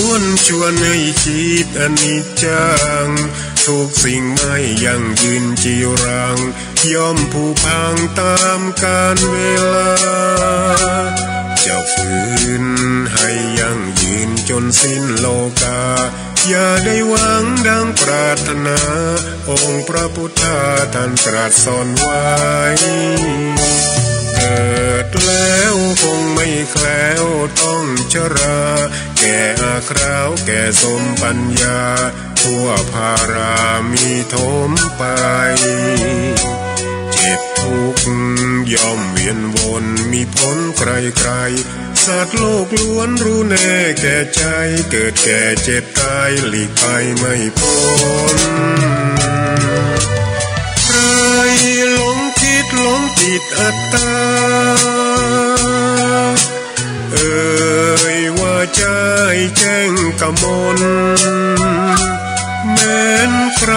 วนชวนให้คิดอนิจจังทุกสิ่งไม่ยั่งยืนจีรังย่อมผุพังตามกาลเวลาจะฝืนให้ยั่งยืนจนสิ้นโลกาอย่าได้หวังดังปรารถนาองค์พระพุทธาท่านตรัสสอนไว้เกิดแล้วคงไม่แคล้วต้องชราแก่อาคราวแก่สมปัญญาทั่วภารามีโถมไปเจ็บทุกข์ย่อมเวียนวนมีพ้นใครๆสัตว์โลกล้วนรู้แน่แก่ใจเกิดแก่เจ็บตายหลีกไปไม่พ้นใครหลงคิดหลงติดอัตตาว่าใจแจ้งกมลแม้นใคร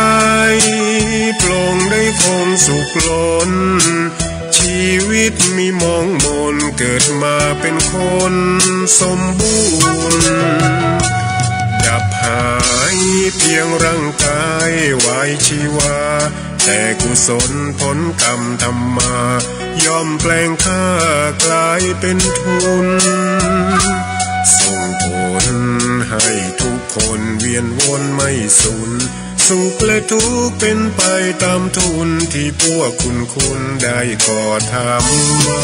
ปลงได้คงสุขล้นชีวิตมีมองมนเกิดมาเป็นคนสมบูรณ์ดับหายเพียงร่างกายไว้ชีวาแต่กุศลผลกรรมทำมาย่อมแปลงค่ากลายเป็นทุนส่งผลให้ทุกคนเวียนวนไม่สูญสุขและทุกข์เป็นไปตามทุนที่พวกคุณได้ก่อทำมา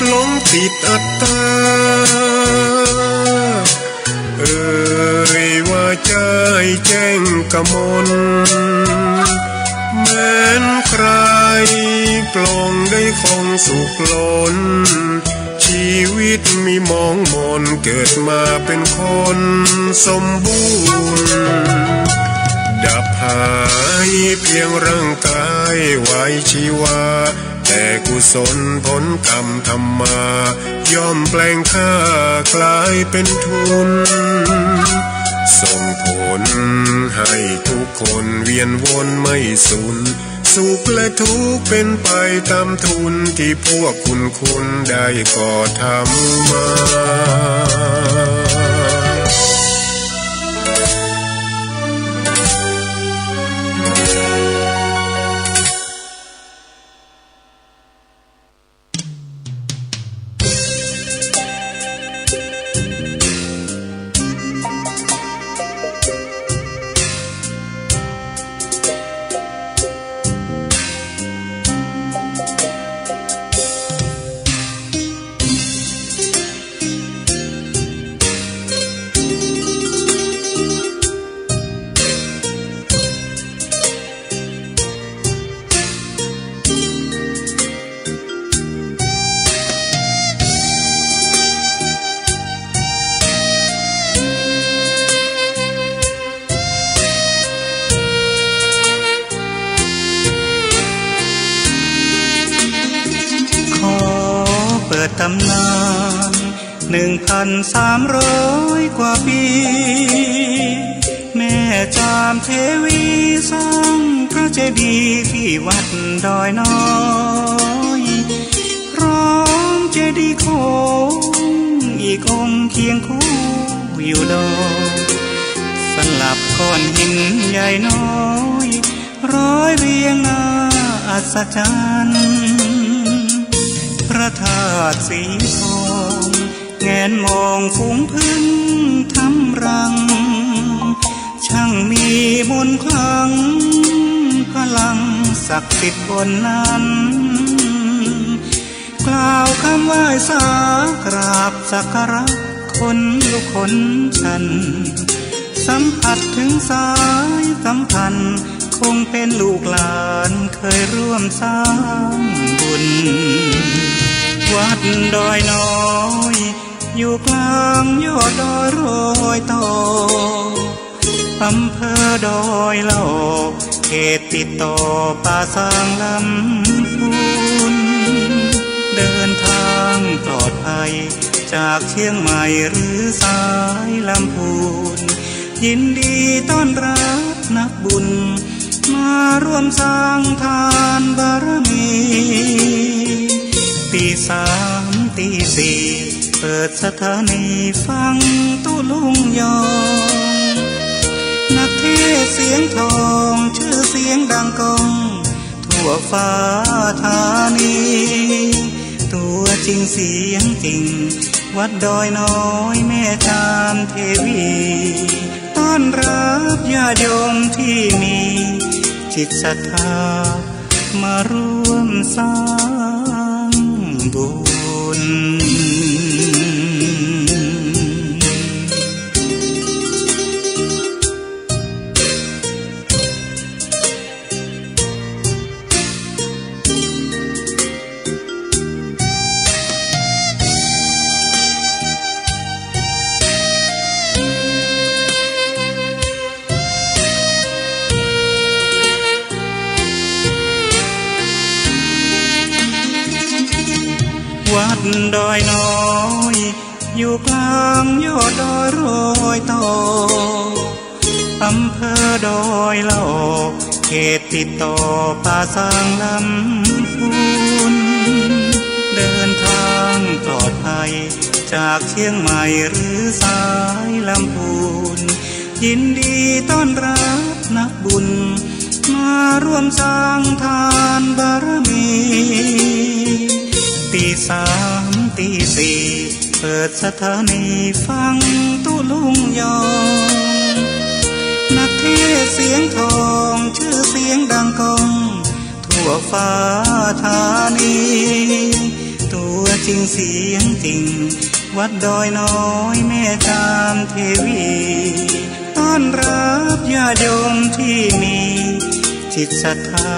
หลงติดอัตตาว่าใจแจ้งกมลแม้นใครปลงได้คงสุขล้นชีวิตมีมองมนเกิดมาเป็นคนสมบูรณ์ดับหายเพียงร่างกายไว้ชีวาแต่กุศลผลกรรมทำมาย่อมแปลงค่ากลายเป็นทุนส่งผลให้ทุกคนเวียนวนไม่สูญสุขและทุกข์เป็นไปตามทุนที่พวกคุณได้ก่อทำมาตำนาน1,300 กว่าปีแม่จามเทวีสร้างพระเจดีย์ที่วัดดอยน้อยพร้อมเจดีย์โค้งอีกองค์เคียงคู่อยู่ดอยสลับก้อนหินใหญ่น้อยร้อยเรียงหน้าอัศจรรย์พระธาตุสีทองแงนมองฝูงพึ่งทำรังช่างมีมนต์ขลังพลังศักดิ์สิทธิ์บนนั้นกล่าวคำไหว้สากราบสักการะคนลุกคนชัน สัมผัสถึงสายสัมพันธ์คงเป็นลูกหลานเคยร่วมสร้างบุญวัดดอยน้อยอยู่กลางยอดดอยโรยต่ออำเภอดอยเหล่าเขตติดต่อป่าสางลำพูนเดินทางปลอดภัยจากเชียงใหม่หรือสายลำพูนยินดีต้อนรับนักบุญมาร่วมสร้างทานบารมีตีสามตีสี่เปิดสถานีฟังตุลุงยองนักเทศเสียงทองชื่อเสียงดังก้องทั่วฟ้าธานีตัวจริงเสียงจริงวัดดอยน้อยแม่จามเทวีต้อนรับญาติโยมที่มีจิตศรัทธามาร่วมสร้างบุญวัดดอยน้อยอยู่กลางยอดดอยโรยต่ออำเภอดอยเหล่าเขตติดต่อป่าสางลำพูนเดินทางปลอดภัยจากเชียงใหม่หรือสายลำพูนยินดีต้อนรับนักบุญมาร่วมสร้างทานบารมีตีสามตีสี่เปิดสถานีฟังตุลุงยองนักเทศเสียงทองชื่อเสียงดังก้องทั่วฟ้าธานีตัวจริงเสียงจริงวัดดอยน้อยแม่จามเทวีต้อนรับญาติโยมที่มีจิตศรัทธา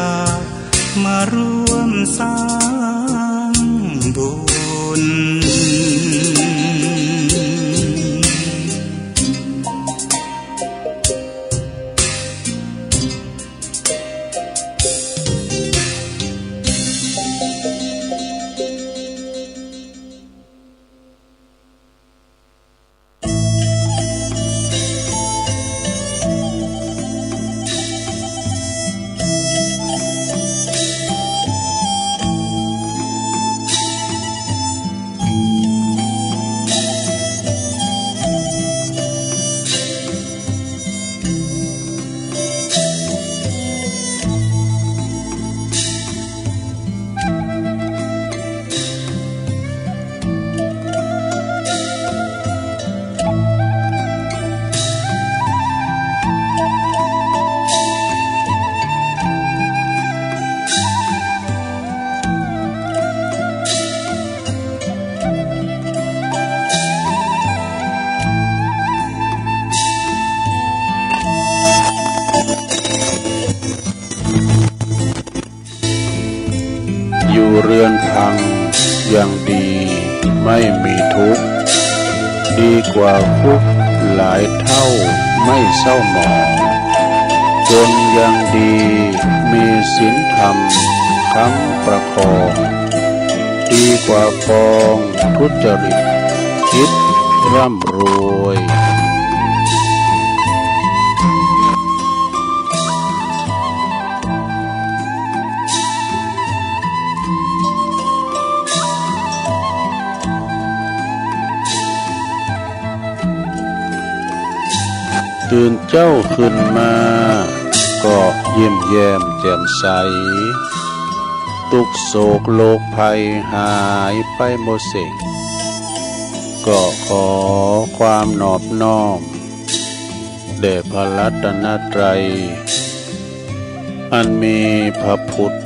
มาร่วมสร้างบุญอยู่เรือนพังอย่างดีไม่มีทุกข์ดีกว่าคุกหลายเท่าไม่เศร้าหมองจนยังดีมีศีลธรรมค้ำประคองดีกว่าปองทุจริตคิดร่ำรวย ตื่นเจ้าขึ้นมาก็เยี่ยมแย้มแจ่มใสทุกโศกโลกภัยหายไปหมดสิ้นก็ขอความนอบน้อมแด่พระรัตนตรัยอันมีพระพุทธ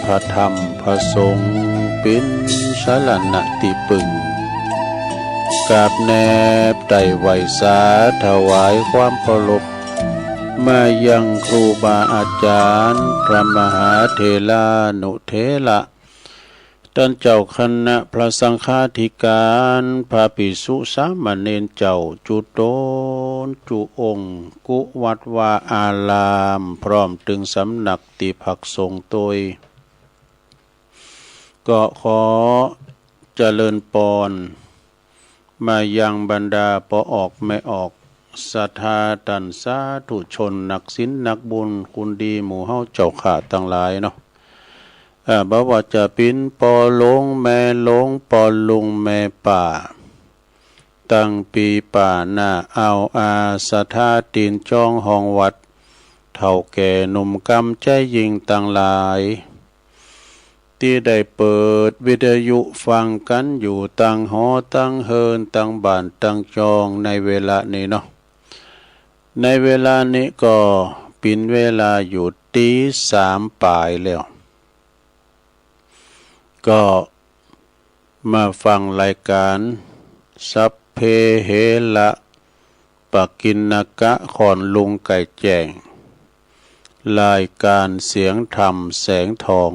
พระธรรมพระสงฆ์เป็นสรณะที่พึ่ง กราบแนบไต่ไหวสาถวายความเคารพมายังครูบาอาจารย์พระมหาเถรานุเถระท่านเจ้าคณะพระสังฆาธิการพระภิกษุสามเณรเจ้าจุโตนจุองค์กุวัดวาอารามพร้อมถึงสำนักติภักสงฆ์ตยก็ขอเจริญปอนมายังบรรดาปออกไม่ออกศรัทธาตันสาธุชนนักศีลนักบุญคุณดีหมู่เฮาเจ้าขาทั้งหลายเนาะบ่ว่าจะเป็นปอหลงแม่หลงปอลุงแม่ป่าตั้งปีป่าหน้าเอาอาศรัทธาตีนจองห้องวัดเฒ่าแก่หนุ่มกำใจยิงต่างหลายที่ได้เปิดวิทยุฟังกันอยู่ตั้งหอตั้งเฮินตั้งบ้านตั้งจองในเวลานี้เนาะในเวลานี้ก็เป็นเวลาอยู่ตี3ป่ายแล้วก็มาฟังรายการสัพเพเหระปกิณกะขอนลุงไก่แจ้งรายการเสียงธรรมแสงทอง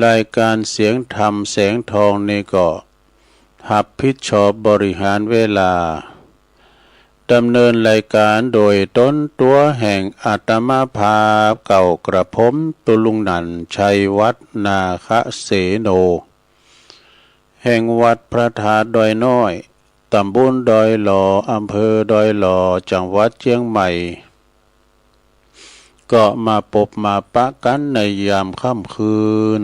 รายการเสียงธรรมแสงทองนี่ก็รับผิดชอบบริหารเวลาดำเนินรายการโดยต้นตัวแห่งอาตมาภาพเก่ากระผมตุลุงนันชัยวัฒนาคเสโนแห่งวัดพระธาตุดอยน้อยตำบลดอยหล่ออำเภอดอยหล่อจังหวัดเชียงใหม่ก็มาพบมาปะกันในยามค่ำคืน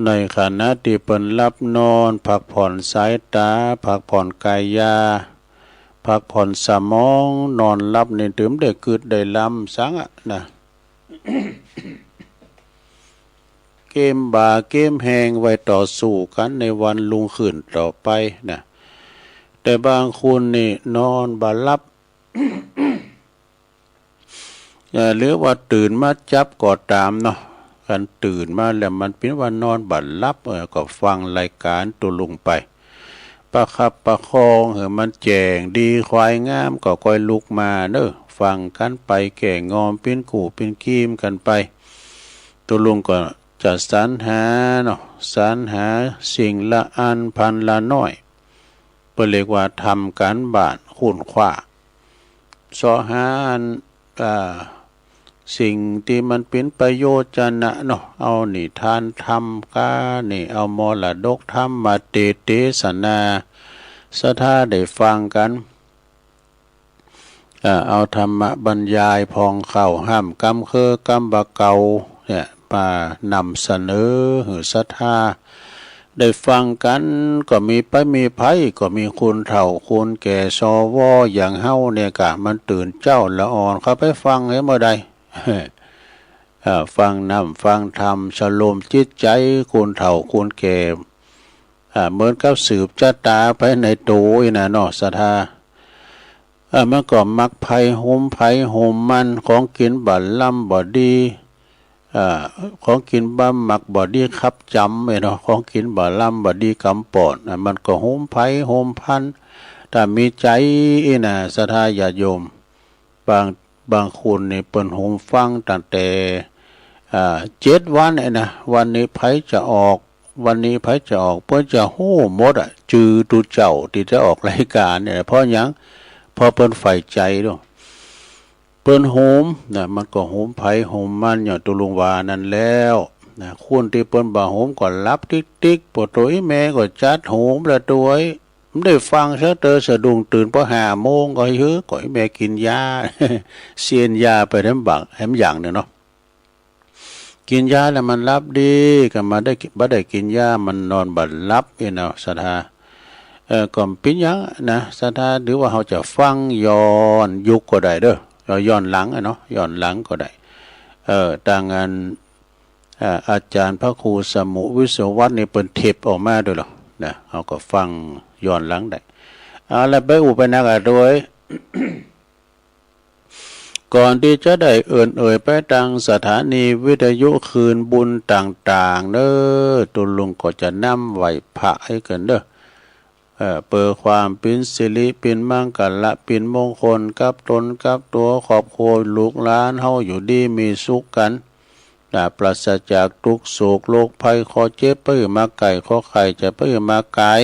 ในขณะที่เปิ้นรับนอนพักผ่อนสายตาพักผ่อนกายาพักผ่อนสมองนอนหลับในตื่มได้กึดได้ลำสังอะนะ เกมบาเกมแหงไว้ต่อสู้กันในวันลุงขึ้นต่อไปนะแต่บางคนนี่นอนบ่หลับ หรือว่าตื่นมาจับก็ตามเนาะกันตื่นมาแล้วมันเป็นว่านอนบ่หลับก็ฟังรายการตัวลุงไปประคับประคองมันแจงดีควายงามก็ค่อยลุกมาเด้อฟังกันไปแก่งอมเป็นกู่เป็นกีมกันไปตัวลุงก็จะสรรหาเนาะสรรหาสิ่งละอันพันละน้อยเปิ่นเรียกว่าทำการบ้านคุ้นคว้าสอหาสิ่งที่มันเป็นประโยชน์จะนะเนาะเอานิทานธรรมกานี่เอามรดกธรรมมาเทศนาสถาได้ฟังกันเอาธรรมบรรยายพองเข้าห้ามกำคือกำบะเกาเนี่ยมานำเสนอหือศรัทธาได้ฟังกันก็มีมีไผก็มีคุณเฒ่าคุณแก่สวอย่างเฮาเนี่ยกะมันตื่นเจ้าละอ่อนเข้าไปฟังให้เมื่อใด ฟังนำฟังธรรมชโลมจิตใจคุณเฒ่าคุณแก่เหมือนกับสืบชะตาไปในตูนะเนาะศรัทธามันก็มักภัยโหมมันของกินบ่ล่ำบ่ดีของกินบ่มักบ่ดีครับจำเนาะของกินบ่ล่ำบ่ดีกำปอดมันก็โหมภัยโหมพันถ้ามีใจนะศรัทธาญาติโยมบางคนนี่เปิ้นโหมฟังตั้งแต่7 วันนะวันนี้ไผจะออกวันนี้ไผจะออกเพิ่นจะฮู้หมดจือตุเจ้าที่จะออกรายการเนี่ยเพราะหยังเพราะเปิ้นใฝ่ใจด้วยเปิ้นโหมนะมันก็โหมไผโหมมันอย่างตุลุงวานั่นแล้วนะคนที่เปิ้นบ่โหมก็รับติ๊กๆปวดตัวแม่ก็จัดโหมละตัวมันได้ฟังซะเตอสะดุ้งตื่นพอ5 โมงก็ฮือก็แม่กินยา เสียนยาไปทั้งบักแหมอย่างนึงเนาะกินยาแล้วมันรับดีก็มาได้บ่ได้กินยามันนอนบ่หลับเนาะศรัทธาก็เป็นหยังนะศรัทธาหรือว่าเฮาจะฟังย้อนยุคก็ได้เด้อย้อนหลังเนาะย้อนหลังก็ได้ต่างกันอาจารย์พระครูสมุวิศวัตรนี่เปิ้นเทปออกมาด้วยหรอนะเฮาก็ฟังย้อนหลังได้แล้วไปอุปนักด้วย ก่อนที่จะได้เอ่ยไปทางสถานีวิทยุคืนบุญต่างๆเด้อตุลุงก็จะนำไหว้พระให้กันเด้อ เปิดความเป็นสิริเป็นมังกรละเป็นมงคลกับตนกับตัวครอบครัวลูกหลานเฮาอยู่ดีมีสุขกันปราศจากทุกข์โศกโรคภัยขอเจ็บเปื้อมาไก่ขอไข่จะเปื้อมากาย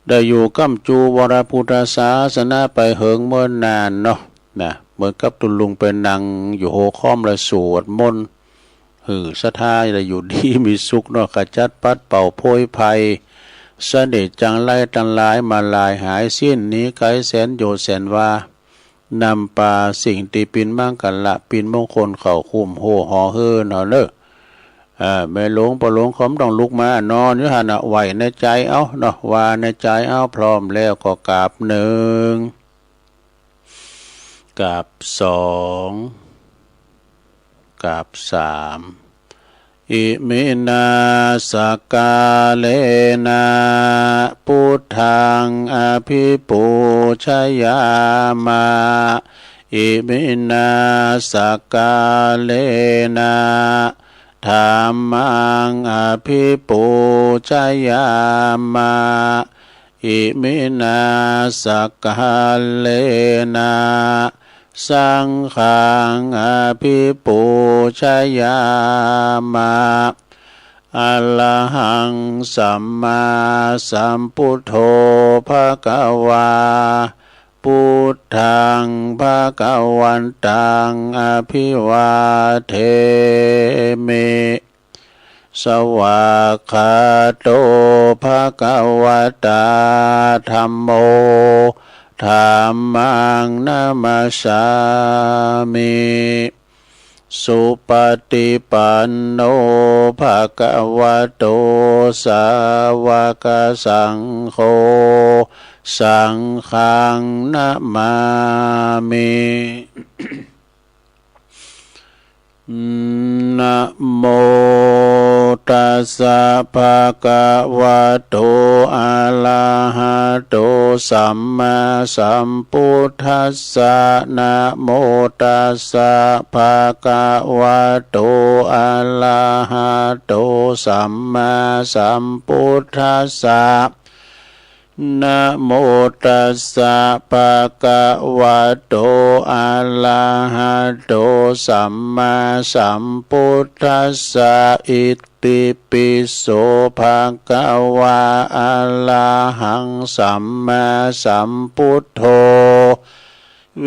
ได้อยู่กัมจูวรพุทธศาสนาไปเหิงเมื่อนานเนาะเหมือนกับตุลุงเป็นนางอยู่โหค้อมและสวดมนต์ศรัทธาได้อยู่ดีมีสุขเนาะขจัดปัดเป่าโพยภัยเสด็จจังไล่ตันหลายมาลายหายสิ้นนี้ไกลแสนโยชน์แสนว่านำปาสิ่งที่ปินมั่งกันละปินมงคลเข้าคุ้มโหหอเฮือนเนอะแม่หลวงปะหลวงขอมต้องลุกมานอนอยู่หันไหวในใจเอาเนาะว่าในใจเอาพร้อมแล้วก็กราบหนึ่งกราบสองกราบสามอิมินาสกาเลนะพุทธังอภิปูชยามาอิมินาสกาเลนะธัมมังอภิปูชยามาอิมินาสกาเลนะสังฆังอภิปูชยามาอะระหังสัมมาสัมพุทโธภะคะวาพุทธังภะคะวันตังอภิวาเทมิสวากขาโตภะคะวะตาธัมโมธัมมังนามัสสามิสุปฏิปันโนภะคะวะโตสาวกสังโฆสังฆังนะมามินะโมตัสสะภะคะวะโตอะระหะโตสัมมาสัมพุทธัสสะนะโมตัสสะภะคะวะโตอะระหะโตสัมมาสัมพุทธัสสะนะโมตัสสะภะคะวะโตอะระหะโตสัมมาสัมพุทธัสสะอิติปิโสภะคะวะอะระหังสัมมาสัมพุทโธ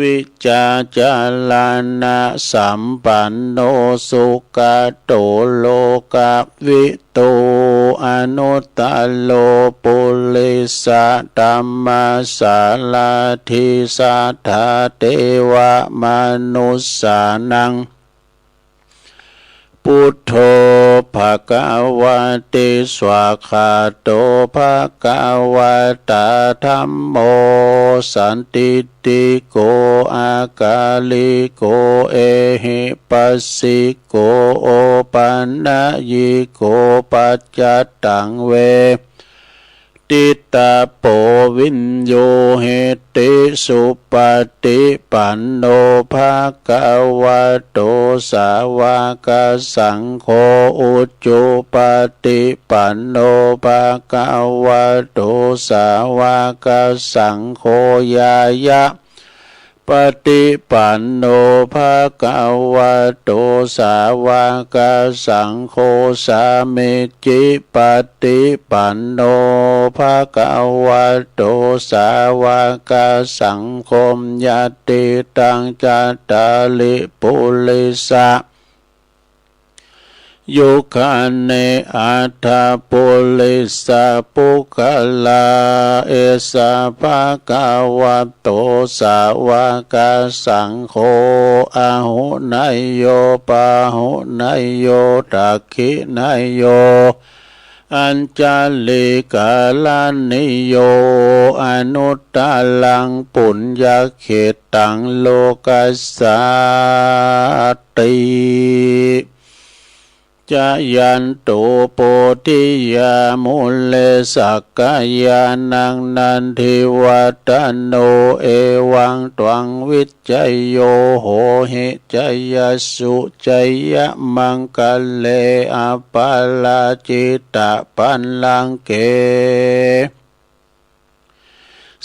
วิจาจารณะสัมปันโนสุขโตโลกวิตูอนุตตโลปุริสธัมมาสาลาธิสัทธาเทวมนุสสานังพุทโธภะคะวะเตสวากขาโตภะคะวะตาธัมโมสันติติโกอากาลิโกเอหิปัสสิโกโอปันนะยิโกปัจจัตตังเวติตาโปวินโยเหติสุปฏิปันโนภะคะวะโตสาวกสังโฆอุจจุปฏิปันโนภะคะวะโตสาวกสังโฆยายะปฏิปันโนภะคะวะโตสาวกสังโฆสามิจิปฏิปันโนภะคะวะโตสาวกสังโฆญาติตังจัตตาลิปุริสะยุคันเนอัตถปุริสะปุคลาเอสะภะคะวะโตสาวกสังโฆอะหุนายโยปะหุนายโยตักขินายโยอัญจลิกาลานิโยอนุตตลังปุญญเขตังโลกัสสาติจายันตุโปธิยามุเลสักกายานังนันทิวัตโนเอวังตวังวิจัยโยโหหิจัยสุจัยมังคะเลอปาลาจิตตปันลังเก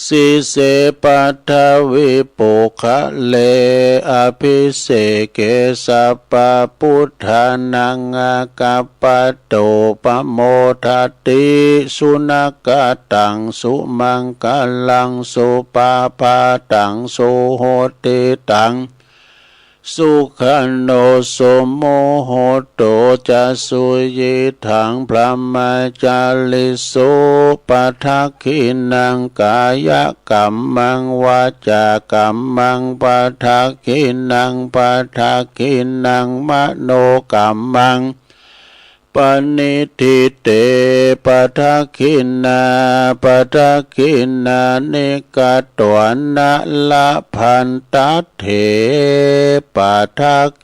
สีเสปัทวิปุคะเลอภิเสเกสัพปะพุทธานังอากัปปะโตปะโมทัตติสุนักตังสุมังกลังสุปาปาตังสุโหติตังสุขันโนสมโมโหโตจะสุยิถังพระมาจาลิโสปัทขินังกายกัมมังวาจากัมมังปัทขินังปัทขินังมโนกัมมังปณิทิเตปัทขินาปัทขินานิกตวันนะละพันตัตเถปัท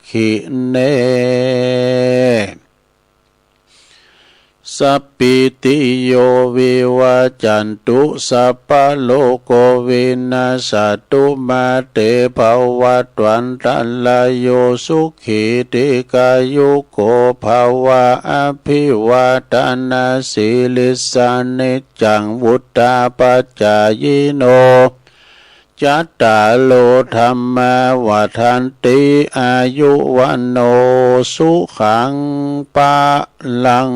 ขิเนสัพพิติโยวิวัจจันตุสัพพะโลกวินาศตุมาเตภวัตวันตัลลโยสุขีติกายุโกภวะอภิวาทนาสิลิสานิจังวุตตาปัจจายโนจัตตาโลธรรมวัฏันติอายุวันโนสุขังปะลัง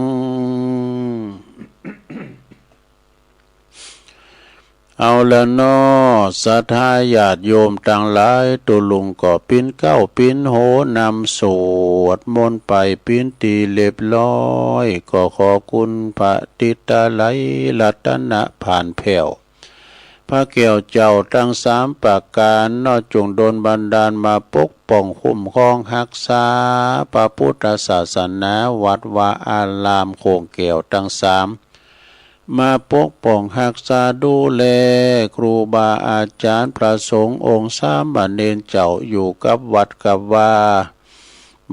เอาละเนาะสัทธาญาติโยมต่างหลายตุลุงก็ปิ้นเก้าปิ้นโหนำสวดมนต์ไปปิ้นตีเรียบร้อยก็ขอคุณพระติตาไหลรัตนะผ่านแผ่วพระแก้วเจ้าทั้งสามประการนอจงโดนบันดาลมาปกป้องคุ้มครองรักษาพระพุทธศาสนาวัดวาอารามโคงแก้วทั้งสามมาปกป้องรักษาดูแลครูบาอาจารย์พระสงฆ์องค์สามเณรเจ้าอยู่กับวัดกับว่า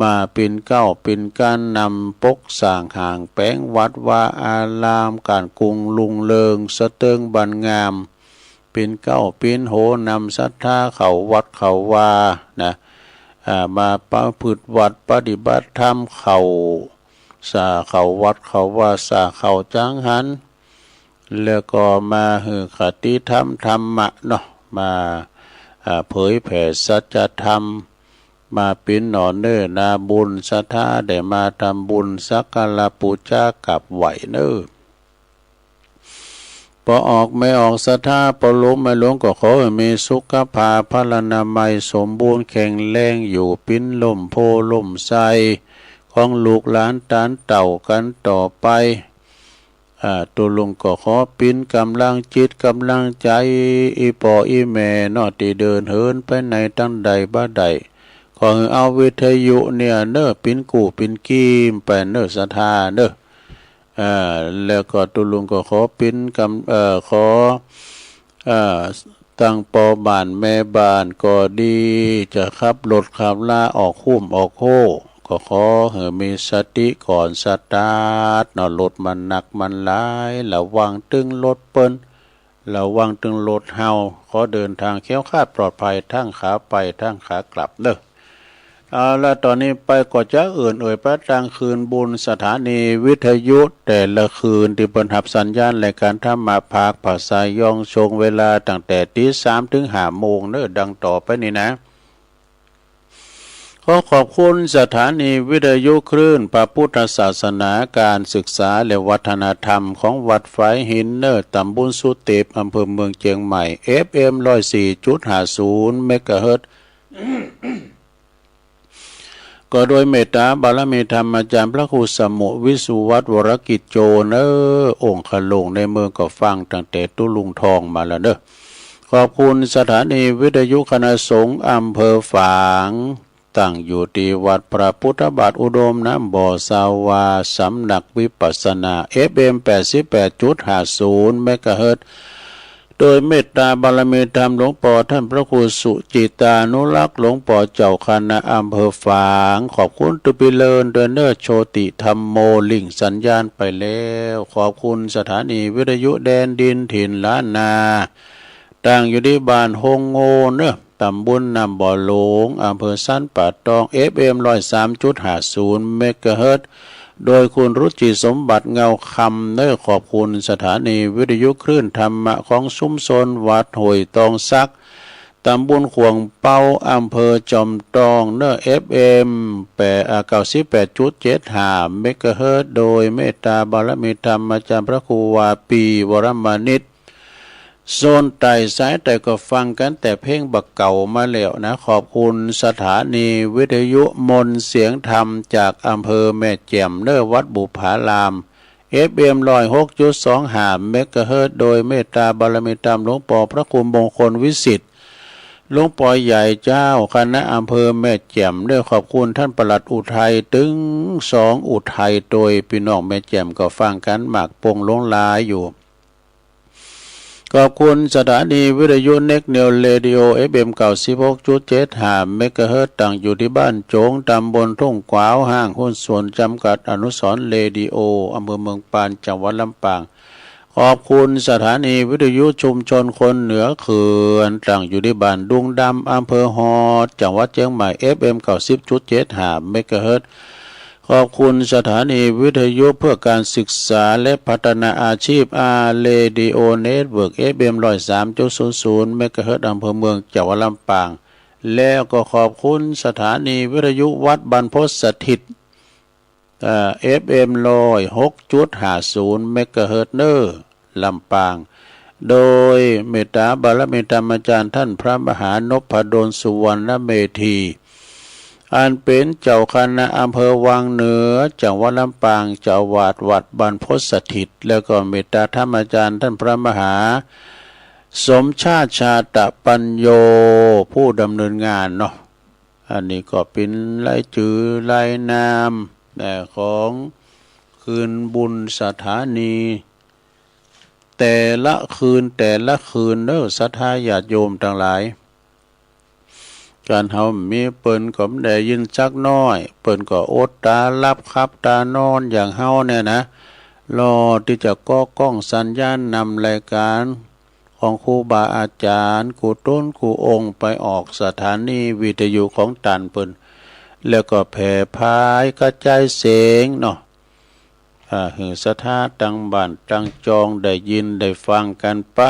มาเป็นเก้าเป็นการนำปกสร้างห่างแป้งวัดวาอารามการกรุงลุงเลิงสะเติงบันงามเป็นเก้าเป็นโหนำศรัทธาเขาวัดเขาว่านะมาประพฤติวัดปฏิบัติธรรมเขาสาเขาวัดเขาว่าสาเขาจังหันแล้วก็มาหือคติธรรมธรรมะเนาะมาเผยแผ่สัจธรรมมาเป็นหนอนเนื้อนาบุญศรัทธาได้มาทำบุญสักการะปูชากับไหวเนื้อพอออกไม่ออกศรัทธาพอล้มไม่ล้มก็ขอให้มีสุขภาพพลานามัยสมบูรณ์แข็งแรงอยู่ปิ้นล่มโพล่มไทรของลูกหลานตานเต่ากันต่อไปตัวลุงก็ขอปิ้นกำลังจิตกำลังใจอีปออีแม่นอตีเดินเหินไปในตั้งใดบ้าใดขอเอาวิทยุเนี่ยเน้อปิ้นกูปิ้นกีมไปเน้อศรัทธาเน้อแล้วก็ตุลุงก็ขอปิ้นขอตั้งปอบ้านแม่บ้านก็ดีจะขับรถขับลาออกคุ้มออกโคก็ขอให้มีสติก่อนสตาร์ทเนาะรถมันหนักมันหลายระวังตึงรถเปิ้นระวังตึงรถเฮาขอเดินทางแคล้วคลาดปลอดภัยทั้งขาไปทั้งขากลับเด้อแล้วตอนนี้ไปก็จะไปกลางคืนบุญสถานีวิทยุแต่ละคืนที่บรรทับสัญญาณรายการธรรมภาคภาษายองชงเวลาตั้งแต่ตี 3 ถึง 5 โมงเด้อดังต่อไปนี่นะขอขอบคุณสถานีวิทยุคลื่นพระพุทธศาสนาการศึกษาและวัฒนธรรมของวัดฝายหินเนอร์ตำบลสุเตปอำเภอเมืองเชียงใหม่ FM 104.50 เมกะเฮิรตซ์ ก็โดยเมตตาบารมีธรรมอาจารย์พระครูสมุวิสุวัตวรกิจโจเนอองค์ขลงในเมืองก็ฟังตั้งแต่ตุลุงทองมาแล้วเนอขอบคุณสถานีวิทยุคณะสงฆ์อำเภอฝางตั้งอยู่ที่วัดพระพุทธบาทอุดมน้ำบ่อสาวาสำนักวิปัสสนา FM 88.50 เมกะเฮิรตซ์โดยเมตตาบารมีธรรมหลวงพ่อท่านพระครูสุจิตานุรักษ์หลวงพ่อเจ้าคณะอำเภอฝางขอบคุณตุปิเลินเดนเนอร์โชติธรรมโมลิงสัญญาณไปแล้วขอบคุณสถานีวิทยุแดนดินถิ่นล้านนาตั้งอยู่ที่บ้านฮงโงเนอะตำบลนำบ่อหลวงอำเภอสันป่าตอง FM 103.50 เมกะเฮิรตซ์ โดยคุณรุจิสมบัติเงาคำได้ขอบคุณสถานีวิทยุคลื่นธรรมะของซุ้มโซนวัดห้วยตองซักตำบลขวงเป้าอำเภอจอมตองเนอ FM 98.75 เมกะเฮิรตซ์โดยเมตตาบารมีธรรมอาจารย์พระครูวาปีวรมานิตโซนไต่สายแต่ก็ฟังกันแต่เพลงบักเก่ามาแล้วนะขอบคุณสถานีวิทยุมนต์เสียงธรรมจากอำเภอแม่แจ่มเนอวัดบุพาราม FM 106.25 เมกะเฮิรตซ์โดยเมตตาบารมีธรรมหลวงปู่พระครูมงคลวิสิทธิ์หลวงปู่ใหญ่เจ้าคณะอำเภอแม่แจ่มด้วยขอบคุณท่านปลัดอุทัยถึง2อุทัยโดยพี่น้องแม่แจ่มก็ฟังกันหมากปงลงลายอยู่ขอบคุณสถานีวิทยุเน็กเนลเรดิโอ FM 96.75 เมกะเฮิรตซ์ตั้งอยู่ที่บ้านโจงตำบลทุ่งกวาวห้างหุ้นส่วนจำกัดอนุสรณ์เรดิโออำเภอเมืองปานจังหวัดลำปางขอบคุณสถานีวิทยุชุมชนคนเหนือเขื่อนตั้งอยู่ที่บ้านดุงดำอำเภอฮอดจังหวัดเชียงใหม่ FM 90.75 เมกะเฮิรตซ์ขอบคุณสถานีวิทยุเพื่อการศึกษาและพัฒนาอาชีพเรดิโอเน็ตเวิร์ก FM 103.00 เมกะเฮิรตซ์อำเภอเมืองจังหวัดลำปางแล้วก็ขอบคุณสถานีวิทยุวัดบรรพตสถิตFM 106.50 เมกะเฮิรตซ์เนอลำปางโดยเมตตาบารมีธรรมอาจารย์ท่านพระมหานพดลสุวรรณเมธีอันเป็นเจ้าคณะอำเภอวังเหนือจังหวัดลำปางเจ้าวาดวัดบรรพตสถิตแล้วก็เมตตาธรรมอาจารย์ท่านพระมหาสมชาติชาตปัญโยผู้ดำเนินงานเนาะอันนี้ก็เป็นรายชื่อรายนามของคืนบุญสถานีแต่ละคืนเด้อศรัทธาญาติโยมทั้งหลายการเฮามีเปิ้นก็ได้ยินจักน้อยเปิ้นก็อดตารับครับตานอนอย่างเฮาเนี่ยนะรอที่จะก่อกล้องสัญญาณนำรายการของครูบาอาจารย์ครูต้นครูองค์ไปออกสถานีวิทยุของตันเปิ้นแล้วก็แผ่พายกระจายเสียงเนาะหือศรัทธาตั้งบ้านตั้งจองได้ยินได้ฟังกันไป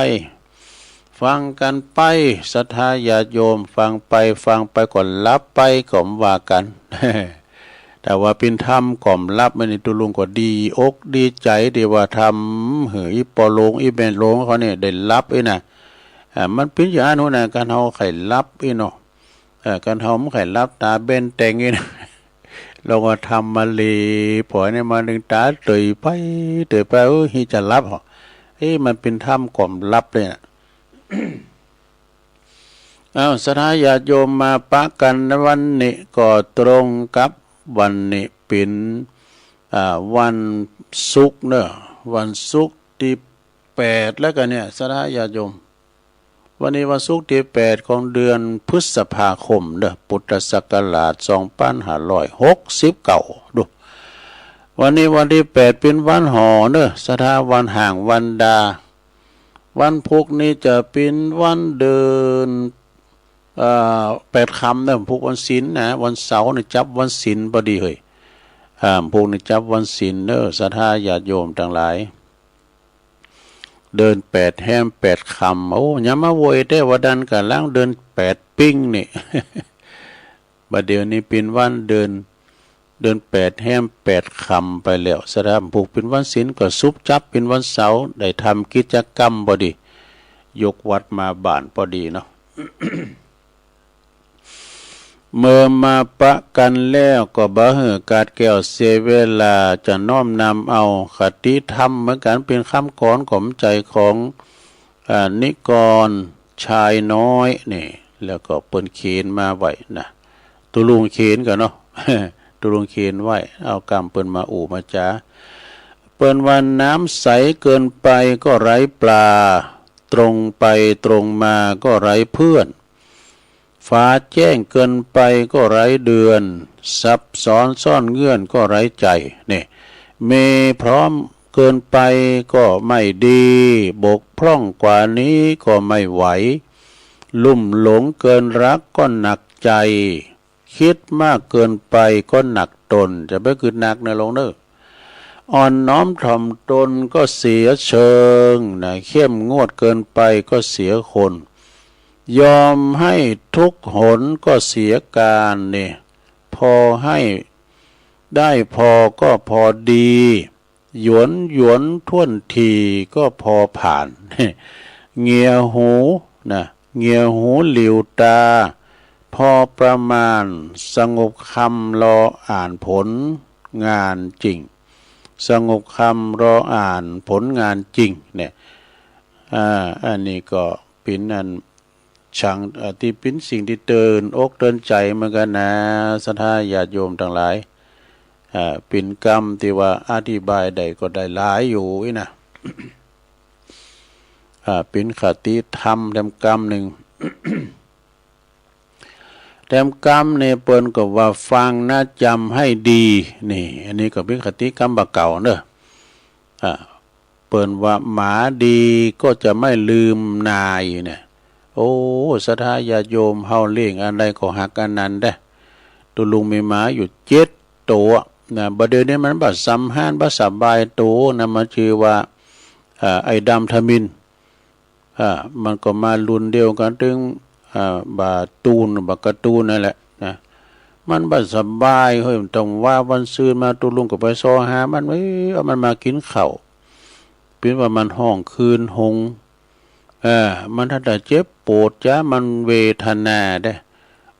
ศรัทธาญาติโยมฟังไปก่อนรับไปก็ว่ากัน แต่ว่าเป็นธรรมก่อมรับไม่ได้ตุลุงก็ดีอกดีใจดีว่าทำหืออีปอลงอีเบนลงเขาเนี่ยได้รับไอ้น่ะมันเป็นอย่างนั้นนะการเฮาไข่รับไอ้เนาะการเฮาไม่ไข่รับตาเบนแต่งไอ้นะเราก็ทำมาเลยพอเนี่ยมาดึงตาเตยไปฮิจะรับเหรอมันเป็นธรรมก่อมรับเลยนะ สถาญาติโยมมาปะกันวันนี้ก็ตรงกับวันนี้เป็นวันศุกร์เนอะวันศุกร์ที่8แล้วกันเนี่ยสถาญาติโยมวันนี้วันศุกร์ที่8ของเดือนพฤษภาคมเด้อพุทธศักราช2569ดูวันนี้วันที่8เป็นวันหอเด้อสถาวันห่างวันดาวันพุธนี้จะเป็นวันเดิน8 ค่ำเด้อพุธวันศีลนะวันเสาร์นี่จับวันศีลพอดีเฮ้ยพุธนี่จับวันศีลเด้อสถาญาติโยมทั้งหลายเดิน8 แฮม8 ค่ำโอ้ยามมาโวยได้ว่าดันกันแล้วเดิน8 ปิ้งนี่ บัดเดี๋ยวนี้เป็นวันเดิน8 แฮม8 ค่ำไปแล้วสถานผูกเป็นวันศีลก็ซุบจับเป็นวันเสาร์ได้ทำกิจกรรมพอดียกวัดมาบ้านพอดีเนาะ เมื่อมาปะกันแล้วก็บ่เหือกาดแก้วเสียเวลาจะน้อมนำเอาคติธรรมเหมือนกันเป็นคำกรของใจของนิกรชายน้อยนี่แล้วก็เปิ้นเขียนมาไว้นะตุลุงเขียนกันเนาะ ตุลุงเขียนไว้เอากำเปิ้นมาอู่มาจ้าเปิ้นว่าน้ำใสเกินไปก็ไร้ปลาตรงไปตรงมาก็ไร้เพื่อนฟ้าแจ้งเกินไปก็ไร้เดือนซับซ้อนซ่อนเงื่อนก็ไร้ใจนี่เมพร้อมเกินไปก็ไม่ดีบกพร่องกว่านี้ก็ไม่ไหวลุ่มหลงเกินรักก็หนักใจคิดมากเกินไปก็หนักตนจะไม่คือหนักนะลงเนอะ อ่อนน้อมถ่อมตนก็เสียเชิงนะเข้มงวดเกินไปก็เสียคนยอมให้ทุกหนก็เสียการเนี่ยพอให้ได้พอก็พอดีหยวนหยวนท่วนทีก็พอผ่านเงียหูนะเงียหูหลิวตาพอประมาณสงบคำรออ่านผลงานจริงสงบคำรออ่านผลงานจริงเนี่ยอันนี้ก็เป็นอันช่างที่เป็นสิ่งที่เตือนอกเตือนใจเหมือนกันนะศรัทธาญาติโยมทั้งหลายเป็นกรรมที่ว่าอธิบายได้ก็ได้หลายอยู่นะ เป็นคติธรรมแดมกรรมหนึ่ง แดมกรรมเนี่ยเปิ้นก็ว่าฟังนะจำให้ดีนี่อันนี้ก็เป็นคติกรรมบะเก่าเนอะเปิ้นว่าหมาดีก็จะไม่ลืมนายเนี่ยโอ้ศรัทธาญาติโยมเฮาเลี้ยงอันใดก็หักอันนั้นได้ตัวลุงมีหมาอยู่7ตัวนะบัดเดี๋ยวนี้มันบ่สำหานบ่สบายตัวนะมันชื่อว่าไอ้ดำทมินมันก็มารุ่นเดียวกันถึงบาตูนบากระตูนนั่นแหละนะมันบ่สบายเฮ้ยต้องว่าวันซืนมาตุลุงก็ไปซอหามันไว้เอามันมากินข้าวเป็นว่ามันห้องคืนหงมันถ้าได้เจ็บปวดจ้ะมันเวทนาได้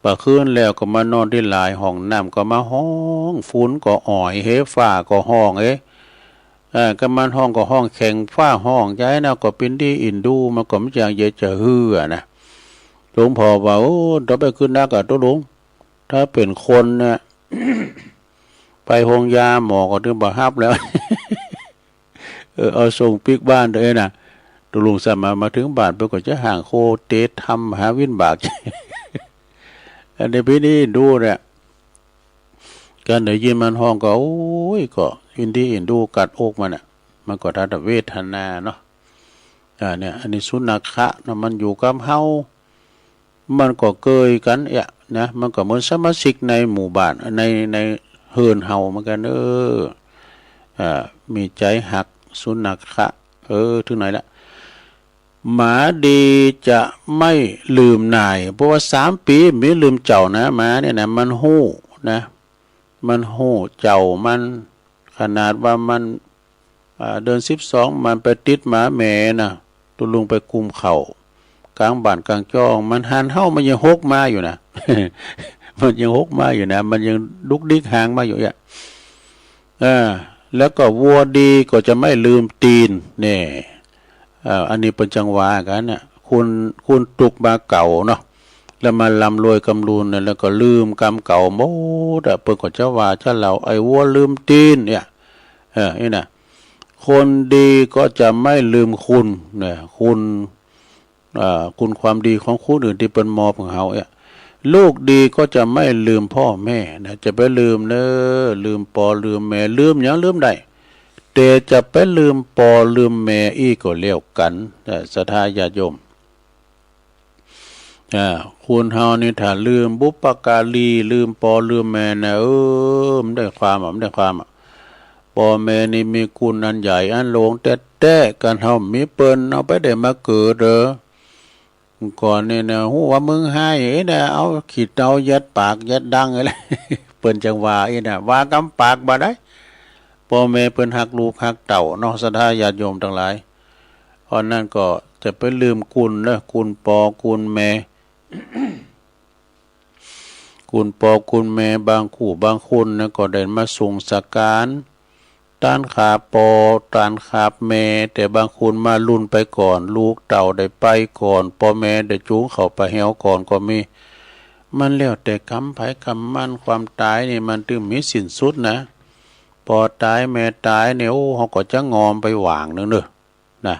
บ่คืนแล้วก็มานอนที่หลายห้องน้ำก็มาห้องฝุ่นก็อ่อยเฮฟ้าก็ห้องก็มันห้องก็ห้องแข็งฟ้าห้องย้ายนะก็เป็นที่อินดูมันก็ไม่อย่างเยอะจะฮือนะหลวงพ่อว่าโอ้ต่อไปขึ้นนักอะตัวหลวงถ้าเป็นคนนะ ไปโรงยาหมอก็ถึงบ่ฮับแล้ว เอาส่งปิกบ้านเลยนะตัวลุงสามารถมาถึงบ้านไปก็จะห่างโคเตทำหาวินบาก อันนี้พี่นี่ดูเนี่ยการได้ยินมันห้องก็โอ้ยก็อินดีอินดูกัดอกมันอ่ะมันก็ทัดเวทนาเนาะเนี่ยอันนี้สุนัขะนะมันอยู่กับเฮามันก็เกยกันนะมันก็เหมือนสมาชิกในหมู่บ้านในเฮือนเฮาเหมือนกันมีใจหักสุนัขะถึงไหนละหมาดีจะไม่ลืมนายเพราะว่า3 ปีไม่ลืมเจ้านะหมาเนี่ยนะมันหู้นะมันหู้เจ้ามันขนาดว่ามันเดือน12มันไปติดหมาแม่นะตุลุงไปกุมเข่ากลางบ้านกลางจ้องมันหันเฮ้ามันยังหกมาอยู่นะ มันยังหกมาอยู่นะมันยังดุกดิกหางมาอยู่แล้วก็วัวดีก็จะไม่ลืมตีนเนี่ยอันนี้เป็นจังหวะกันเนี่ยคุณตุกมาเก่าเนาะแล้วมาลำรวยกำลูนเนี่ยแล้วก็ลืมกรรมเก่าหมดเปิดก็จะว่าจะเราไอ้วัวลืมตีนเนี่ยนี่นะคนดีก็จะไม่ลืมคุณเนี่ยคุณความดีของคนอื่นที่เป็นมอบของเขาลูกดีก็จะไม่ลืมพ่อแม่นะจะไปลืมลืมปอลืมแม่ลืมอย่างลืมได้แต่จะไปลืมปอลืมแม่อีกก็เลี้ยวกันศรัทธาญาติโยมคุณเฮานี่ถ้าลืมบุปการีลืมปอลืมแม่นะมันได้ความมันได้ความปอแม่นี่มีคุณอันใหญ่อันหลงแต่กันเฮามีเปิ้นเอาไปได้มาเกิดก่อนนี่นะฮู้ว่ามึงให้นะเอาขีดเอายัดปากยัดดังอะไร เปิ้นจังว่านะว่ากำปากบ่ได้พ่อแม่เพิ่นฮักลูกฮักเต่าเนาะศรัทธาญาติโยมทั้งหลายเพราะนั้นก็จะไปลืมคุณนะคุณปอคุณแม่ คุณปอคุณแม่บางคู่บางคนนะก็ได้มาส่งสักการต้านขาปอต้านขาแม่แต่บางคนมาลุ่นไปก่อนลูกเต่าได้ไปก่อนพ่อแม่ได้จูงเข้าไปแหวก่อนก็มีมันแล้วแต่กรรมไผกรรมมันความตายนี่มันถึงมีสิ้นสุดนะพอตายแม่ตายเนี่ยเขาก็จะงอมไปหว่างนึงนะ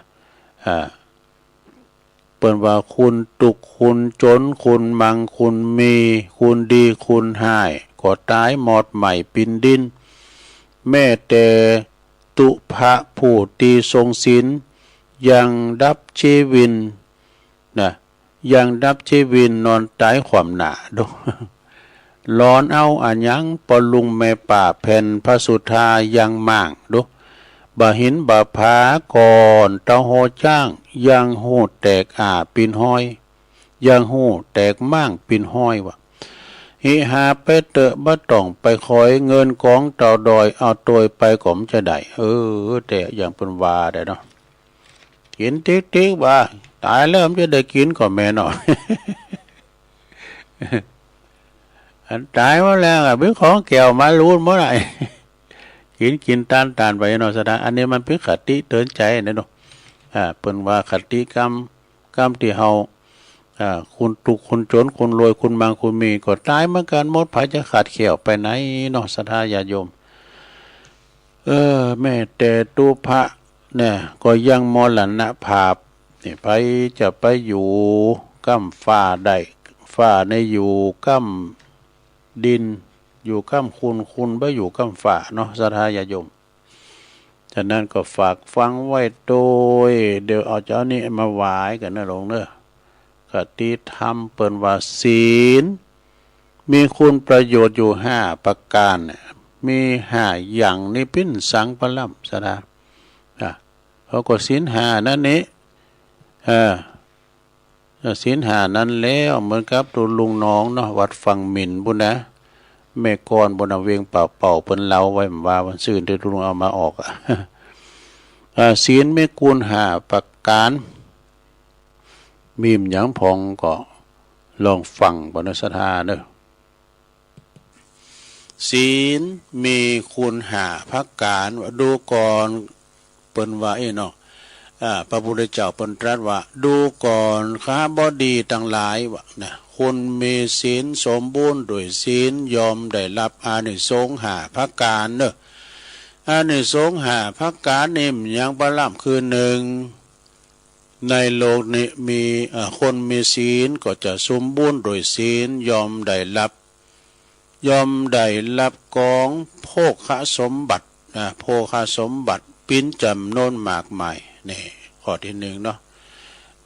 เปิ้นว่าคุณตุกคุณจนคุณมังคุณมีคุณดีคุณหายก็ตายหมดใหม่ปินดินแม่แต่ตุภะผู้ตีทรงศีลยังดับชีวินนะยังดับชีวินนอนตายความหนาดูร้อนเอาอันยังปลุงแม่ป่าแผ่นพระสุธายังมั่งดู บ่หินบ่ผาก่อนเตาโหจ้างยังหูแตกปินห้อยยังหูแตกมั่งปินห้อยวะหิหาไปเตอะบ่ต้องไปคอยเงินกองเต่าดอยเอาตัวไปก่อมจะได้แต่อย่างเป็นวาได้เนาะกินติ๊กว่าตายแล้วมันจะได้กินก่อนแม่เนาะ อันตายมาแล้วเป็นของแก้วมาลูนเมื่อไหร่ กินตานไปเนาะสดาอันนี้มันเป็นคติเตือนใจนะเนาะเป็นว่าคติกรรมที่เฮาคุณตุกคุณจนคุณรวยคุณบางคุณมีก็ตายเหมือนกันหมดไผจะขาดเขียวไปไหนเนาะศรัทธาญาติโยมแม่แต่ตุพระเนี่ยก็ยังมรณภาพนี่ไผจะไปอยู่ก้ำฟ้าได้ฟ้าในอยู่ก้ำดินอยู่ก้ำคุณไปอยู่ก้ำฟ้าเนาะศรัทธาญาติโยมฉะนั้นก็ฝากฟังไว้โดยเดี๋ยวเอาเจ้านี้มาไหว้กันนะหลวงเด้อคติธรรมเปิ่นว่าศีลมีคุณประโยชน์อยู่5ประการมี5อย่างนี้เป็นสังปลัมสดาเขาก็ศีล5นั่นนี้ศีล5นั้นแล้วเหมือนกับตัวลุงน้องเนาะวัดฝั่งหมิ่นบุญนะแม่กรบนเวียงเป่าเปิ้นเล่าไว้ว่าวันซื่นที่ลุงเอามาออกศีลไม่กูล5ประการมีมหยังพองก็ลองฟังบนศรัทธาเด้อศีลมีคุณ5ประการว่าดูก่อนเปิ้นว่าเนาะพระพุทธเจ้าเปิ้นตรัสว่าดูก่อนข้าบดีทั้งหลายว่านะคุณมีศีลสมบูรณ์ด้วยศีลยอมได้รับอานิสงส์5ประการเด้ออานิสงส์5ประการนี่ยังบ่ล่ำคือ1ในโลกนี้มีคนมีศีลก็จะสมบูรณ์โดยศีลยอมได้รับกองโภคสมบัติโภคสมบัติปิ้นจำนวนมากมายนี่ข้อที่1เนาะ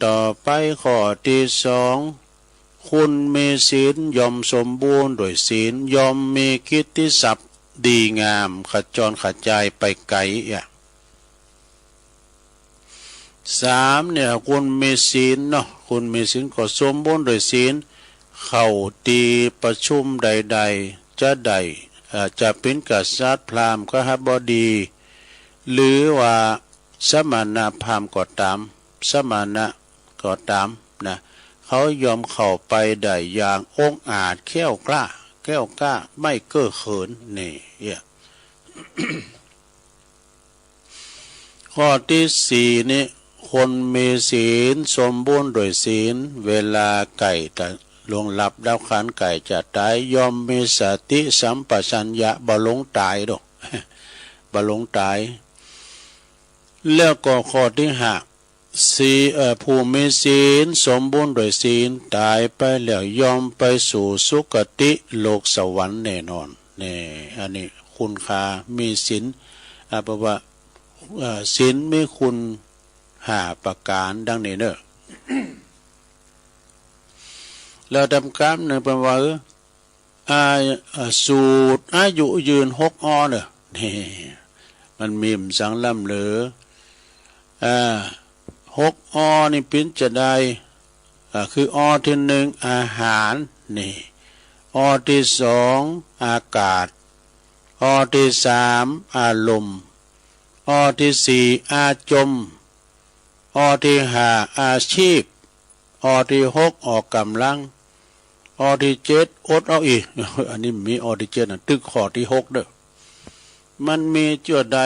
ต่อไปข้อที่2คุณมีศีลยอมสมบูรณ์โดยศีลยอมมีกิตติศัพท์ดีงามขจรขจายไปไกล3เนี่ยคุณมีศีลเนาะคุณมีศีลก็สมบูรณ์โดยศีลเข้าตีประชุมใดๆจะเป็นกษัตริย์พราหมณ์กหบดีหรือว่าสมณพราหมณ์ก็ตามสมณะก็ตามนะเขายอมเข้าไปได้อย่างองอาจแก้วกล้าไม่เก้อเขินนี่ข้อที่4นี่คนมีศีลสมบูรณ์โดยศีลเวลาไก่จะลงหลับดาวขันไก่จะตายยอมมีสติสัมปชัญญะบ่หลงตายดอกบ่หลงตายแล้วก็ข้อที่5ผู้มีศีลสมบูรณ์โดยศีลตายไปแล้วยอมไปสู่สุคติโลกสวรรค์แน่นอนนี่อันนี้คุณค่ามีศีลเพราะว่าศีลมีคุณ5ประการดังนี้เด้อ แล้วดำกรรมเนี่ยเป็นว่าสูตรอายุยืน6 อเด้อนี่มันมีมสังล่ำเหลือ6 อนี่เป็นจะได้คืออที่1อาหารนี่อที่2อากาศอที่3อารมณ์อที่4อาจมอที่5อาชีพอที่6ออกกำลังอที่7อดเอาอีกอันนี้มีอที่7ตึกข้อที่6เด้อมันมีจุดใด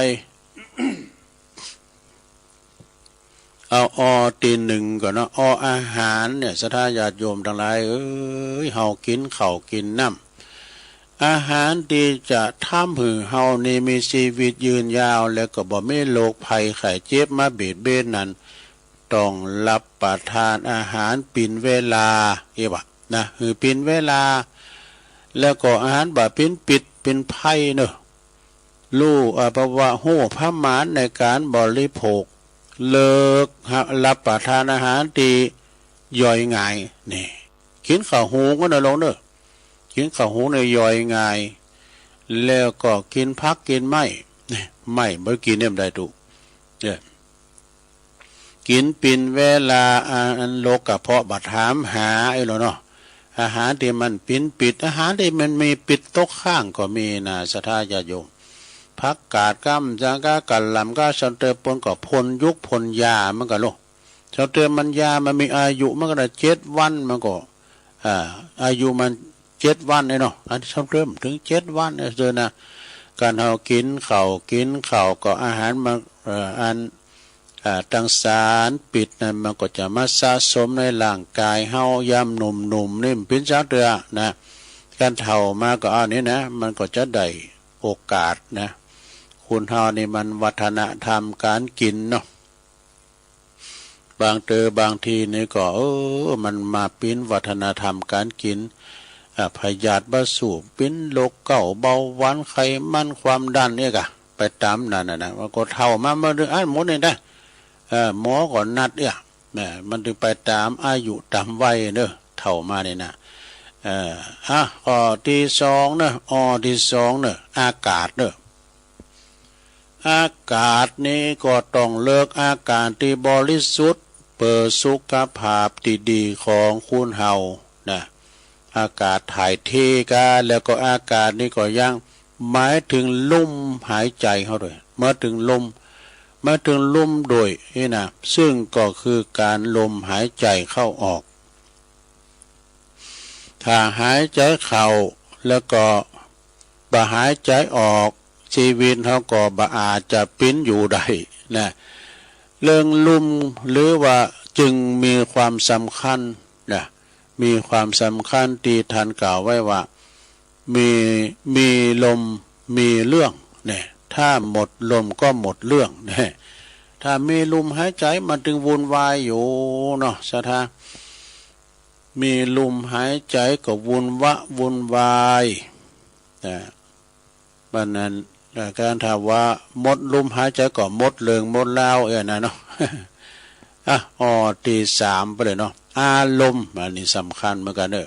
เอาอที่1ก่อนเนาะอาหารเนี่ยศรัทธาญาติโยมทั้งหลายเฮากินข้าวกินน้ำอาหารที่จะทำให้เฮานี่มีชีวิตยืนยาวแล้วก็บ่มีโรคภัยไข้เจ็บมาเบียดเบียนนั้นต้องรับประทานอาหารเป็นเวลานะคือเป็นเวลาแล้วก็อาหารบ่เป็นปิดเป็นไผ่เนอะรู้เพราะว่าหู้พระมารในการบริโภคเลิกรับประทานอาหารที่ย่อยง่ายนี่กินข้าวหูก็นะลงเนอะกินข้าวหูในย่อยง่ายแล้วก็กินพักกินไม่เมื่อกินเนี่ยได้ถูก เนี่ยกินปินเวลาอันโลกกระเพาะบัดถามหาไอ้หรอเนาะอาหารที่มันปินปิดอาหารที่มันมีปิดตกข้างก็มีนะสัทธาญาโยมพักกาดก้ำจังกะกันลำก็ชันเตอปนกับพลยุคพลยามันก็โลชันเตอมันยามันมีอายุมันก็ได้7 วันมันก็อายุมัน7 วันเนาะอันที่ชันเริ่มถึง7 วันเจอนะการเฮากินข้าวก็อาหารมันอันตังสารปิดนั้นมันก็จะมาสะสมในร่างกายเฮายามหนุ่มนี่เป็นจักเดือนะการเฒ่ามาก็อันนี้นะมันก็จะได้โอกาสนะคุณเฮานี่มันวัฒนธรรมการกินเนาะบางทีนี่ก็มันมาปิ้นวัฒนธรรมการกินพยาธิบาสูบปิ้นโรคเก่าเบาหวานไขมันความดันเนี่ยกะไปตามนั่นนะมันก็เฒ่ามาเมื่ออันหมดนี่ได้หมอก่อนนัดเนี่ยมันถึงไปตามอายุตามวัยเนอะเท่ามาเนี่ยนะข้อที่2เนอะที่2เนอะอากาศเนอะอากาศนี้ก็ต้องเลือกอากาศที่บริสุทธิ์เพื่อสุขภาพที่ดีของคุณเฮานะอากาศถ่ายเทกันแล้วก็อากาศนี้ก็ยังหมายถึงลมหายใจเขาด้วยมาถึงลมโดยนี่นะซึ่งก็คือการลมหายใจเข้าออกถ้าหายใจเข้าแล้วก็บ่หายใจออกชีวิตเขาก็บ่อาจจะปิ้นอยู่ได้นะเรื่องลมหรือว่าจึงมีความสำคัญนะมีความสำคัญที่ท่านกล่าวไว้ว่ามีลมมีเรื่องเนี่ยถ้าหมดลมก็หมดเรื่องเนี่ยถ้ามีลมหายใจมันถึงวุ่นวายอยู่เนาะสัทธามีลมหายใจก็วุ่นวายบัดนั้นการถามว่าหมดลมหายใจก็หมดเรื่องหมดแล้วนะเนาะที่3ไปเลยเนาะอารมณ์อันนี้สำคัญเหมือนกันเด้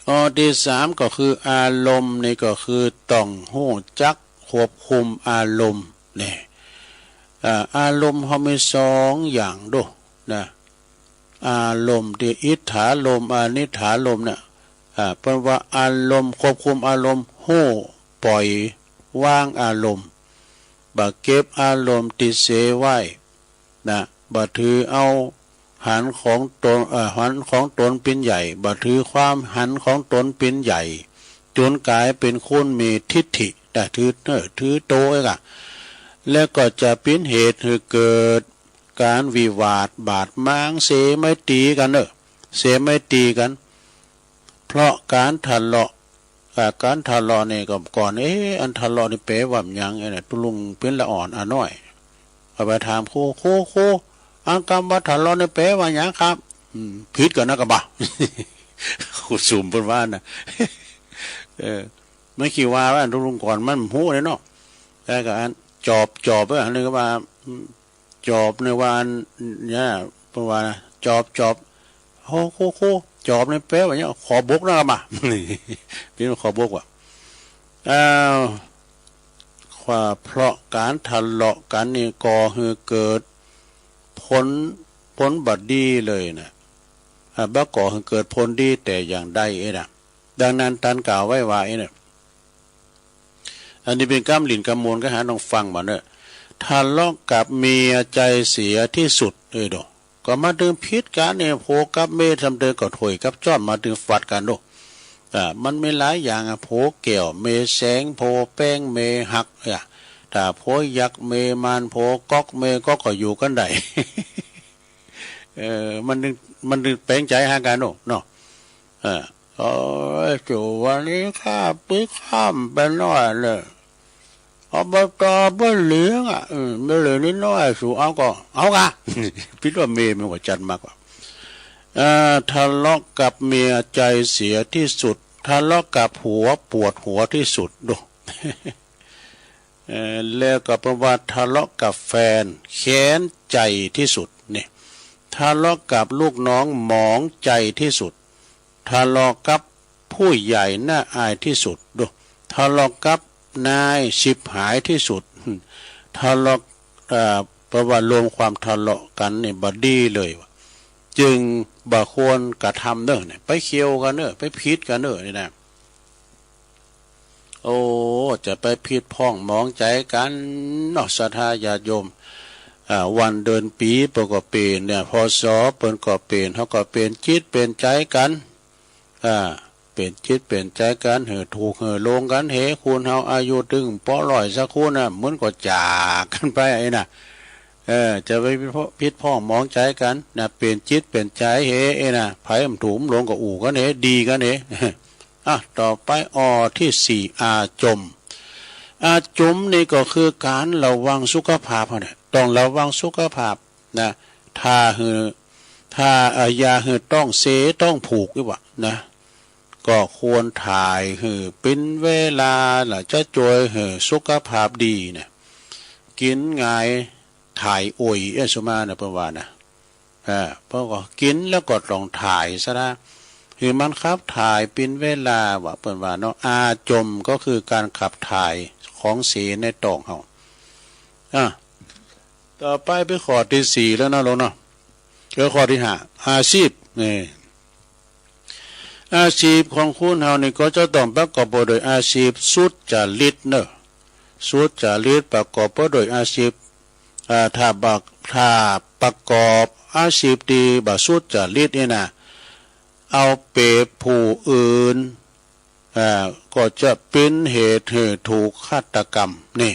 อที่3ก็คืออารมณ์นี่ก็คือต้องรู้จักควบคุมอารมณ์นี่อารมณ์เขามี2อย่างดูนะอารมณ์ที่อิทธารมณ์อนิถารมณ์เนี่ยเป็นว่าอารมณ์ควบคุมอารมณ์หู้ปล่อยวางอารมณ์บ่เก็บอารมณ์ติดเสไว้นะบ่ถือเอาหันของตนหันของตนเป็นใหญ่บ่ถือความหันของตนเป็นใหญ่จนกลายเป็นคนมีทิฏฐิแต่ถือโตแล้วก็จะเป็นเหตุให้เกิดการวิวาทบาดหมางเสไม่ตีกันเพราะการทะเลาะนี่ก็ก่อนอันทะเลาะนี่แปลว่าหยังเนี่ยตุลุงเป็นละอ่อนน้อยเอาไปถามครูอันคำว่าทะเลาะนี่แปลว่าหยังครับผิดกันนะกะบ่าครูสุ่มเพิ่นว่านะไม่คิดว่าตุลุงก่อนมันฮู้เลยเนาะแต่ก็อันจอบอันนี้ก็ว่าจอบในวันเนี่ยเพิ่นว่าจอบโคจอบนี่แปลว่าหยังขอบกนะกะบ่าเป็นขอบกว่ะเพราะการทะเลาะกันนี่ก่อให้เกิดผลบัดดีเลยนะบ่ก่อให้เกิดผลดีแต่อย่างใดนะดังนั้นท่านกล่าวไว้ว่าเนี่ยอันนี้เป็นกำลินกำมวลก็หาต้องฟังมาเนี่ยทะเลาะกับเมียใจเสียที่สุดดอกก็มาถึงพิษกันเนี่ยโผกับเมทำเดินก็ถอยกับจ้อนมาถึงฟัดกันดอกมันไม่หลายอย่างโผเกี่ยวเมแสงโผแป้งเมหักถ้าโผยักเมมันโผก๊อกเมก็อยู่กันได้ มันดึงแปลงใจหากันเนาะจู่วันนี้ข้าปึ๊กข้ามไปน้อยเลยอบตบ่เหลืองไม่เหลือนิดน้อยสู่เอากะ พิดว่าเมมันก็จัดมากกว่าทะเลาะกับเมียใจเสียที่สุดทะเลาะกับหัวปวดหัวที่สุดดู แล้วก็ประวัติทะเลาะกับแฟนแค้นใจที่สุดนี่ทะเลาะกับลูกน้องหมองใจที่สุดทะเลาะกับผู้ใหญ่น่าอายที่สุดดูทะเลาะกับนายชิบหายที่สุดท ทะเลาะเพราะว่ารวมความทะเลาะกันเนี่ยบ่ดีเลยจึงบ่ควรกระทำเด้อเนี่ยไปเคี่ยวกันเด้อไปพิษกันเด้อนี่นะโอ้จะไปพิษพ้องมองใจกันเนาะศรัทธาญาติโยมวันเดือนปีเปิ่นก็เป็นเนี่ยพศเปิ้นก็เป็นเฮาก็เป็นจิตเป็นใจกันเป็นจิตเป็นใจกันเหือถูกเหือลงกันเหคุณเฮาอายุถึงปอร้อยสักคุณน่ะเหมือนก็จากกันไปไอ้น่ะจะไปพิษพ้องมองใจกันนะเป็นจิตเป็นใจเหไอ้น่ะไผมันถูมลงก็อู่กันเหดีกันเหต่อไปที่สี่อาจมนี่ก็คือการระวังสุขภาพเนี่ยต้องระวังสุขภาพนะถ้ายาต้องเสต้องผูกหรือเปล่านะก็ควรถ่ายเป็นเวลาล่ะจะจวยสุขภาพดีเนี่ยกินง่ายถ่ายโอยสมานะประวัตินะเพราะก็กินแล้วก็ต้องถ่ายซะนะมันขับถ่ายเป็นเวลาว่าเปิ่นว่าเนาะอาจมก็คือการขับถ่ายของเสียในท้องเฮาต่อไปข้อที่สี่แล้วนะลงเนาะข้อที่ห้าอาชีพนี่อาชีพของคุณเฮานี่ก็จะต้องประกอบโดยอาชีพสุจริตเนอะสุจริตประกอบโดยอาชีพถ้าประกอบอาชีพดีบ่สุจริตนี่นะเอาเปรียบผู้อื่นก็จะเป็นเหตุถูกฆาตกรรมนี่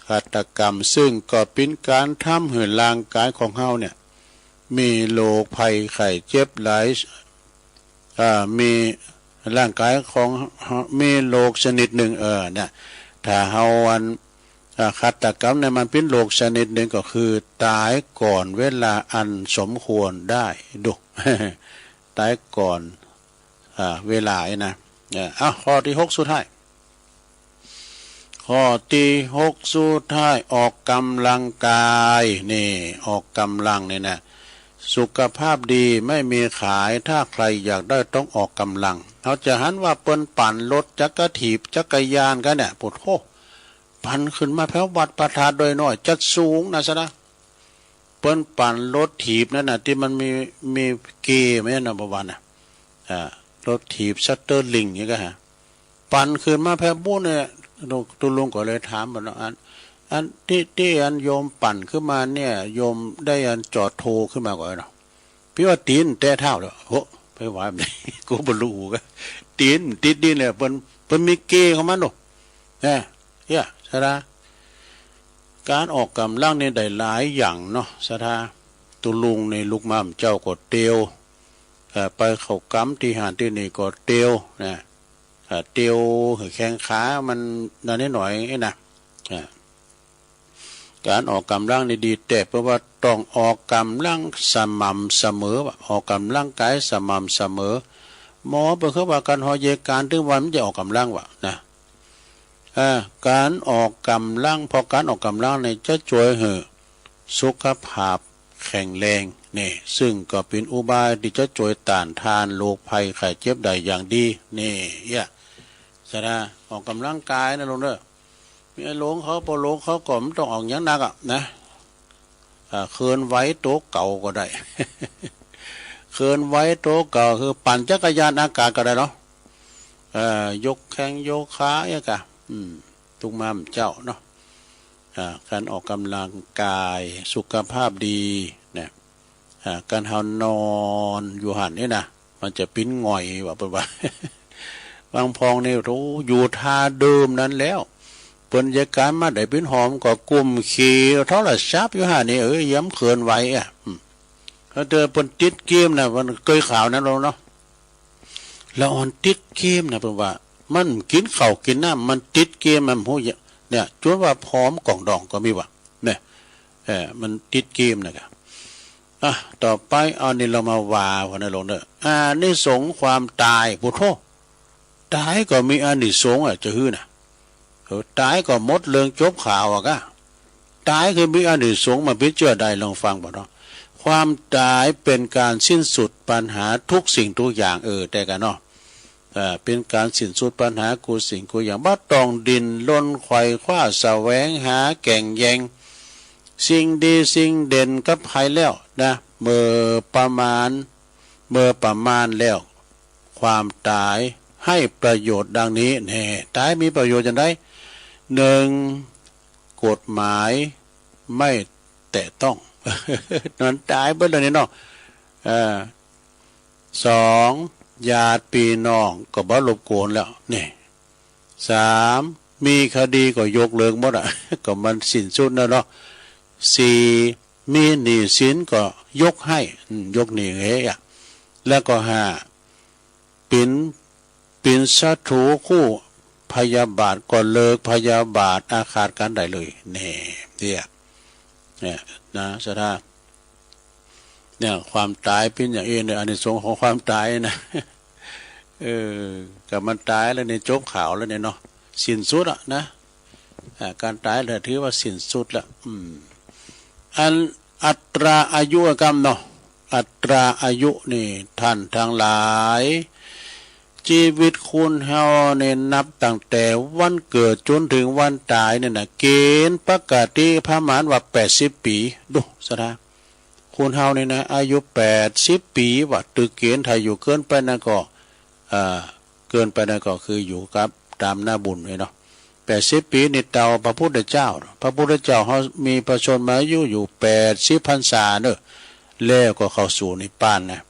ฆาตกรรมซึ่งก็เป็นการทำให้ร่างกายของเฮาเนี่ยมีโรคภัยไข้เจ็บหลายมีร่างกายของมีโรคชนิดหนึ่งเนี่ยถ้าเฮาฆาตกรรมเนี่ยมันเป็นโรคชนิดหนึ่งก็คือตายก่อนเวลาอันสมควรได้ดู ตายก่อนเวลานะข้อที่หกสุดท้ายข้อที่หกสุดท้ายออกกำลังกายนี่ออกกำลังนี่นะสุขภาพดีไม่มีขายถ้าใครอยากได้ต้องออกกำลังเขาจะหันว่าเปิ้นปั่นรถจักรถีบจักรยานกันเนี่ยปวดโหปั่นขึ้นมาแถววัดประทานโดยน้อยจัดสูงนะซะนะเปิ้นปั่นรถถีบนั่นน่ะที่มันมีเกย์ไหมนะประวันน่ะรถถีบชัตเตอร์ลิงนี่ก็ฮะปั่นขึ้นมาแถวบุ้นเนี่ยตุลุงก็เลยถามบ่เนาะอันที่โยมปั่นขึ้นมาเนี่ยโยมได้จอดโทรขึ้นมาก่อนเนาะพี่ว่าตีนแต่เท้าแล้วโหไปว่าแบบนี้กูบ่รู้ก็ตีนติดดินเนี่ยเปิ้นมีเกย์ของมันเนาะสะดาการออกกำลังเนี่ยได้หลายอย่างเนาะสะดาตุลุงในลูกม้ามเจ้าก็เตียวไปเข้ากำที่หานที่นี่ก็เตียวนะเตียวแข้งขามันนั่นนิดหน่อยนะการออกกำลังนี่ดีแต่เพราะว่าต้องออกกำลังสม่ำเสมอออกกำลังกายสม่ำเสมอหมอเปิดเขาว่าการหอยการถึงวันมันจะออกกำลังวะนะการออกกำลังพอการออกกำลังเนี่ยจะช่วยให้สุขภาพแข็งแรงนี่ซึ่งก็เป็นอุบายที่จะช่วยต้านทานโรคภัยไข้เจ็บได้อย่างดีนี่สะดาออกกำลังกายนะลุงเด้อมีหลงเขาพอหลงเขาก็ไม่ต้องออกอย่างนักนะเคลื่อนไหวโต๊ะเก่าก็ได้ เคลื่อนไหวโต๊ะเก่าคือปั่นจักรยานอากาศก็ได้เนาะยกแข้งยกขาอย่างกะทุกมามเจ้าเนาะการออกกำลังกายสุขภาพดีเนี่ยการเฮานอนอยู่หันนี่นะมันจะปิ้นง่อยว่าเปิดว่า บางพองนี่รู้อยู่ท่าเดิมนั้นแล้วเปิ้นยาการมาได้ปิ้นหอมก็กุมขี่เท่าไหร่ชับอยู่หันนี่ย้ำเขินไว้ถ้าเจอเปิ้นติดเกมนะมันเคยข่าวนั้นเราเนาะแล้วอ่อนติดเกมนะเปิดว่ามันกินข้าวกินน้ำมันติดเกมมันหูเนี่ยจนว่าพร้อมกล่องดองก็มีว่ะเนี่ยมันติดเกมนะครับต่อไปเอานี่เรามาว่าวันนี้ลงเด้อนิสงส์ความตายพุทโธตายก็มีอานิสงส์จะฮื้อน่ะตายก็หมดเรื่องจบข่าวก็ตายคือมีอานิสงส์มาพิจารณาได้ลองฟังบ่เนาะความตายเป็นการสิ้นสุดปัญหาทุกสิ่งทุกอย่างแต่กันเนาะ เป็นการสิ้นสุดปัญหากูสิ่งกูอย่างบ่ต้องดินล้นไขว่คว้าแสวงหาแก่งแยงสิ่งดีสิ่งเด่นกับใครแล้วนะเมื่อประมาณแล้วความตายให้ประโยชน์ดังนี้แน่ตายมีประโยชน์อย่างไรหนึ่งกฎหมายไม่แตะต้องนั้นตายเบิ่เลยนี่เนาะสองญาติพี่น้องก็บ่รบกวนแล้วนี่สามมีคดีก็ยกเลิกหมดก็มันสิ้นสุดแล้วเนาะสี่มีหนี้สินก็ยกให้ยกหนี้ให้แล้วก็ห้าเป็นศัตรูคู่พยาบาทก็เลิกพยาบาทอาฆาตกันได้เลยแน่เนี่ยนะสถาเนี่ยความตายเป็นอย่างนี้เนี่ยอานิสงส์ของความตายนะกับมันตายแล้วเนี่ยจบข่าวแล้วเนี่ยเนาะสิ้นสุดนะการตายเลยถือว่าสิ้นสุดละอัตราอายุกรรมเนาะอัตราอายุนี่ท่านทั้งหลายชีวิตคุณเฮาเนี่ยนับตั้งแต่วันเกิดจนถึงวันตายเนี่ยนะเกณฑ์ปกติประมาณว่า80 ปีดูสถาคุณเฮาเนี่ยนะอายุ80 ปีว่าตึกเกณฑ์ถ้าอยู่เกินไปนะก็เกินไปนะก็คืออยู่กับตามหน้าบุญเลยเนาะ80 ปีนี่เตาพระพุทธเจ้าเขามีประชนมาอยู่80 พรรษาเนอะแล้วก็เข้าสู่นิพพานนะ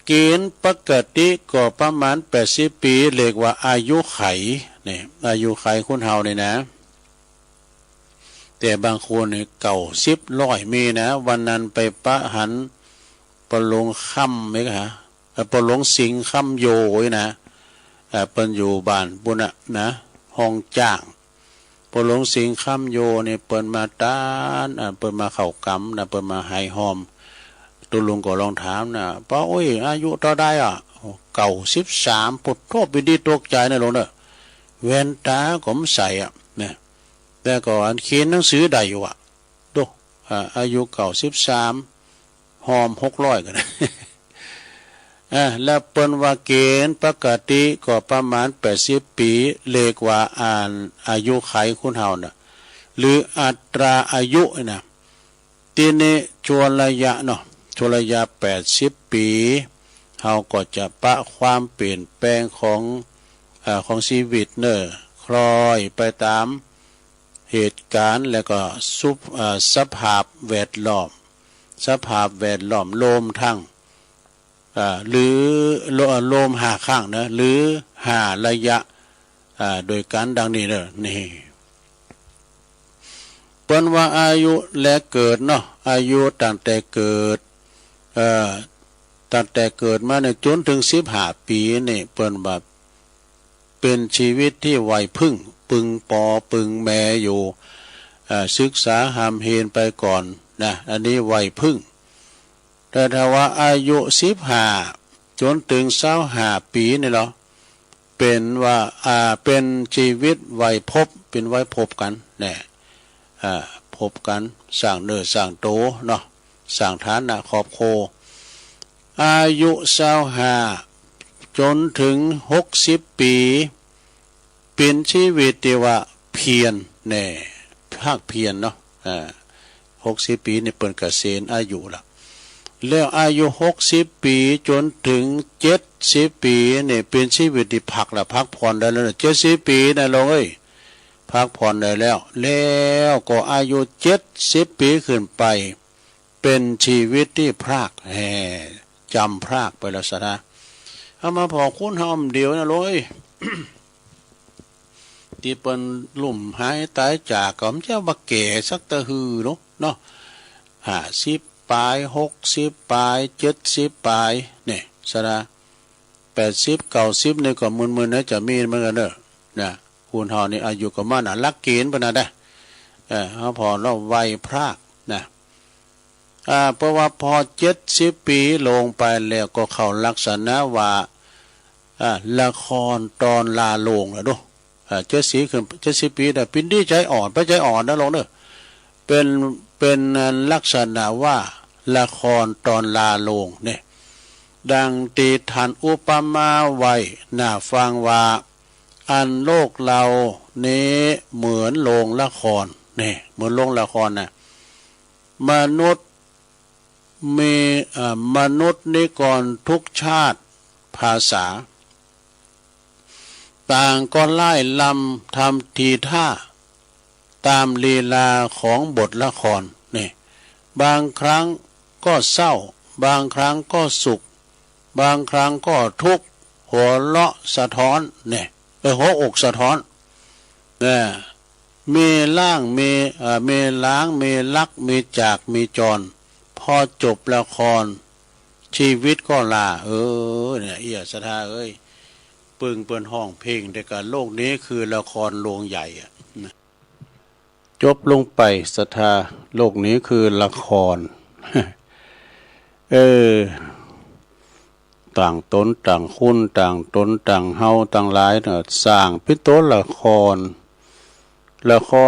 เกณฑ์ปกติก็ประมาณ80 ปีเรียกว่าอายุไขเนี่ยอายุไขคนเฮาเนี่ยนะแต่บางคนเนี่ยเก่า10 100มีนะวันนั้นไปปะหันประหลงค่ำไหมคะประหลงสิงค่ำโยยนะเปิ้นอยู่บ้านบุญนะห้องจ้างประหลงสิงค่ำโยเนี่ยเปิ้นมาต้านเปิ้นมาเข้ากรรมนะเปิ้นมาให้หอมตัวลุงก็ลองถามนะป้าโอ้ยอายุต่อได้เก่า13ปุดโทษไปดีตกใจนะลุงเนอะแว่นตาก็ไม่ใส่เนี่ยแต่ก็อันเขียนหนังสือได้อยู่ดูอายุเก่า13หอม600กันนะแล้วเปิ้นว่าเกณฑ์ปกติก็ประมาณ80 ปีเรียกว่าอายุไขคุณเฮาน่ะหรืออัตราอายุนะทีนี้ชวนระยะเนาะชวนระยะ80 ปีเฮาก็จะปะความเปลี่ยนแปลงของชีวิตเนอะคล้อยไปตามเหตุการณ์แล้วก็สภาพแวดล้อมลมทั้งหรือลมหาข้างนะหรือหาระยะโดยการดังนี้เนอะนี่เปิ้นว่าอายุและเกิดเนาะอายุตั้งแต่เกิดมาเนี่ยจนถึง15 ปีนี่เปิ้นว่าเป็นชีวิตที่ไวพึ่งปึงปอปึงแม่อยู่ศึกษาหามเฮนไปก่อนนะอันนี้ไวพึ่งแต่ถ้าว่าอายุ15จนถึง25 ปีนี่เหรอเป็นว่าเป็นชีวิตไวพบเป็นไวพบกันแน่พบกันสร้างเนื้อสร้างโตเนาะสร้างฐานะครอบครัวอายุ25จนถึง60 ปีเป็นชีวิตที่ว่าเพียรแน่ภาคเพียรเนาะ60 ปีนี่เปิ้นเกษียณอายุละแล้วอายุ60 ปีจนถึง70 ปีนี่เป็นชีวิตที่พักผ่อนได้แล้ว70 ปีนะลงพักผ่อนได้แล้วก็อายุ70 ปีขึ้นไปเป็นชีวิตที่พรากจำพรากไปแล้วซะนะเอามาพอคุณหอมเดียวนะลงที่เปิ้นลุ่มหายตายจากก็มันจะบ่แก่สักตะฮือเนาะ50 ปลาย60 ปลาย70 ปลายเนี่ยซะนะ80 90นี่ก็มึนๆนะจะมีเหมือนกันเด้อนะคุณเฮานี่อายุก็มาน่ะลักเกณฑ์ปานนั้นได้เฮาพอเราไวพรากนะเพราะว่าพอ70 ปีลงไปแล้วก็เข้าลักษณะว่าละครตอนลาโลงแล้วดู70 ขึ้น70 ปีได้ปินดีใจอ่อนไปใจอ่อนนะลงเด้อเป็นลักษณะว่าละครตอนลาโลงเนี่ย ดังตีทันอุปมาไว้น่าฟังว่าอันโลกเรานี้เหมือนโรงละครนี่เหมือนโรงละครนะมนุษย์มีมนุษย์นิกรทุกชาติภาษาต่างก็ไล่ลำทำทีท่าตามลีลาของบทละครนี่บางครั้งก็เศร้าบางครั้งก็สุขบางครั้งก็ทุกข์หัวเราะสะท้อนเนี่ยหัวอกสะท้อนเนี่ยมีล่างมีล้างมีลักมีจากมีจรพอจบละครชีวิตก็ลาเนี่ยเอียสถาเอ้ยปึงเปิ้นห้องเพลงแต่การโลกนี้คือละครโรงใหญ่อะจบลงไปสถาโลกนี้คือละคร ต่างตนต่างคุณต่างตนต่างเฮาต่างหลายเนี่ยสร้างเป็นตัวละค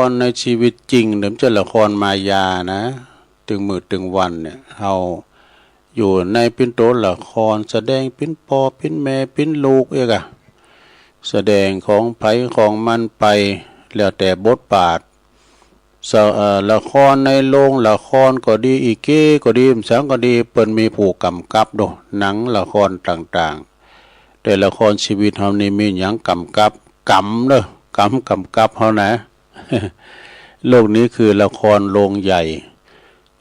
รในชีวิตจริงเดิมจะละครมายานะถึงมือถึงวันเนี่ยเฮาอยู่ในเป็นตัวละครแสดงเป็นพ่อเป็นแม่เป็นลูกเอกอะแสดงของไผของมันไปแล้วแต่บทบาทละครในโรงละครก็ดีอีเก้ก็ดีสังก็ดีเปิ้นมีผู้กำกับโดหนังละครต่างๆแต่ละครชีวิตเฮานี่มีหยังกำกับกำกับเฮานะ โลกนี้คือละครโรงใหญ่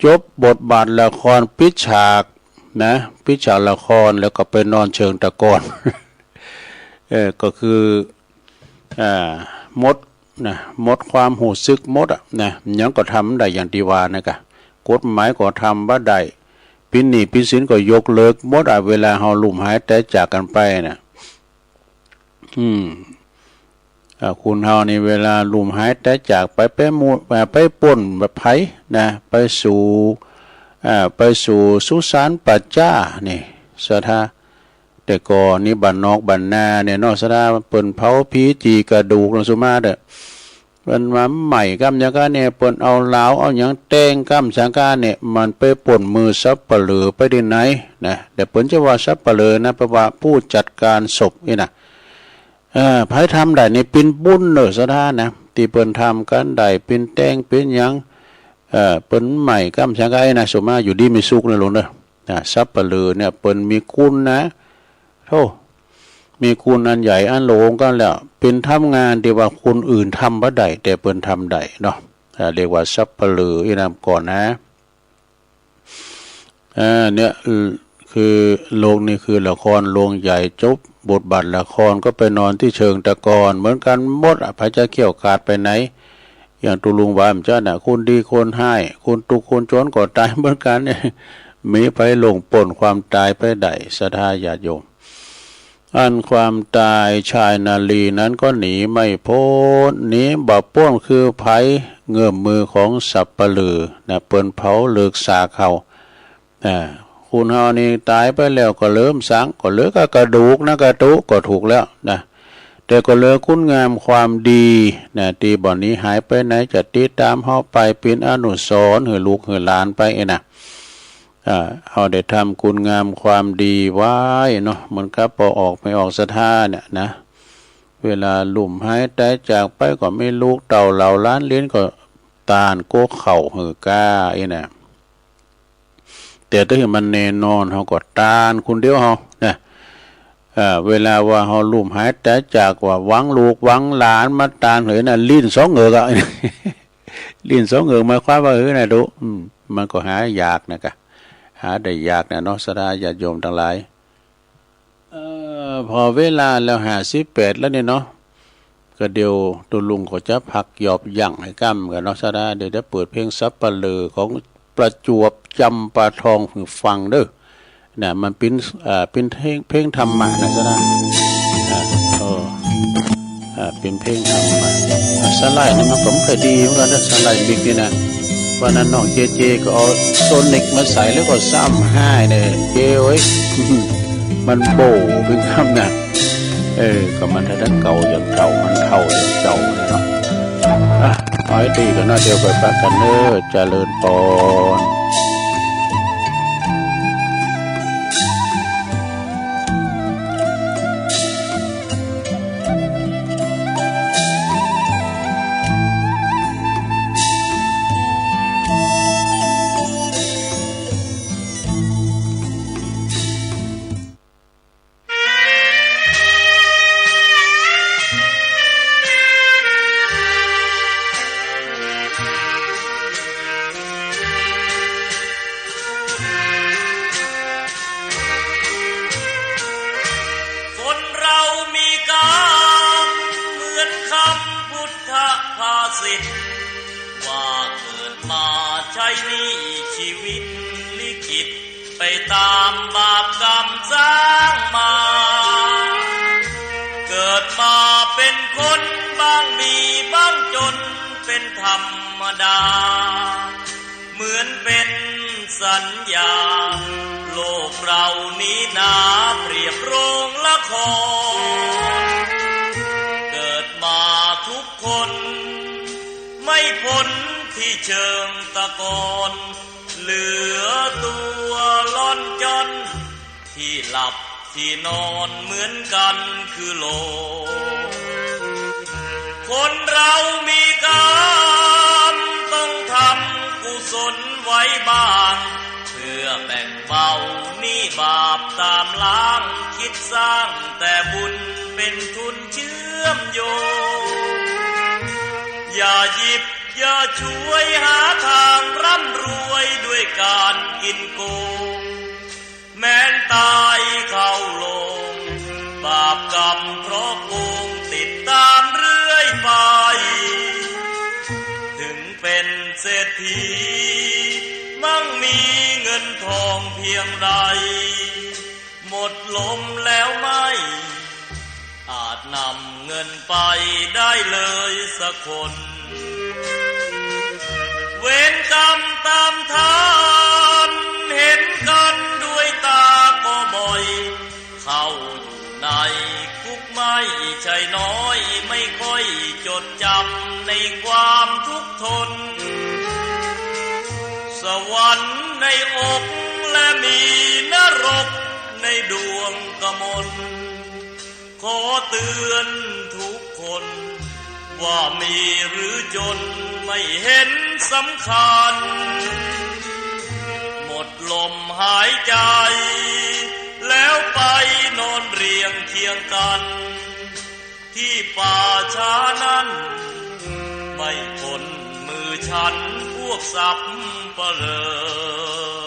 จบบทบาทละครปิดฉากนะปิดฉากละครแล้วก็ไปนอนเชิงตะกอน ก็คือหมดความหูซึกหมดนะยังก็ทำได้อย่างที่ว่านะกะกฎหมายก็ทำบ่ได้ปิหนี้ปิสินก็ยกเลิกหมดเวลาเฮาลุ่มหายแต่จากกันไปนะคุณเฮานี่เวลาลุ่มหายแต่จากไปไปป่นแบบไผนะไปสู่สุสานปัจจ้านี่สถาแต่ก่อนนี่บ้านนอกบ้านนาเนี่ยนอกสถาเปิ้นเผาผีจีกระดูกลงสุมาเด้อเปิ้นมาใหม่กำจังกะเนี่ยเปิ้นเอาลาวเอาหยังแต้งกำสังกะเนี่ยมันไปป่นมือซับปะเหลือไปที่ไหนนะแต่เปิ้นจะว่าซับปะเหลือนะเพราะว่าผู้จัดการศพนี่นะไผทำได้นี่เป็นบุญเด้อสถานะที่เปิ้นทำกันได้เป็นแต้งเป็นหยังเปิ้นใหม่กำสังกะนะสุมาอยู่ดีมีสุขนะลงเด้อซับปะเหลือเนี่ยเปิ้นมีคุณนะโธ่มีคุณอันใหญ่อันโหลงกันแล้วเป็นทำงานที่ว่าคนอื่นทำบ่ได้แต่เปิ้นทำได้เนาะเรียกว่าซับปะเหลืออีนำก่อนนะเนี่ยคือโรงนี่คือละครโรงใหญ่จบบทบาทละครก็ไปนอนที่เชิงตะกอนเหมือนกันหมดพระจะเขี่ยวขาดไปไหนอย่างตุลุงวามเจ้าน่ะคนดีคนให้คนทุกคนจนก็ตายเหมือนกันเนี่ยมีไปลงป่นความตายไปได้ศรัทธาญาติโยมอันความตายชายนาลีนั้นก็หนีไม่พ้นหนีบ่พ้นคือไผเงื้อมมือของสัปลือนะเปิ้นเผาเลิกสาเขาคุณเฮานี่ตายไปแล้วก็เริ่มสังก็เหลือก็กระดูกนะกระตุก็ถูกแล้วนะแต่ก็เหลือคุณงามความดีนะที่บ่อนนี้หายไปไหนจะติดตามเฮาไปเป็นอนุสรณ์ให้ลูกให้หลานไปนะเอาได้ทำคุณงามความดีไว้เนาะเหมือนกับพอออกไม่ออกศรัทธาเนี่ยนะเวลาลุ่มหายแต่จากไปก็ไม่ลูกเต่าเหล่าล้านเลี้ยนก็ตาลโกเข่าหือก้านะแต่ถ้าเห็นมันแน่นอนเขาก็ตาลคนเดียวเขาเนี่ยเวลาว่าเขาลุ่มหายแต่จากว่าหวังลูกหวังหลานมาตาลเลยนะลิ้นสองเงือกลิ้นสองเงือกมาคว้าว่านะดูมันก็หายากนะกะหาได้ยากนะเนาะสดาญาติโยมทั้งหลายพอเวลาแล้ว58แล้วเนี่ยเนาะก็เดี๋ยวตุลุงก็จะพักหยอบยั่งให้กั้มกันเนาะสดาเดี๋ยวจะเปิดเพลงซับปะเลอของประจวบจำปาทองฟังเด้อเนี่ยมันเป็นเพลงธรรมะนะสดาเป็นเพลงธรรมะสไลด์นี่มันก็ไม่ค่อยดีเหมือนกันนะสไลด์บิ๊กนี่นะวันนั้นน้องเจก็เอาโซนิกมาใส่แล้วก็ซ้ำให้เนี่ยเจ้ยมันโบเป็นคำนะก็มันถ้าเก่าอย่างเก่ามันเท่าอย่างเก่าเลยเนาะเอาให้ดีกันนะเดี๋ยวไปพักกันเนอะเจริญพร สิทธิ์ว่าเกิดมาใช้นี้ชีวิตลิขิตไปตามบาปกรรมสร้างมาเกิดมาเป็นคนบ้างมีบ้างจนเป็นธรรมดาเหมือนเป็นสัญญาโลกเรานี้นาเปรียบโรงละครเกิดมาทุกคนไม่พ้นที่เชิงตะกอนเหลือตัวล่อนจอนที่หลับที่นอนเหมือนกันคือโลกคนเรามีกรรมต้องทำกุศลไว้บ้างเพื่อแบ่งเบาหนี้บาปตามล้างคิดสร้างแต่บุญเป็นทุนเชื่อมโยงอย่าหยิบอย่าช่วยหาทางร่ำรวยด้วยการกินโกงแม้นตายเข้าลงบาปกรรมเพราะโกงติดตามเรื่อยไปถึงเป็นเศรษฐีมั่งมีเงินทองเพียงใดหมดลมแล้วไม่อาจนำเงินไปได้เลยสักคนเวรกรรมตามทันเห็นกันด้วยตาก็บ่อยเข้าอยู่ในคุกไม่ใช่น้อยไม่ค่อยจดจำในความทุกข์ทนสวรรค์ในอกและมีนรกในดวงกมลขอเตือนทุกคนว่ามีหรือจนไม่เห็นสำคัญหมดลมหายใจแล้วไปนอนเรียงเคียงกันที่ป่าช้านั้นไม่พ้นมือฉันพวกสัพพะเลอ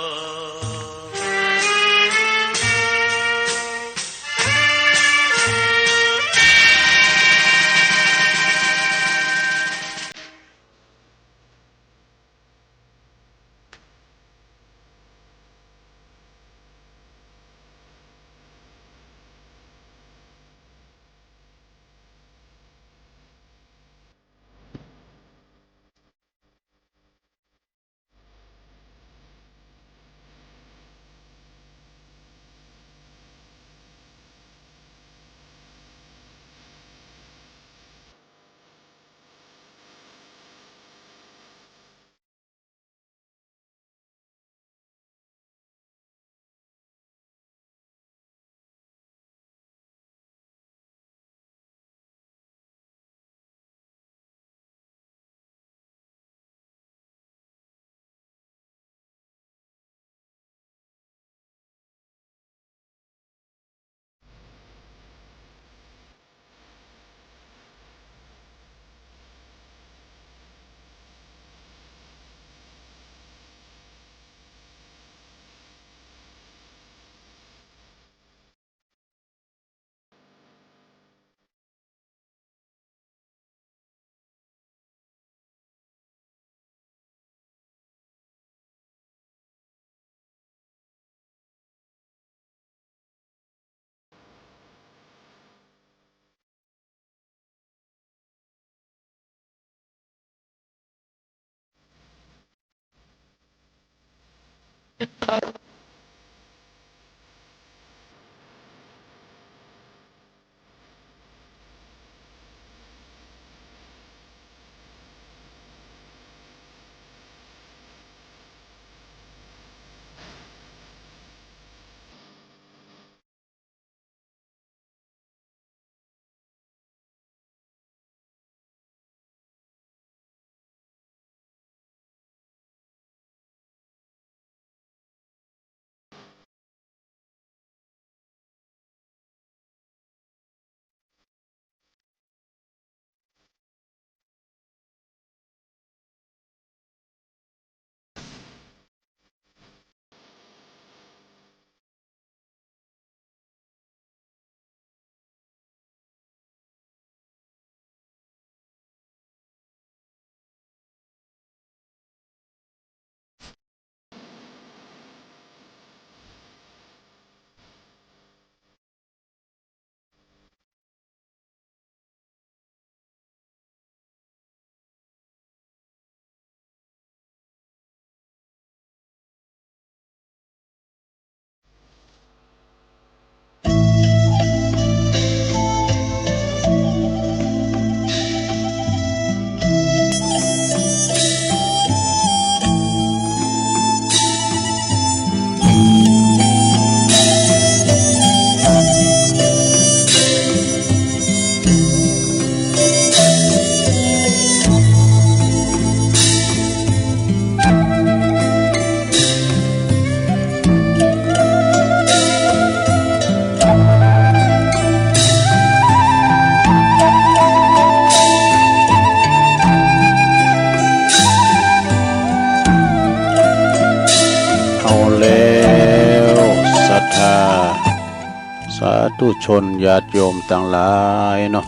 ธุชนญาติโยมต่างหลายเนาะ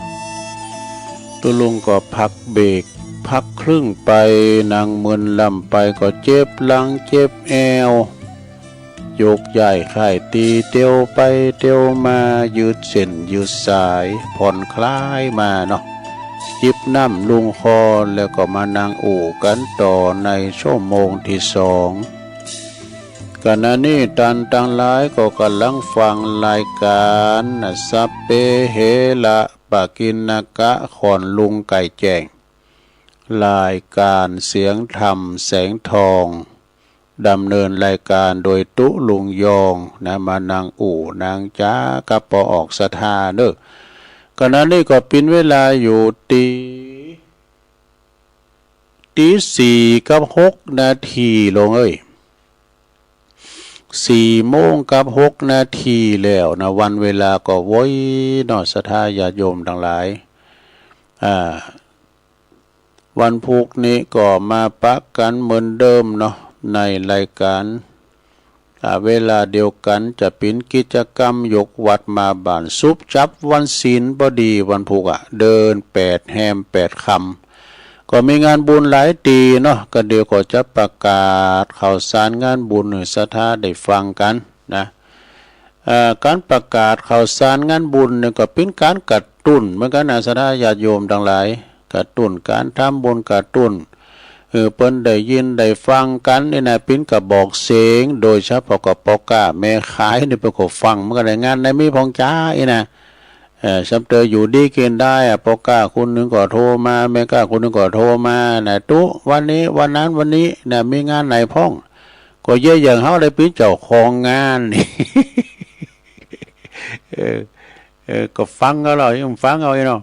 ตุลุงก็พักเบรกพักครึ่งไปนางมึนลำไปก็เจ็บหลังเจ็บแอวยกใหญ่ไข่ตีเตียวไปเตียวมายืดเส้นยืดสายผ่อนคลายมาเนาะจิบน้ำลุงคอแล้วก็มานั่งอู่กันต่อในชั่วโมงที่สองขณะนี้ตันตั้งหลายก็กำลังฟังรายการสัพเพเหระปะกินนกะขอนลุงไก่แจ้งรายการเสียงธรรมแสงทองดำเนินรายการโดยตุลุงยองนะมานางอู่นางจ้ากับปอออกสถาเด้อขณะนี้ก็เป็นเวลาอยู่ตีสี่กับ6 นาทีลง4:06 นาทีแล้วนะวันเวลาก็โว้ยนอสถาญาติโยมทั้งหลายวันพุธนี้ก็มาปะกันเหมือนเดิมเนาะในรายการเวลาเดียวกันจะเป็นกิจกรรมยกวัดมาบ้านซุปจับวันศีลบดีวันพุธเดิน8 แฮม 8 คำก็มีงานบุญหลายตีเนาะก็เดี๋ยวก็จะประกาศข่าวสารงานบุญให้ศรัทธาได้ฟังกันนะการประกาศข่าวสารงานบุญเนี่ยก็เป็นการกระตุ้นเหมือนกันนะศรัทธาญาติโยมทั้งหลายกระตุ้นการทำบุญกระตุ้นเปิ้นได้ยินได้ฟังกันนี่นะเป็นกระบอกเสียงโดยเฉพาะกับปอกาแม่ขายนี่ไปก็ฟังมันก็ได้งานในมีพองจ้าอีนะสัมเตออยู่ดีกินได้ปอกาคนนึงก็โทรมาแม่กาคนนึงก็โทรมานะตุวันนี้วันนั้นวันนี้นะมีงานไหนพ้องก็เยอะอย่างเฮาได้เป็นเจ้าของงานนี่ก็ฟังเอาล่ะยังฟังเอาเนาะ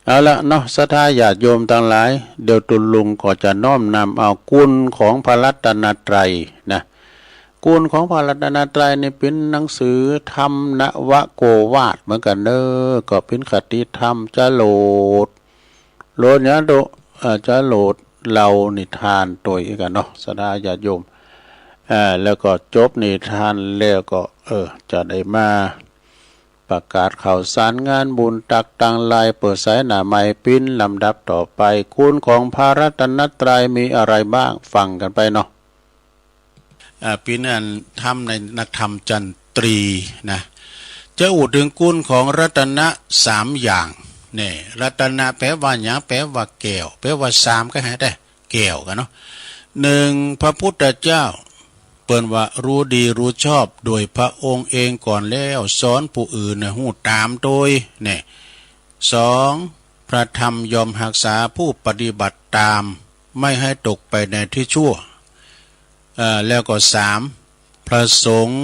เอาละเนาะศรัทธาญาติโยมทั้งหลายเดี๋ยวตุลุงก็จะน้อมนำเอาคุณของพระรัตนตรัยนะคุณของพระรัตนตรัยนี่เป็นหนังสือธรรมนวโกวาทเหมือนกันเด้อก็เป็นคติธรรมจะโหลดเนี่ยจะโหลดเรานิทานตัวอีกกันเนาะศรัทธาญาติโยมแล้วก็จบนิทานแล้วก็จะได้มาประกาศข่าวสารงานบุญตักตังลายเปิดสายหน้าไม้ปิ้นลำดับต่อไปคุณของพระรัตนตรัยมีอะไรบ้างฟังกันไปเนาะปีนั้นทำในนักธรรมจันตรีนะจะอูดถึงคุณของรัตนะ3อย่างนี่รัตนะแปลว่าหยังแปลว่าแก้วแปลว่า3ก็ให้ได้แก้วกันเนาะ1พระพุทธเจ้าเปิ้นว่ารู้ดีรู้ชอบโดยพระองค์เองก่อนแล้วสอนผู้อื่นนะฮู้ตามโดยเนี่ย2พระธรรมยอมรักษาผู้ปฏิบัติตามไม่ให้ตกไปในที่ชั่วแล้วก็3พระสงฆ์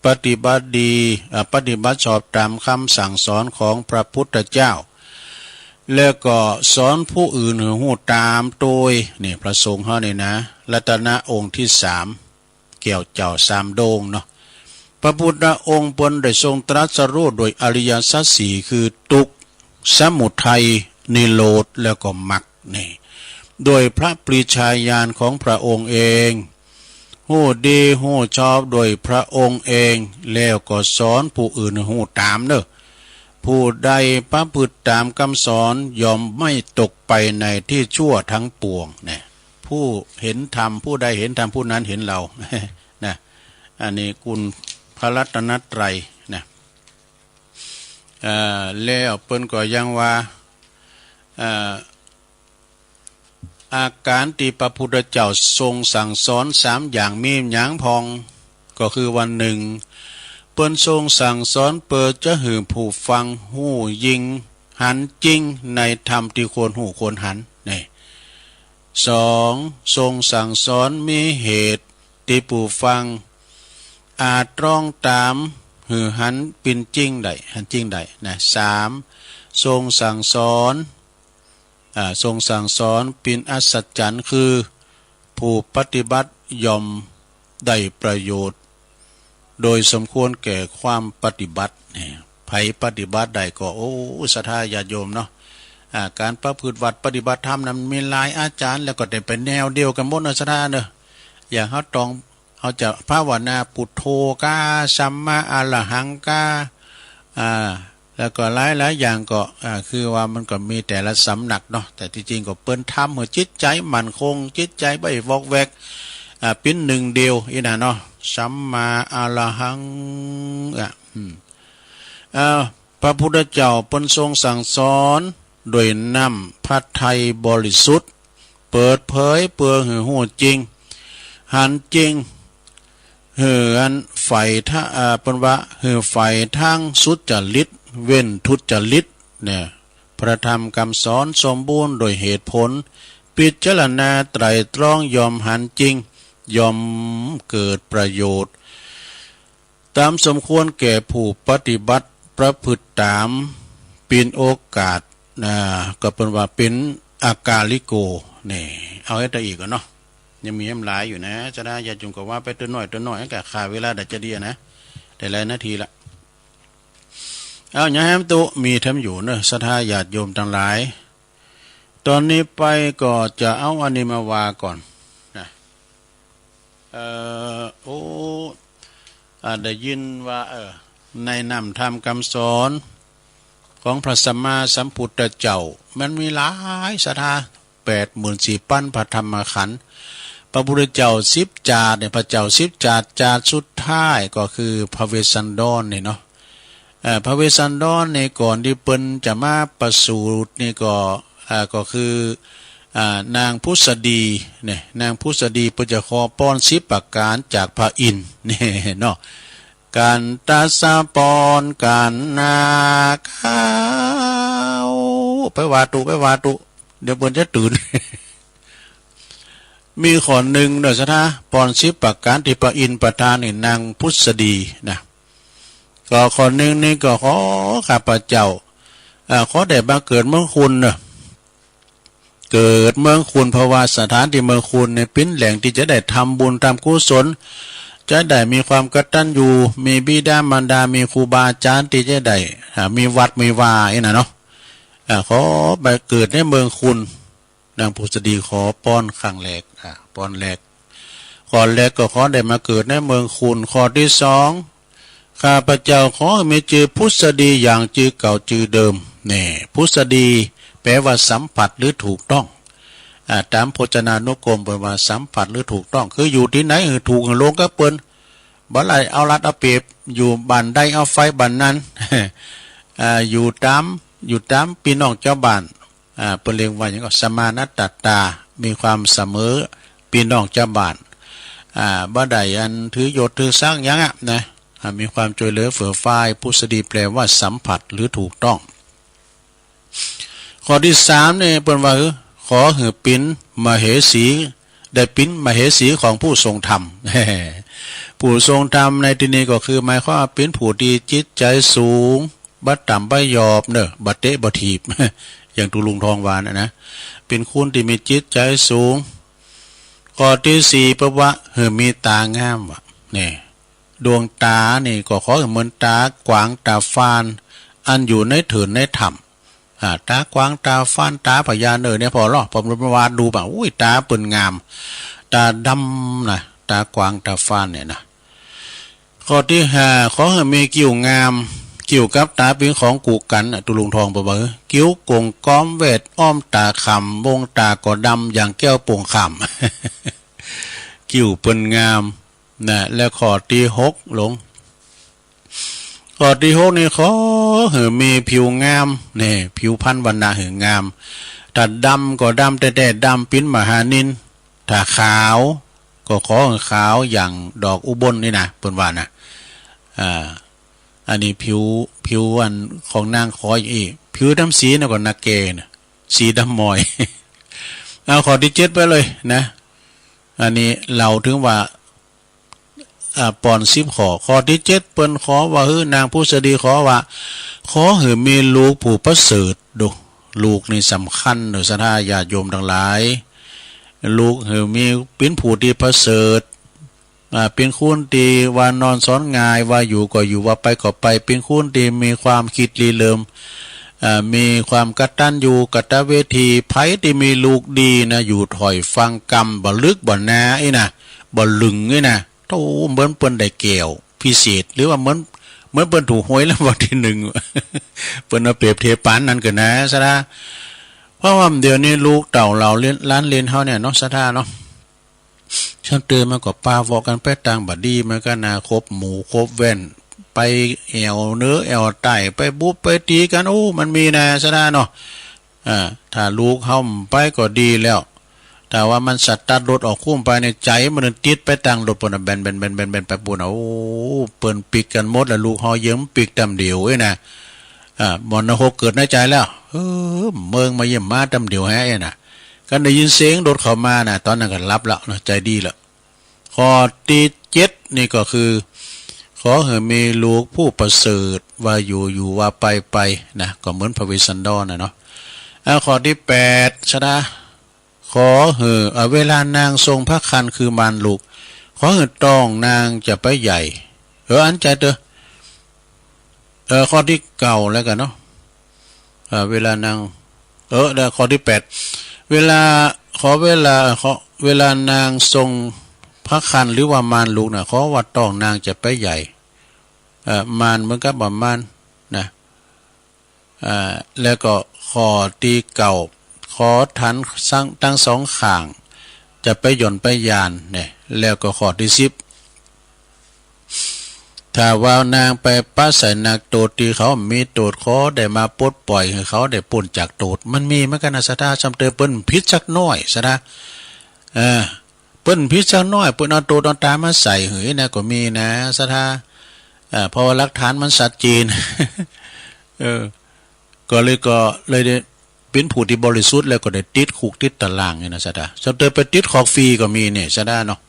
ปฏิบัติดีปฏิบัติชอบตามคำสั่งสอนของพระพุทธเจ้าแล้วก็สอนผู้อื่นให้ฮู้ตามโดยนี่พระสงฆ์เฮานี่นะรัตนะองค์ที่3แก้วเจ้า3โดงเนาะพระพุทธองค์เปิ้นได้ทรงตรัสรู้โดยอริยสัจ4คือทุกข์สมุทัยนิโรธแล้วก็มรรคนี่โดยพระปรีชาญาณของพระองค์เองฮู้ดีฮู้ชอบโดยพระองค์เองแล้วก็สอนผู้อื่นฮู้ตามเด้อผู้ใดประพฤติตามคำสอนย่อมไม่ตกไปในที่ชั่วทั้งปวงเนี่ยผู้เห็นธรรมผู้ใดเห็นธรรมผู้นั้นเห็นเรานะอันนี้คุณพระรัตนตรัยนะแล้วเปิ้นก็ยังว่าอาการที่พระพุทธเจ้าทรงสั่งสอน3อย่างมีหยังพองก็คือวันหนึ่งเปิ้นทรงสั่งสอนเปิดจะหือผู้ฟังหู้ยิงหันจริงในธรรมที่ควรหู้ควรหันนี่2ทรงสั่งสอนมีเหตุที่ผู้ฟังอาจตรองตามหือหันเป็นจริงได้หันจริงได้นะ3ทรงสั่งสอนเป็นอัศจรรย์คือผู้ปฏิบัติย่อมได้ประโยชน์โดยสมควรแก่ความปฏิบัติไผปฏิบัติได้ก็โอ้ศรัทธาญาติโยมเนาะการประพฤติวัดปฏิบัติธรรมนั้นมีหลายอาจารย์แล้วก็ได้เป็นแนวเดียวกันหมดนะศรัทธาเนอะอย่างเขาต้อง เอาจะภาวนาพุทโธกาสัมมาอรหังกาแล้วก็หลายอย่างก็คือว่ามันก็มีแต่ละสำนักเนาะแต่ที่จริงก็เปิ้นทำให้จิตใจมั่นคงจิตใจไม่วอกแวกเป็นหนึ่งเดียวอีน่ะเนาะสัมมาอรหังพระพุทธเจ้าเปิ้นทรงสั่งสอนโดยนำพระทัยบริสุทธิ์เปิดเผยเปื่อหือหูจริงหันจริงอันไฟท่าเป็นว่าไฟทางสุจริตเว้นทุจริตเนี่ยพระธรรมคำสอนสมบูรณ์โดยเหตุผลพิจารณาไตรตรองยอมหันจริงยอมเกิดประโยชน์ตามสมควรแก่ผู้ปฏิบัติประพฤติตามเป็นโอกาสก็เป็นว่าเป็นอากาลิโกนี่เอาให้ได้อีกเนาะยังมีหลายอยู่นะจะได้อย่าจุงกับว่าไปตัวหน่อยกับขาเวลาดัจจะดีนะแต่หลายนาทีละเอาอย่าให้ตุมีทำอยู่เนอะศรัทธาญาติโยมทั้งหลายตอนนี้ไปก็จะเอาอันนี้มาว่าก่อนนะได้ยินว่าในนำธรรมคำสอนของพระสัมมาสัมพุทธเจ้ามันมีหลายศรัทธา84,000ปั้นพระธรรมขันธ์พระพุทธเจ้า10 จาดเนี่ยพระเจ้า10 จาดสุดท้ายก็คือพระเวสสันดรเนี่ยเนาะพระเวสสันดรในก่อนที่เปิ้นจะมาประสูตินี่ก็คือนางพุสดีเนี่ยนางพุสดีเปิ้นจะขอป้อน10 ประการจากพระอินทร์นี่เนาะการตัสสะปอนการนาข้าวไปวาตุเดี๋ยวเปิ้นจะตื่น มีข้อหนึ่งโดยสถาปอน10 ประการที่พระอินทร์ประทานให้นางพุสดีนะก็ข้อหนึ่งนี่ก็ขอข้าพเจ้าขอได้บังเกิดเมืองคุณเนอะเกิดเมืองคุณเพราะว่าสถานที่เมืองคุณในเป็นแหล่งที่จะได้ทำบุญทำกุศลจะได้มีความกตัญญูมีบิดามารดามีครูบาอาจารย์ที่จะได้มีวัดมีวาอีน่ะเนาะขอไปเกิดในเมืองคุณนางพุสดีขอป้อนข้างแรกป้อนแรกข้อแรกก็ขอได้มาเกิดในเมืองคุณข้อที่2ข้าพเจ้าขอมีชื่อพุสดีอย่างชื่อเก่าชื่อเดิมนี่พุสดีแปลว่าสัมผัสหรือถูกต้องตามพจนานุกรมแปลว่าสัมผัสหรือถูกต้องคืออยู่ที่ไหนถูกลงก็เปิ้นบ่ไล่เอารัดเอาเปรียบอยู่บ้านใดเอาไฟบ้านนั้น อยู่ตามพี่น้องเจ้าบ้านเปิ้นเรียกว่าหยังก็สมานัตตามีความเสมอพี่น้องเจ้าบ้านบ่ได้อันถือยศถือสร้างหยังนะมีความช่วยเหลือเฟื่อฟ้าพุสดีแปลว่าสัมผัสหรือถูกต้องข้อที่3นี่เปิ้นว่าขอให้เป็นมเหสีได้เป็นมเหสีของผู้ทรงธรรม ผู้ทรงธรรมในที่นี้ก็คือหมายความว่าเป็นผู้ที่จิตใจสูงบัดต่ำบ่ยอบเนอะบัดเตะบ่ถีบ อย่างตุลุงทองหวานนะเป็นคนที่มีจิตใจสูงข้อที่4เพราะว่ามีตางามว่ะนี่ดวงตานี่ก็ขอให้เหมือนตากวางตาฟานอันอยู่ในเถินในถ้ำตากวางตาฟ้านตาพญาเนี่ยพอหรอผมรู้ว่าดูแบบอุ้ยตาเปิ่นงามตาดำนะตากวางตาฟ้านเนี่ยนะข้อที่5ขอให้มีกิ่วงามกิ่วกับตาเป็นของกูกันตุลุงทองบ่กิ้วกงก้อมเวทอ้อมตาคำวงตาก็ดำอย่างแก้วโป่งคำ กิ่วเปิ่นงามนะแล้วข้อที่6ลงข้อที่6นี่ขอให้มีผิวงามนี่ผิวพรรณวรรณะให้งามถ้าดำก็ดำแต่ดำเป็นมหานินถ้าขาวก็ขอให้ขาวอย่างดอกอุบลนี่นะเพิ่นว่านะอันนี้ผิวอันของนางขออีกผิวดำสีนะก็นาเกนะสีดำมอย เอาข้อที่7ไปเลยนะอันนี้เราถึงว่าปอน10ข้อที่7เปิ้นขอว่านางพุสดีขอว่าขอให้มีลูกผู้ประเสริฐดูลูกนี่สำคัญเด้อศรัทธาญาติโยมทั้งหลายลูกให้มีเป็นผู้ที่ประเสริฐเป็นคนที่ว่านอนสอนง่ายว่าอยู่ก็อยู่ว่าไปก็ไปเป็นคนที่มีความคิดลีเลิมมีความกตัญญูกตเวทีไผที่มีลูกดีนะอยู่ถอยฟังกรรมบ่ลึกบ่นาไอ้นะบ่ลึงไอ้นะ โตเหมือนเปิ้นได้แก้วพิเศษหรือว่าเหมือนเปิ้นถูกหวยแล้ววันที่หนึ่ง เปิ้นเอาเปรียบเทียบปานนั้นก็นะซะนะเพราะว่าเดี๋ยวนี้ลูกเต่าเราเรียนร้านเรียนเฮาเนี่ยเนาะซะท่าเนาะช่างเตือนมาก็ปาเว้ากันไปต่างบัดดีมันก็น่าครบหมู่ครบแว่นไปแอวเนื้อแอวไตไปบุบไปตีกันโอ้มันมีนะซะท่าเนาะถ้าลูกเฮาไปก็ดีแล้วแต่ว่ามันสตาร์ทรถออกคุ้มไปในใจมันติดไปต่างรถปนแบนไปปุ่นโอ้เปิ้นปิกกันหมดแล้วลูกเฮาเยิ้มปิกตำเดียวเอ้ยนะมอนโฮเกิดในใจแล้วเมืองมาเยี่ยมมาตำเดียวแฮะน่ะกันได้ยินเสียงรถเข้ามาน่ะตอนนั้นก็รับแล้วเนาะใจดีแล้วข้อที่7นี่ก็คือขอให้มีลูกผู้ประเสริฐว่าอยู่ว่าไปนะก็เหมือนพระเวสสันดรน่ะเนาะข้อที่8ชะดาขอเวลานางทรงพระคันคือมารลูกขอต้องนางจะไปใหญ่อันใจเด้อข้อที่9แล้วกันเนาะเวลานางแล้วข้อที่8เวลานางทรงพระคันหรือว่ามารลูกน่ะขอว่าต้องนางจะไปใหญ่มารเหมือนกับบ่มารนะแล้วก็ข้อที่9ขอทันทั้งสองข้างจะไปหย่อนไปยานเนี่ยแล้วก็ข้อที่10ถ้าว่านางไปป้าใส่นักโตดที่เขามีโตดขอได้มาปลดปล่อยให้เขาได้พ้นจากโตดมันมีเหมือนกันนะสตาจำเตอเปิ้นพิษสักน้อยสตาเปิ้นพิษสักน้อยเปิ้นเอาโตดเอาตามาใส่เฮ้ยนะก็มีนะสตาเพราะว่าหลักฐานมันชัดเจน ก็เลยได้เป็นผู้ที่บริสุทธิ์แล้วก็ได้ติดคุกติดตารางนี่นะซะดาจำเตอไปติดขอกฟรีก็มีเนี่ยซะดาเนาะ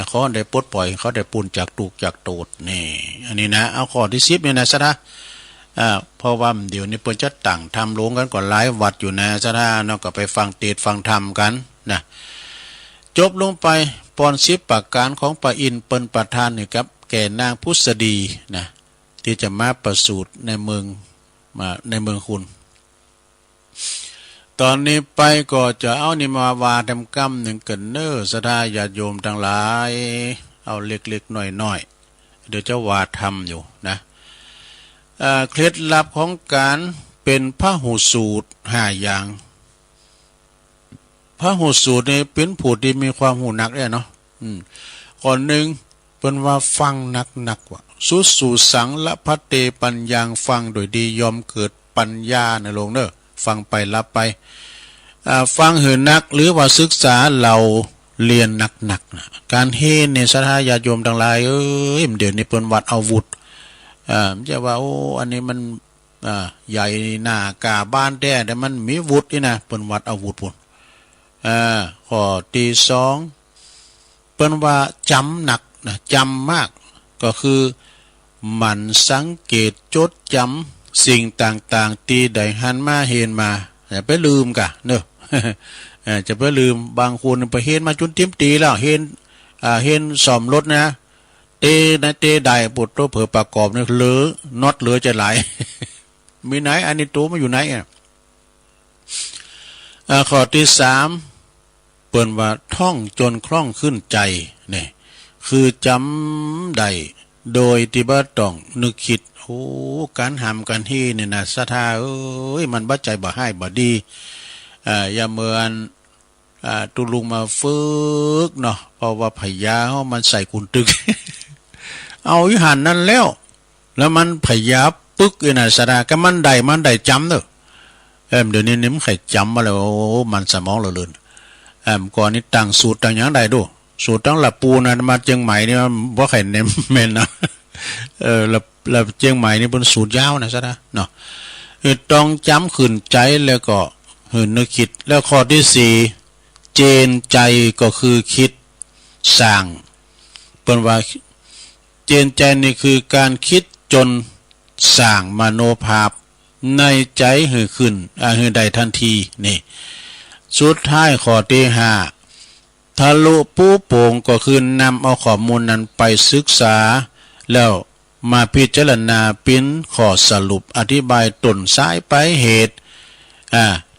เขาได้ปลดปล่อยเขาได้ปุ่นจากตูกจากโตดนี่อันนี้นะเอาข้อที่10นี่นะซะดาเพราะว่าเดี๋ยวนี้เพิ่นจะตั้งทำโรงกันก็หลายวัดอยู่นะซะดาเนาะก็ไปฟังเทศน์ฟังธรรมกันนะจบลงไปปอน10ประการของพระอินทร์เปิ้นประทานนี่ครับแก่นางพุทธดีนะที่จะมาประสูติในเมืองคุณตอนนี้ไปก็จะเอานี่มาวาทำกรรมหนึ่งกันเนอสดาญาติโยมทั้งหลายเอาเล็กๆน้อยๆเดี๋ยวจะวาทำอยู่นะเคล็ดลับของการเป็นพหูสูตร5อย่างพหูสูตรนี่เป็นผู้ที่มีความหูนักเนี่ยเนาะก่อนหนึ่งเป็นว่าฟังนักว่าสุสังละพะเตปัญญาฟังโดยดียอมเกิดปัญญาในโลกเนอะฟังไปรับไปฟังนักหรือว่าศึกษาเราเรียนหนักนะการเฮในศรัทธาญาติโยมทั้งหลายเดี๋ยวนี้เปิ้นวัดอาวุธจะว่าโอ้อันนี้มันใหญ่หน้ากาบ้านแต่มันมีวุธนี่นะเปิ้นวัดอาวุธพุ่นข้อที่2เปิ้นว่าจำหนักนะจำมากก็คือมันสังเกตจดจำสิ่งต่างๆที่ได้หันมาเห็นมาอย่าไปลืมกะเนอะ จะไปลืมบางคนไปเห็นมาจนเต็มตีแล้วเห็นซ่อมรถนะเตได้ปุดตัวเผื่อประกอบเนี่ยเหลือน็อตเหลือจะไหล มีไหนอันนี้ตัวมันอยู่ไหนข้อที่3เปิ้นว่าท่องจนคล่องขึ้นใจเนี่ยคือจำได้โดยที่บ่ต้องนึกคิดโอ้การหำกันที่เนี่ยนะศรัทธามันบ่ใจบ่ให้บ่ดีอย่าเหมือนตุลุงมาฝึกเนาะเพราะว่าพญาเฮามันใส่กุนตึก เอาอีหันนั่นแล้วมันพญาปึกน่ะศรัทธาก็มันได้จำเด้อเดี๋ยวนี้มันใครจำมาแล้วโอ้มันสมองเราเลื่อนก่อนนี้ตั้งสูตรตั้งหยังได้ดูสูตรตั้งละปูนะมาเชียงใหม่นี่มันบ่ใครเน้นแม่นนะละเชียงใหม่นี่เป็นสูตรยาวนะซะนะเนาะต้องจำขึ้นใจแล้วก็นึกคิดแล้วข้อที่4เจนใจก็คือคิดสร้างเปิ้นว่าเจนใจนี่คือการคิดจนสร้างมโนภาพในใจขึ้นได้ทันทีนี่สุดท้ายข้อที่5ทะลุปูโป่งก็คือนำเอาข้อมูลนั้นไปศึกษาแล้วมาพิจารณาเป็นข้อสรุปอธิบายต้นสายปลายเหตุ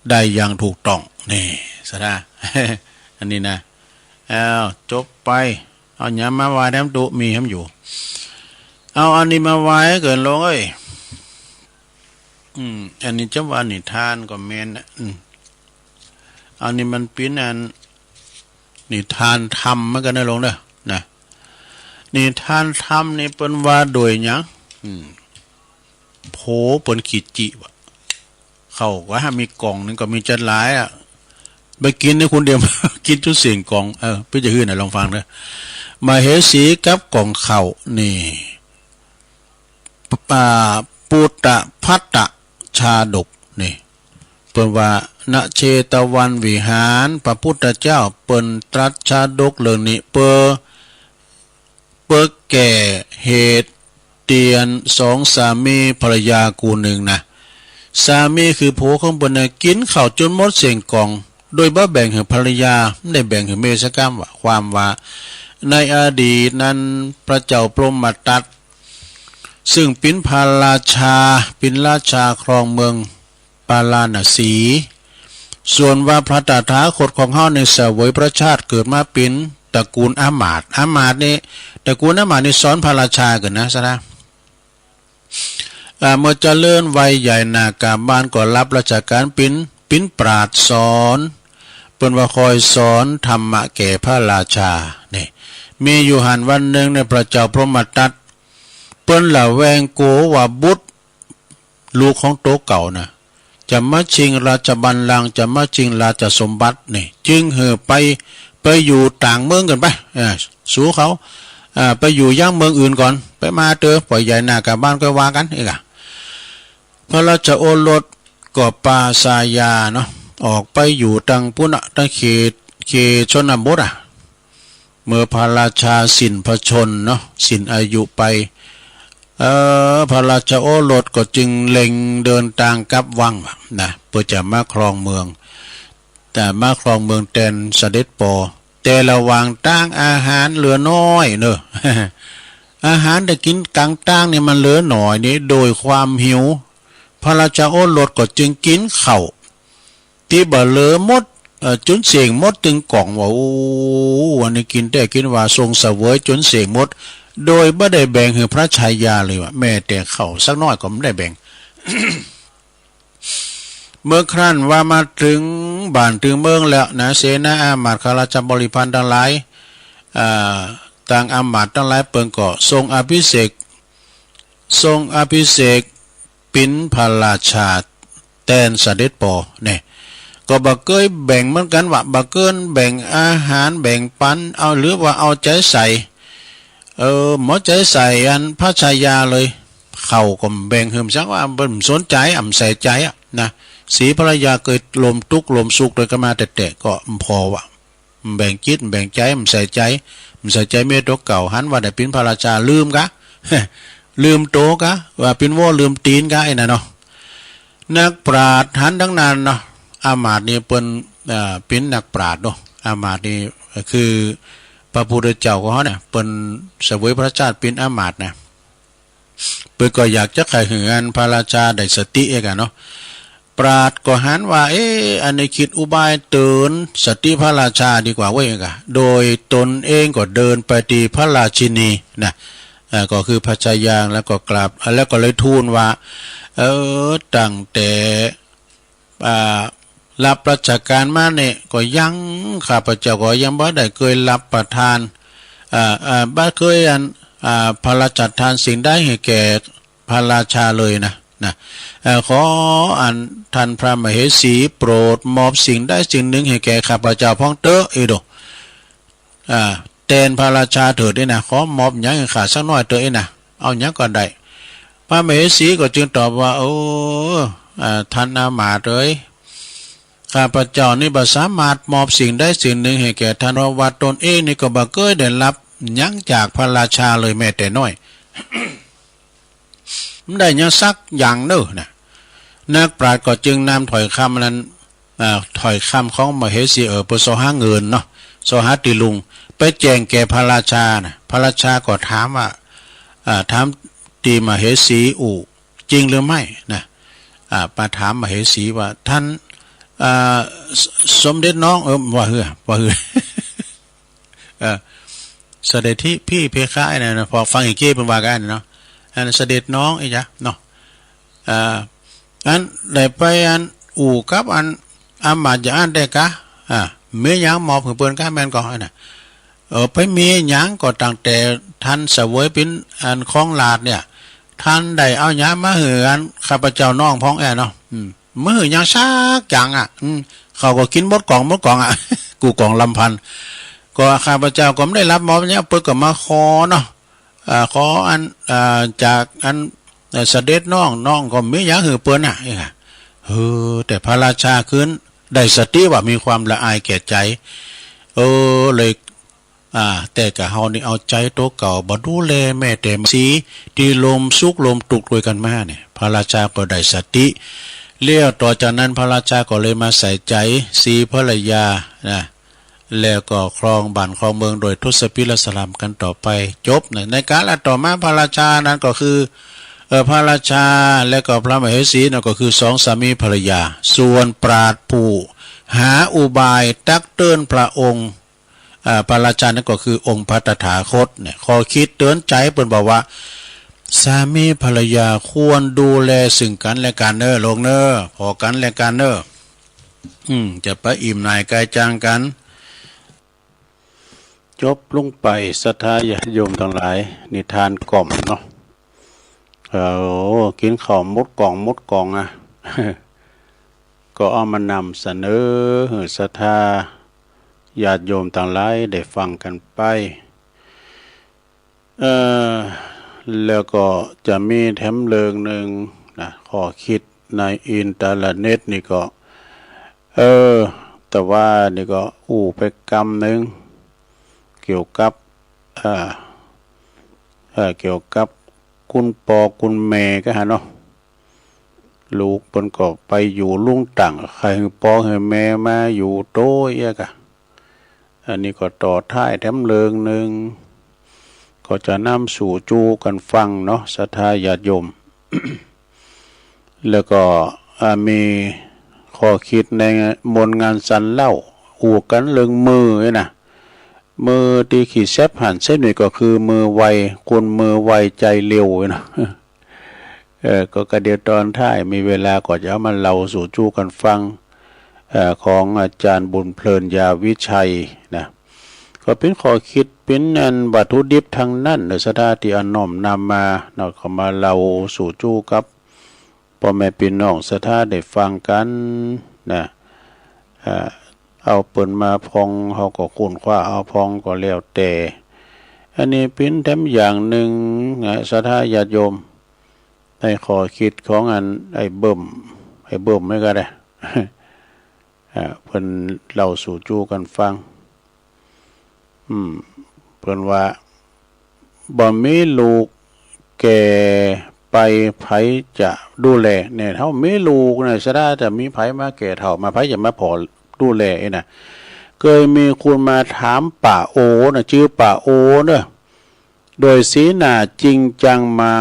ได้อย่างถูกต้องนี่ซะนะ อันนี้นะจบไป เอาหยามาไว้แถมตุมีแถมอยู่เอาอันนี้มาไว้เกินลงเอ้ยอันนี้จะว่านิทานก็แม่นนะอันนี้มันเป็นอันนิทานธรรมมันก็ได้ลงเด้อนะนิทานธรรมนี่เปิ้นว่าโดยหยังโผเปิ้นขีดจิวะเข้าว่ามีกล่องนึงก็มีจัดหลายอ่ะไปกินในคนเดียว กินจุดเสียงกล่องเพื่อจะฮื้อน่ะลองฟังเด้อมาเหสีกับกล่องข้าวนี่ปุตตะพัตตะชาดกนี่เปิ้นว่าณเชตวันวิหารพระพุทธเจ้าเปิ้นตรัสชาดกเรื่องนี้เปิ้แก่เหตุเตียนสองสามีภรรยากูหนึ่งนะสามีคือผัวของเปิ้นกินข้าวจนหมดเสียงกล่องโดยบ่แบ่งให้ภรรยาไม่ได้แบ่งให้เมสกรรมว่าความว่าในอดีตนั้นพระเจ้าพรหมทัตซึ่งเป็นพระราชาเป็นราชาครองเมืองปาลาณสีส่วนว่าพระตถาคตของเฮาในเสวยพระชาติเกิดมาเป็นตระกูลอามาตย์นี่ตระกูลอามาตย์นี่สอนพระราชากันนะซะนะเมื่อเจริญวัยใหญ่นากาบ้านก็รับราชการเป็นปราชญ์สอนเปิ้นว่าคอยสอนธรรมะแก่พระราชานี่มีอยู่หันวันหนึ่งในพระเจ้าพรหมทัตเปิ้นละแวงโกว่าบุตรลูกของโตเก่านะจะมาชิงราชบัลลังก์จะมาชิงราชสมบัตินี่จึงไปอยู่ต่างเมืองกันไปสู้เขาไปอยู่ย่างเมืองอื่นก่อนไปมาเจอปล่อยใหญ่หน้ากับบ้านก็ว่ากันอีกพระราชโอรสก็ปาสายาเนาะออกไปอยู่ตังปุณะตังเขตชนบทเมื่อพระราชาสิ้นพระชนเนาะสิ้นอายุไปพระราชโอรสก็จึงเล็งเดินทางกลับวังนะเพื่อจะมาครองเมืองแต่มาครองเมืองแทนเสด็จปอแต่ระหว่างตั้งอาหารเหลือน้อยเนอะ อาหารได้กินกลางตั้งเนี่ยมันเหลือหน่อยนี้โดยความหิวพระราชโอรสก็จึงกินข้าวที่บ่เหลือหมดจนเสียงหมดตึงกล่องว่าโอ้วันนี้กินได้กินว่าทรงเสวยจนเสียงหมดโดยไม่ได้แบ่งให้พระชายาเลยว่าแม่แต่เขาสักน้อยก็ไม่ได้แบ่ง เมื่อครั้นว่ามาถึงบ้านถึงเมืองแล้วนะเสนาอามาตย์ข้าราชบริพารทั้งหลายต่างอามาตย์ทั้งหลายเปิ่นก็ทรงอภิเษกปินพระราชาแทนเสด็จปอเนี่ยก็บ่เคยแบ่งเหมือนกันว่าบ่เกินแบ่งอาหารแบ่งปันเอาหรือว่าเอาใจใส่หมอใจใส่อันพระชายาเลยเขาก็แบ่งเหิมสักว่าบ่สนใจใส่ใจนะสีภรรยาเกิดลมทุกข์ลมสุขโดยกันมาแต่ก็พอว่าแบ่งจิตแบ่งใจใส่ใจเมียตัวเก่าหันว่าได้เป็นพระราชาลืมกะ ลืมโตกะว่าเป็นว่าลืมตีนกะไอ้น่ะเนาะนักปราชญ์หันทั้งนั้นเนาะอามาตย์นี่เป็นนักปราชญ์เนาะอามาตย์นี่คือพระพุทธเจ้าของเขาเนี่ยเป็นเสวยพระชาติเป็นอามาตย์นะเปิดก็อยากจะไขเหือนพระราชาได้สติเองเนาะปราชญ์ก็หันว่าอันนี้คิดอุบายเตือนสติพระราชาดีกว่าเว้ยกะโดยตนเองก็เดินไปที่พระราชินีนะก็คือพระชายาแล้วก็กราบแล้วก็เลยทูลว่าตั้งแต่รับราชการมาเนี่ยก็ยังข้าพเจ้าก็ยังบ่ได้เคยรับประทานบ่เคยพระราชทานสิ่งใดให้แก่พระราชาเลยนะขอท่านพระมเหสีโปรดมอบสิ่งใดสิ่งหนึ่งให้แก่ข้าพเจ้าพ้องเตอโดแทนพระราชาเถิดได้นะขอมอบหยังให้ข้าสักน้อยเตอนะเอาหยังก็ได้พระมเหสีก็จึงตอบว่าท่านอามาตย์เอ้ยข้าพเจ้านี่บ่สามารถมอบสิ่งใดสิ่งหนึ่งให้แก่ท่านเพราะว่าตนเองนี่ก็บ่เคยได้รับหยังจากพระราชาเลยแม้แต่น้อย ไม่ได้ยังสักอย่างเด้อนะนักปราชญ์ก็จึงนำถ้อยคำนั้นถ้อยคำของมเหสีเพื่อสหาเงินเนาะสหาติลุงไปแจ้งแก่พระราชานะพระราชาก็ถามว่าถามตีมเหสีจริงหรือไม่นะมาถามมเหสีว่าท่านสมเด็จน้องว่าฮือ เสด็จที่พี่เพคะไอ้นะพอฟังอีกเก้เป็นว่ากันเนาะอันเสด็จน้องไอ้จ๊ะเนาะอันได้ไปอันอู่กับอันอามาจะอันได้กะเมียยังหมอบเปิ้นกะแม่นก็น่ะไปมีหยังก็ตั้งแต่ท่านเสวยเป็นอันของลาดเนี่ยท่านได้เอาหยังมาหืออันข้าพเจ้าน้องพ้องแอเนาะมื้อหยังซักจังเขาก็กินหมดกล่องกูกล่องลำพันก็ข้าพเจ้าก็ไม่ได้รับหมอเนี่ยเปิ้นก็มาขอเนาะขออันจากอันเสด็จน้องก็มีหยังหือเปิ้นแต่พระราชาขึ้นได้สติว่ามีความละอายแก่ใจเลยแต่กะเฮานี่เอาใจโตเก่าบ่ดูแลแม่แต่สีที่ลมสุกลมตุกด้วยกันมาเนี่ยพระราชาก็ได้สติเลี้ยวต่อจากนั้นพระราชาก็เลยมาใส่ใจสีภรรยานะแล้วก็ครองบ้านครองเมืองโดยทศพิรสลามกันต่อไปจบในการละต่อมาพระราชานั้นก็คือพระราชาและก็พระมเหสีนั่นก็คือสองสามีภรรยาส่วนปราชญ์ผู้หาอุบายตักเตือนพระองค์พระราชานั่นก็คือองค์พระตถาคตเนี่ยขอคิดเตือนใจเปิ้นบอกว่าสามีภรรยาควรดูแลซึ่งกันและกันลงพอกันและกันจะไปอิ่มนายกายจางกันจบลงไปศรัทธาญาติโยมทั้งหลายนิทานกล่อมเนาะกินข้าวมดกล่องก็เอามานำเสนอศรัทธาญาติโยมต่างหลายได้ฟังกันไปแล้วก็จะมีแถมเลิงหนึ่งนะข้อคิดในอินเทอร์เน็ตนี่ก็แต่ว่านี่ก็ไปกรรมหนึ่งเกี่ยวกับคุณปอคุณแม่ก็เนาะลูกเปิ้นก็ไปอยู่ลุงต่างใครปอให้แม่มาอยู่โต้ยกะอันนี้ก็ต่อท้ายแถมเลิงหนึ่งก็จะนำสู่จูกันฟังเนาะศรัทธาญาติโยม แล้วก็มีข้อคิดในมนงานสันเล่าอูกันเรื่องมือนะมือตีขีดแซบหันเส้นหน่อยก็คือมือไวคนมือไวใจเร็วนะก็กระเดียวตอนท้ายมีเวลาก็จะเอามาเล่าสู่จูกันฟังของอาจารย์บุญเพลินยาวิชัยนะก็เป็นข้อคิดเป็นอันวัตถุดิบทางนั้นในสถานที่น้อมนำมาเนาะเข้ามาเล่าสู่จูกับพ่อแม่พี่น้องสถานได้ฟังกันนะเอาเปิ่นมาพองเขาก็คุ้นคว้าเอาพองก็แล้วแต่อันนี้เป็นแถมอย่างหนึ่งศรัทธาญาติโยมในข้อคิดของอันไอ้เบิ่มไม่ก็ได้ เพิ่นเล่าสู่จูกันฟังเพิ่นว่าบ่มีลูกแก่ไปไผจะดูแลเนี่ยเฮามีลูกเนี่ยซะได้จะมีไผมาแก่เฒ่ามาไผจะมาพอดูแลน่ะเคยมีคนมาถามป่าโอน่ะชื่อป่าโอเด้อโดยสีหน้าจริงจังมา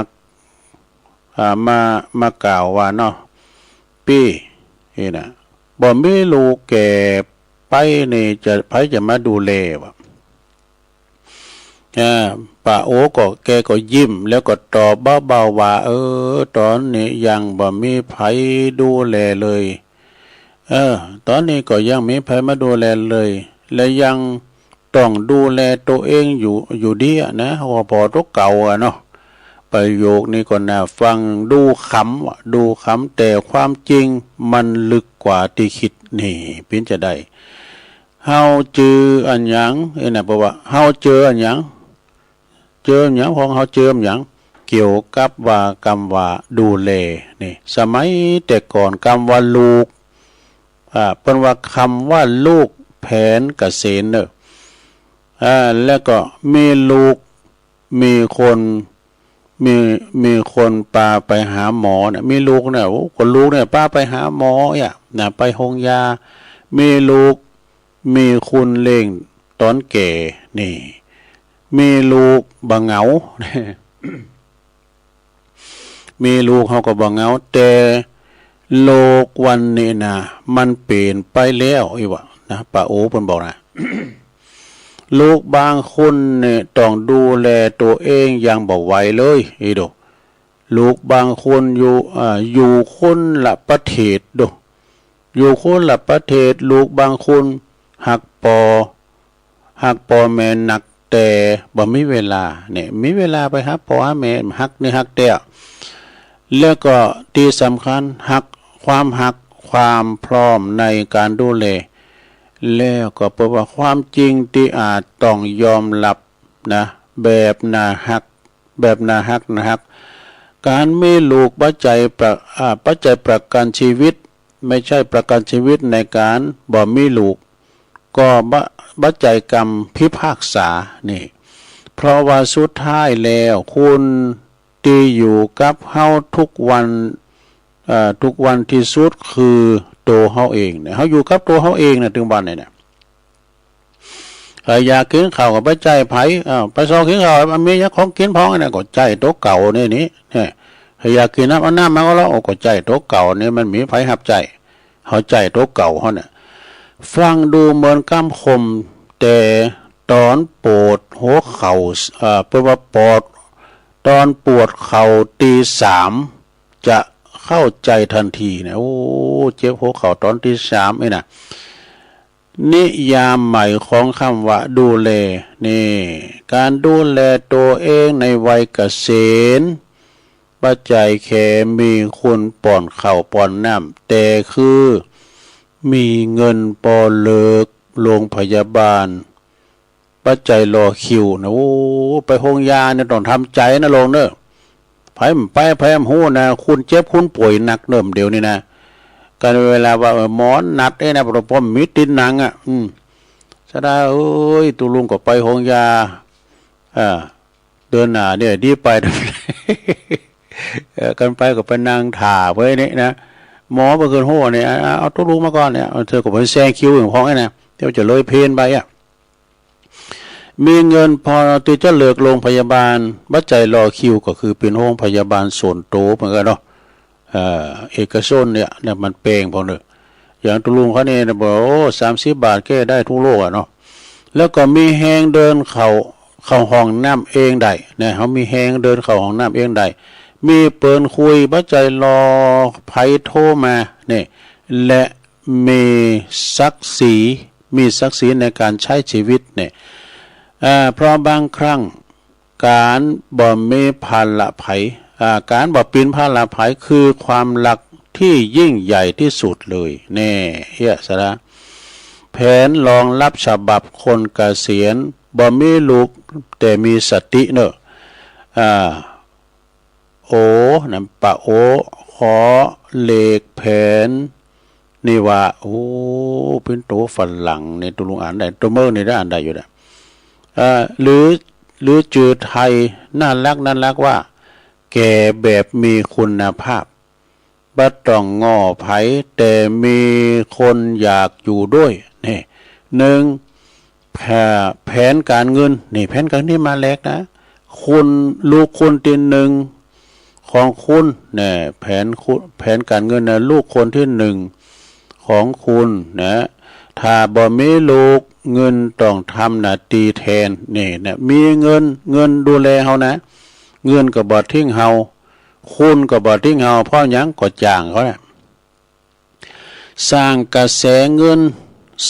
กล่าวว่าเนาะพี่นี่น่ะบ่มีลูกแก่ไปนี่จะไผจะมาดูแลวะป่าโอก็แกก็ยิ้มแล้วก็ตอบเบาๆว่าตอนนี้ยังบ่มีไผดูแลเลยตอนนี้ก็ยังมีไผมาดูแลเลยและยังต้องดูแลตัวเองอยู่ดีนะพอตัวเก่าเนาะประโยคนี้ก็น่าฟังดูขำแต่ความจริงมันลึกกว่าที่คิดนี่เป็นจะได้เฮาเจออันหยังน่ะเพราะว่าเฮาเจออันหยังของเฮาเจออันหยังเกี่ยวกับว่าคำว่าดูแลนี่สมัยแต่ก่อนคำว่าลูกเพิ่นว่าคำว่าลูกแผนเกษตรแล้วก็มีลูกมีคนพาไปหาหมอเนี่ยมีลูกเนี่ยคนลูกเนี่ยพาไปหาหมอน่ะไปโรงยามีลูกมีคุณเลี้ยงตอนแก่นี่มีลูกบ่เหงา มีลูกเขาก็บ่เหงาแต่โลกวันนี้นะมันเปลี่ยนไปแล้วอีวะนะป้าโอเพิ่นบอกนะ ลูกบางคนเนี่ยต้องดูแลตัวเองอย่างบ่ไหวเลยอีโดลูกบางคนอยู่คนละประเทศโดอยู่คนละประเทศลูกบางคนหักปอแม่หนักแต่บ่มีเวลาเนี่ยมีเวลาไปหาพ่อหาแม่หักนี่หักแต่แล้วก็ที่สำคัญความพร้อมในการดูแลแล้วก็เพราะว่าความจริงที่อาจต้องยอมรับนะแบบน่าฮักการมีลูกปัจจัยประกันชีวิตไม่ใช่ประกันชีวิตในการบ่มีลูกก็ปัจจัยกรรมพิพากษานี่เพราะว่าสุดท้ายแล้วคุณที่อยู่กับเฮาทุกวันที่สุดคือตัวเฮาเองเนี่ยเฮาอยู่กับตัวเฮาเองนะถึงวันนี้เนี่ยอยากกินข้าวก็ไปใจไผไปซอกกินข้าวมันมีของกินพ้องเนี่ยก็ใจโต๊ะเก่านี่อยากกินน้ำมันก็แล้วก็ใจโต๊ะเก่านี่มันมีไผหับใจเฮาใจโต๊ะเก่าเฮาเนี่ยฟังดูเหมือนกำคมแต่ตอนปวดหัวเข่าเพื่อว่าตอนปวดเข่าตี3จะเข้าใจทันทีเนี่ยโอ้เจ็บหัวเข่าตอนตี3นี่นะนิยามใหม่ของคำว่าดูแลนี่การดูแลตัวเองในวัยเกษียณปัจจัยแค่มีคุณป้อนข้าวป้อนน้ำแต่คือมีเงินปอเลิกโรงพยาบาลปัจจัยรอคิวนะโอ้ไปโรงยาเนี่ยต้องทำใจนะลงเนอะไปหู้นะคุณเจ็บคุณป่วยหนักเนิ่มเดี๋ยวนี้นะการเวลาว่าหมอนนัดนะเพราะผมมิดตินหนังสะดาตุลุงก็ไปโรงยาเดินหน้าเนี่ยดีไปกันไปก็ไปนั่งถ่าไว้เนี่ยนะหมอเมื่อคืนโหเนี่ยเอาตุลุงมาก่อนเนี่ยเธอก็ไปแซงคิวอย่างพ้องนะเดี๋ยวจะเลยเพนไปมีเงินพอตีจะเลือกโรงพยาบาลบัดใจรอคิวก็คือเป็นโรงพยาบาลส่วนตัวเหมือนกันเนาะเอกชนเนี่ยมันเปงพอเนอะอย่างตุลุงเขาเนี่ยบอกโอ้30 บาทแก้ได้ทุกโรคเนาะแล้วก็มีแหงเดินเข้าห้องน้ำเองได้เนี่ยเขามีแหงเดินเข้าห้องน้ำเองได้มีเปินคุยบัดใจรอไผโทรมาเนี่ยและมีศักดิ์ศรีในการใช้ชีวิตเนี่ยเพราะบางครั้งการบ่มีภาระภัยการบ่ปีนภาระภัยคือความรักที่ยิ่งใหญ่ที่สุดเลยแน่เฮียสระแผนรองรับฉบับคนเกษียณบ่มีลูกแต่มีสติเนอะนั่นปะขอเลขแผนนี่ว่าโอ้เป็นตัวฝรั่งในตัวลุงอ่านได้ตัวเมื่อนี่ได้อ่านได้อยู่นะหรือจือไทยน่ารักว่าแก่แบบมีคุณภาพบัดต้องง้อไผแต่มีคนอยากอยู่ด้วยนี่1แผนการเงินนี่แผนการนี่มาแลกนะคุณลูกคนที่1ของคุณเนี่ยแผนการเงินนะลูกคนที่1ของคุณนะถ้าบ่มีลูกเงินต้องทำหน้าที่แทนนี่นะมีเงินดูแลเฮานะเงินก็บ่ทิ้งเฮาคุณก็บ่ทิ้งเฮาเพราะหยังก็จ้างเขานะสร้างกระแสเงิน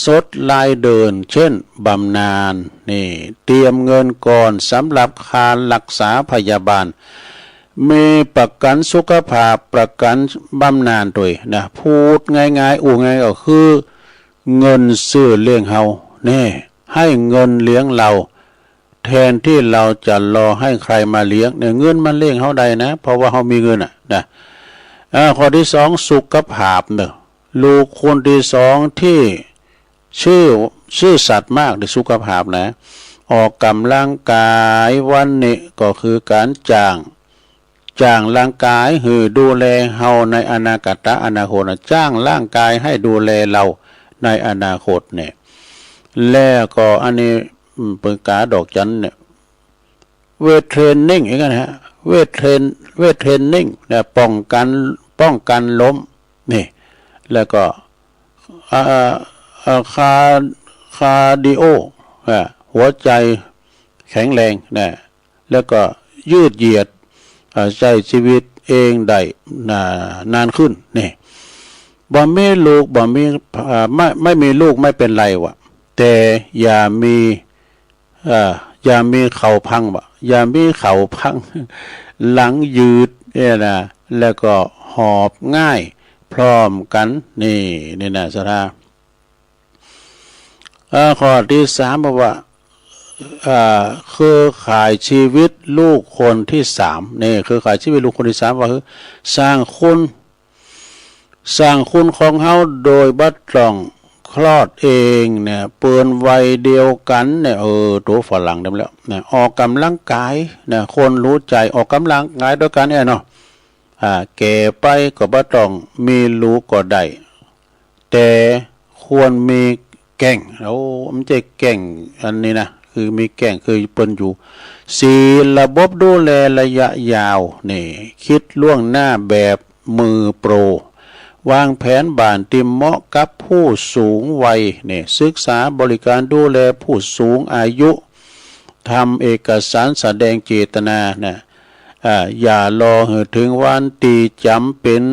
สดรายเดินเช่นบำนาญนี่เตรียมเงินก่อนสำหรับค่ารักษาพยาบาลมีประกันสุขภาพประกันบำนาญด้วยนะพูดง่ายๆง่ายก็คือเงินซื้อเลี้ยงเฮานี่ให้เงินเลี้ยงเราแทนที่เราจะรอให้ใครมาเลี้ยงเนี่ยเงินมันเลี้ยงเฮาได้นะเพราะว่าเฮามีเงินนะข้อที่2สุขภาพเนอะลูกคนที่2ที่ชื่อสัตว์มากในสุขภาพนะออกกำลังกายวันนี้ก็คือการจ้างร่างกายหือดูแลเฮาในอนาคตจ้างร่างกายให้ดูแลเราในอนาคตเนี่ยแล้วก็อันนี้เป็นกาดอกจันเนี่ยเวทเทรนนิ่งอย่างนั้นฮะเวทเทรนนิ่งเนี่ยป้องกันล้มนี่แล้วก็คาร์ดิโอหั หัวใจแข็งแรงนะแล้วก็ยืดเหยียดใช้ชีวิตเองได้นานขึ้นนี่บ่มีลูกบ่มีไม่มีลูกไม่เป็นไรวะแต่อย่ามีเข่าพังวะอย่ามีเข่าพังหลังยืดเนี่ยนะแล้วก็หอบง่ายพร้อมกันนี่นะสถาข้อที่สามบอกว่าคือข่ายชีวิตลูกคนที่สามนี่คือข่ายชีวิตลูกคนที่สามว่าคือสร้างคุณของเฮาโดยบัดต้องคลอดเองเนี่ยเปื้อนวัยเดียวกันเนี่ยตัวฝรั่งเดิมแล้วเนี่ยออกกำลังกายเนี่ยคนรู้ใจออกกำลังกายด้วยกันเนี่ยเนาะแก่ไปก็บ่ต้องมีลูกก็ได้แต่ควรมีแก่งมันจะแก่งอันนี้นะคือมีแก่งคือเปิ้นอยู่4ระบบดูแลระยะยาวนี่คิดล่วงหน้าแบบมือโปรวางแผนบ้านที่เหมาะกับผู้สูงวัยนี่ศึกษาบริการดูแลผู้สูงอายุทำเอกสารแสดงเจตนานะอย่ารอถึงวันตีจำเป็น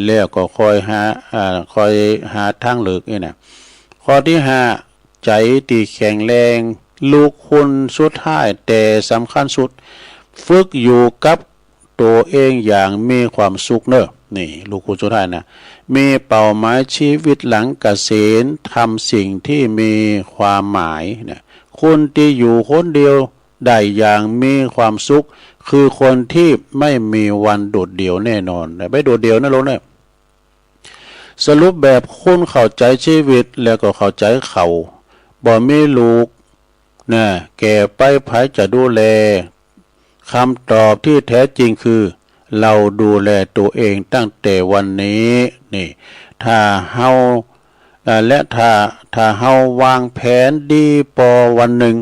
แล้วก็คอยหาทางเลือกนี่นะข้อที่5ใจที่แข็งแรงลูกคุณสุดท้ายแต่สำคัญสุดฝึกอยู่กับตัวเองอย่างมีความสุขเนอะนี่ลูกคุณสุดท้ายนะมีเป้าหมายชีวิตหลังเกษียณทำสิ่งที่มีความหมายเนี่ยคนที่อยู่คนเดียวได้อย่างมีความสุขคือคนที่ไม่มีวันโดดเดี่ยวแน่นอนไม่โดดเดี่ยวนะลูกเนี่ยสรุปแบบคุณเข้าใจชีวิตแล้วก็เข้าใจเขาบ่มีลูกนะแก่ไปไผจะดูแลคำตอบที่แท้จริงคือเราดูแลตัวเองตั้งแต่วันนี้นี่ถ้าเฮาถ้าเฮาวางแผนดีพอวันหนึ่ง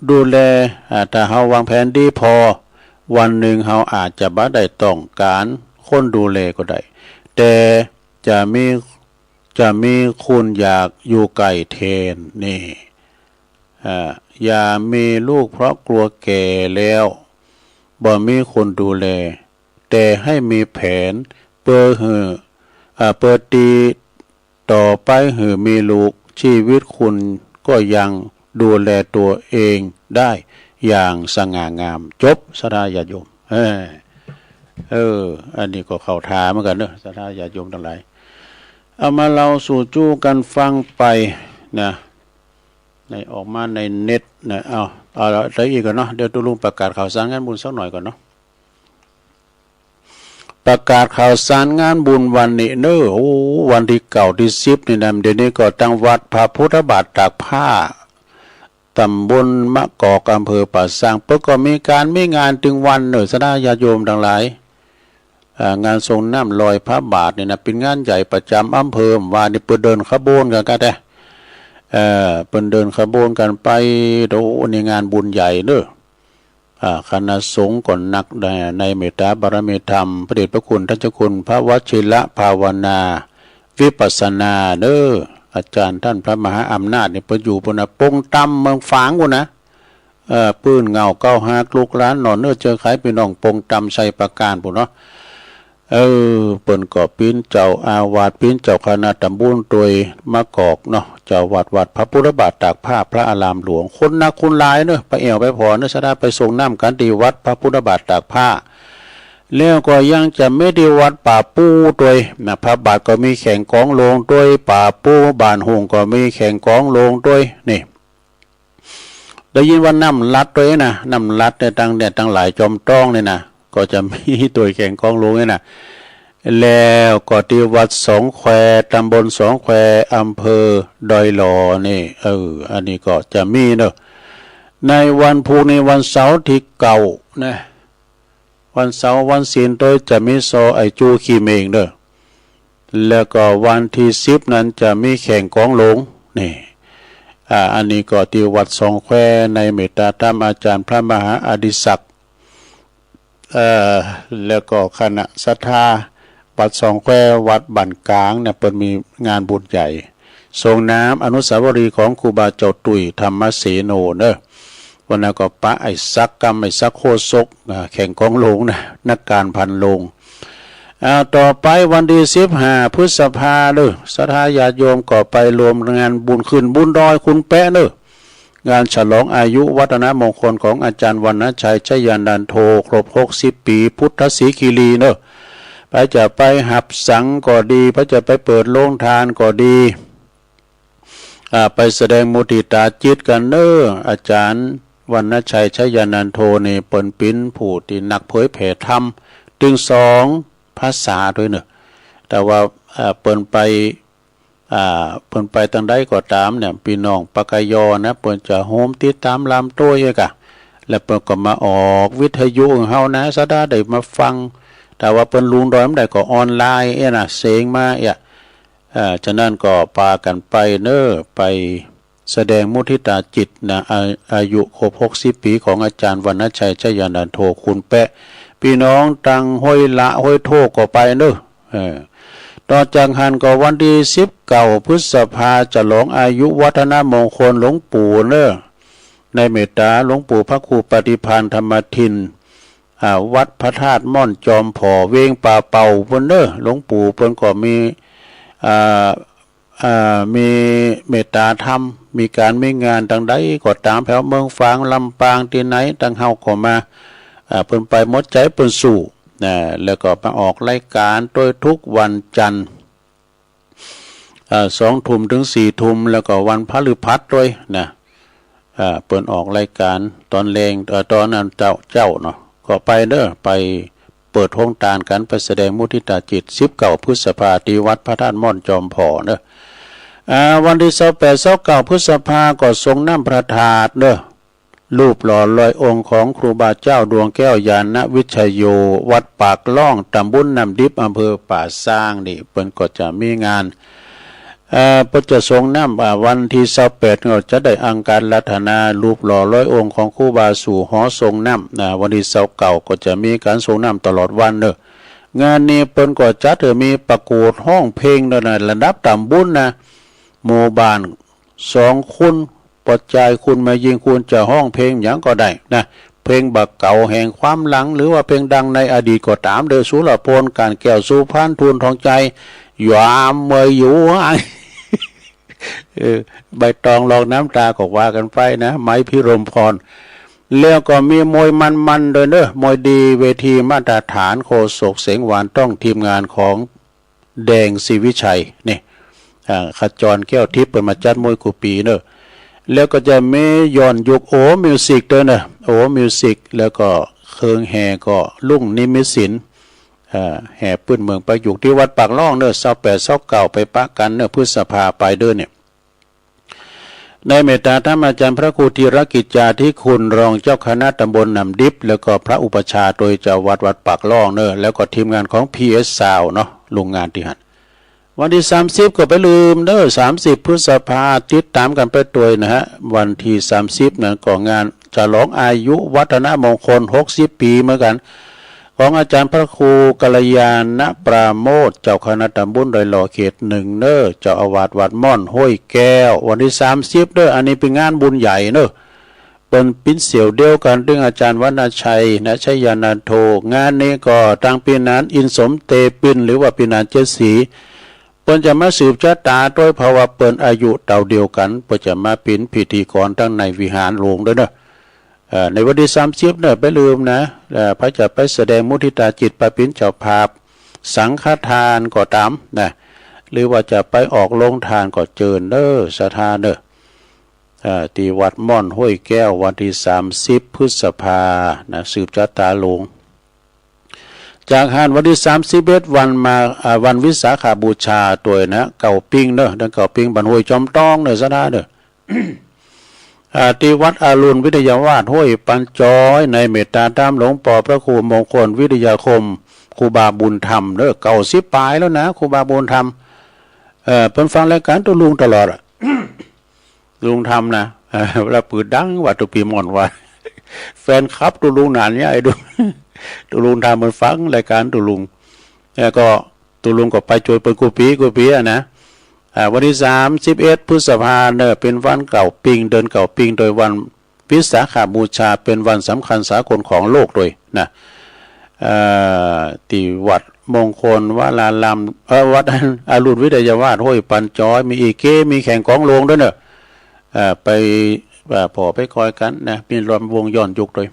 ดูแลถ้าเฮาวางแผนดีพอวันหนึ่งเฮาอาจจะบ่ได้ต้องการคนดูแลก็ได้แต่จะมีคุณอยากอยู่ไกลแทนนี่อย่ามีลูกเพราะกลัวแก่แล้วบ่มีคนดูแลแต่ให้มีแผนเปิดดีต่อไปมีลูกชีวิตคุณก็ยังดูแลตัวเองได้อย่างสง่างามจบสดาญาติโยมอันนี้ก็เข้าท่าเหมือนกันเนอะสดาญาติโยมทั้งหลายเอามาเราสู่จู้กันฟังไปนะในออกมาในเน็ตนะเอาอะไรอีกก่อนเนาะเดี๋ยวตุลุงประกาศข่าวสารงานบุญสักหน่อยก่อนเนาะประกาศข่าวสารงานบุญวันนี้เนอะวันที่9ที่10นี่นะเดี๋ยวนี้ก็ตั้งวัดพระพุทธบาทตากผ้าตำบลมะกอกอำเภอป่าซางเพิ่นก็มีงานถึงวันเนอะสดาญาติโยมทั้งหลายงานทรงน้ำลอยพระบาทเนี่ยนะเป็นงานใหญ่ประจำอำเภอว่านี่เปิดเดินขบวนกันก็ได้เปิดเดินขบวนกันไปในงานบุญใหญ่เนอะคณะสงฆ์ก่อนนักในเมตตาบารมีธรรมพระเดชพระคุณท่านเจ้าคุณพระวชิระภาวนาวิปัสสนาเนอะอาจารย์ท่านพระมหาอำนาจเนี่ยไปอยู่บนปงตำเมืองฝางกูนะปื้นเงาเก้าหากลูกหลานนอนเนื้อเจอไข่พี่น้องปงตำใส่ประการปุ่นเนาะเปิ้นก็ปีนเจ้าอาวาสปีนเจ้าคณะตำบลตัวยมะกอกเนาะเจ้าวัดพระพุทธบาทตากผ้าพระอารามหลวงคนนักคุณหลายเนอะไปแอวไปพอเนอะสดาไปส่งน้ำกันที่วัดพระพุทธบาทตากผ้าแล้วก็ยังจะไม่ได้วัดป่าปูตัวยนะพระบาทก็มีแข่งกองลงตัวยป่าปูบ้านหงก็มีแข่งกองลงตัวยนี่ได้ยินว่าน้ำลัดตัวยนะน้ำลัดเนี่ยตั้งหลายจอมต้องเนี่ยนะก็จะมีตัวแข่งกองลงเนี่ยนะแล้วก็ที่วัดสองแควตำบลสองแควอำเภอดอยหลอนี่อันนี้ก็จะมีเนอะในวันพุธในวันเสาร์ที่เก่านะวันเสาร์วันศีลโดยจะมีโซไอจูขีเมงเนอะแล้วก็วันที่10นั้นจะมีแข่งกองลงนี่อันนี้ก็ที่วัดสองแควในเมตตาธรรมอาจารย์พระมหาอดิศักดิ์แล้วก็คณะศรัทธาวัดสองแคววัดบั่นกลางเนี่ยเปิดมีงานบุญใหญ่ ส่งน้ำอนุสาวรีย์ของครูบาเจ้าตุ๋ยธรรมเสโนเนอะวันนั้นก็ปะไอ้ซักกรรมไอ้ซักโคศกแข่งของหลวงนะนักการพันลงต่อไปวันที่15 พฤษภาเนอะศรัทธาญาติโยมก็ไปรวมงานบุญขึ้นบุญดอยคุณแปะเนอะงานฉลองอายุวัฒนมงคลของอาจารย์วรรณชัยชยานันโทครบ60 ปีพุทธศรีคีรีเนอะไปจะไปหับสังก็ดีไปจะไปเปิดโรงทานก็ดีไปแสดงมุทิตาจิตกันเนอะอาจารย์วรรณชัยชยานันโทนี่เปิ้นปิ้นผู้ที่นักเผยแผ่ธรรมถึง2 ภาษาด้วยเนอะแต่ว่าเปิ้นไปทางใดก็ตามเนี่ยพี่น้องปากยอนะเปิ้นจะโฮมติดตามลำตัวอยู่กะแล้วเปิ้นก็มาออกวิทยุของเฮานะซะได้มาฟังแต่ว่าเปิ้นลุงดอยมันได้ก็ออนไลน์น่ะเสียงมาฉะนั้นก็พากันไปเนอะไปแสดงมุทิตาจิตนะอายุครบ60 ปีของอาจารย์วรรณชัยชยานันโทคุณแปะพี่น้องตังห้วยละห้วยโทก็ไปเนอะต่อจากหันก็วันที่19 พฤษภาจะหลงอายุวัฒนมงคลหลวงปู่เนอะในเมตตาหลวงปู่พระครูปฏิภาณธรรมทินวัดพระธาตุม่อนจอมผอเวงป่าเป่าเพิ่นเนอะหลวงปู่เพิ่นก็มีเมตตาธรรมมีการมีงานต่างใดก็ตามแถวเมืองฝางลำปางที่ไหนต่างเฮาก็มาเพิ่นไปหมดใจเพิ่นสู่แล้วก็มาออกรายการโดยทุกวันจันทร์2 ทุ่มถึง 4 ทุ่มแล้วก็วันพฤหัสด้วยนะเปิดออกรายการตอนเลงตอนนั้นเจ้าเนาะก็ไปเด้อไปเปิดห้องตานกันไปแสดงมุทิตาจิต19 พฤษภาที่วัดพระธาตุม่อนจอมผอเด้อวันที่28 29 พฤษภาก็ทรงน้ำพระธาตุเด้อรูปหล่อลอยองค์ของครูบาเจ้าดวงแก้วยาณวิชโยวัดปากล่องตำบลน้ำดิบอำเภอป่าซางนี่เปิ้นก็จะมีงานเปิ้นจะทรงน้ำวันที่28ก็จะได้อังการรัตนารูปหล่อลอยองค์ของครูบาสู่หอทรงน้ำวันที่29ก็จะมีการทรงน้ำตลอดวันเด้องานนี้เปิ้นก็จัดมีประกวดห้องเพลงระดับตำบลนะหมู่บ้าน2 คนปัจจัยคุณมายิงคุณจะห้องเพลงอย่างก็ได้นะเพลงบักเก่าแห่งความหลังหรือว่าเพลงดังในอดีตก็ตามเดือสุรพลการแก้วสุพรรณทูลทองใจยามเมยอยู่ใบตองลองน้ำตาก็ว่ากันไปนะไม้พิรมพรแล้วก็มีมวยมันๆด้วยเนอะมวยดีเวทีมาตรฐานโคศกเสียงหวานต้องทีมงานของแดงศรีวิชัยนี่ขจรแก้วทิพย์เปิดมาจัดมวยกูปีเนอะแล้วก็จะมีย้อนยุคโอมิวสิกด้วยนะโอมิวสิกแล้วก็เครื่องแห่ก็ลุ่งนิมิตศิลป์แห่ปื้นเมืองประยุกต์ที่วัดปากล่องเนอะ28 29ไปปะกันเนอะพฤษภาไปเด้อเนี่ยในเมตตาธรรมอาจารย์พระครูธีรกิจจาธิคุณรองเจ้าคณะตำบลน้ำดิบแล้วก็พระอุปชาโดยเจ้าวัดปากล่องเนอะแล้วก็ทีมงานของ PS Sound เนาะลงงานที่หันวันที่30ก็ไปลืมเด้อ30 พฤษภาติดตามกันไปตัวนะฮะวันที่30นั้นก็งานฉลองอายุวัฒนมงคล60 ปีเหมือนกันของอาจารย์พระครูกัลยาณปราโมทเจ้าคณะตำบลดอยหล่อเขต1เด้อเจ้าอาวาสวัดม่อนห้วยแก้ววันที่30เด้ออันนี้เป็นงานบุญใหญ่เด้อเป็นปิ้นเสี่ยวเดียวกันเรื่องอาจารย์วรรณชัยนะชยานันโทงานนี้ก็ตั้งปีนั้นอินสมเตปินหรือว่าปีนั้นเจสีเปิ้นจะมาสืบชะตาโดยภาวะเปิ้นอายุเต่าเดียวกันเปิ้นจะมาเป็นพิธีกรทั้งในวิหารหลวงด้วยเนอะในวันที่30เนี่ยไปลืมนะพระจะไปแสดงมุทิตาจิตไปเป็นเจ้าภาพสังฆทานก็ตามนะหรือว่าจะไปออกโรงทานก็เจิญเด้อศรัทธาเด้อที่วัดม่อนห้วยแก้ววันที่30 พฤษภานะสืบชะตาหลวงจากหานวันที่31วันมาวันวิสาขบูชาตัวนะเก่าปิ้งเนอะดังเก่าปิ้งบันห้วยจอมตองเนอะศรัทธาเด้อที่วัดอารุณวิทยาวาสห้วยปันจอยในเมตตาธรรมหลวงปู่พระครูมงคลวิทยาคมครูบาบุญธรรมเด้อเก่า10 ปลายแล้วนะครูบาบุญธรรมเพิ่นฟังรายการตัวลุงตลอดลุงธรรมนะเวลาปืดดังว่าตุปีหม่อนว่าแฟนคลับตัวลุงหนานใหญ่ดูตัวลุงทำมันฟังรายการตัวลุงแล้วก็ตัวลุงก็ไปช่วยเปิดกูปีนะ วันที่31 พฤษภาเนี่ยเป็นวันเก่าปิงเดือนเก่าปิงโดยวันวิสาขบูชาเป็นวันสำคัญสากลของโลกด้วยนะที่วัดมงคลวลาลามวัดอรุณวิทยาวาสห้วยปันจ้อยมีอีเก้มีแข่งกองโลงด้วยเนอะไปพอไปคอยกันนะมีรำวงย้อนยุคด้วย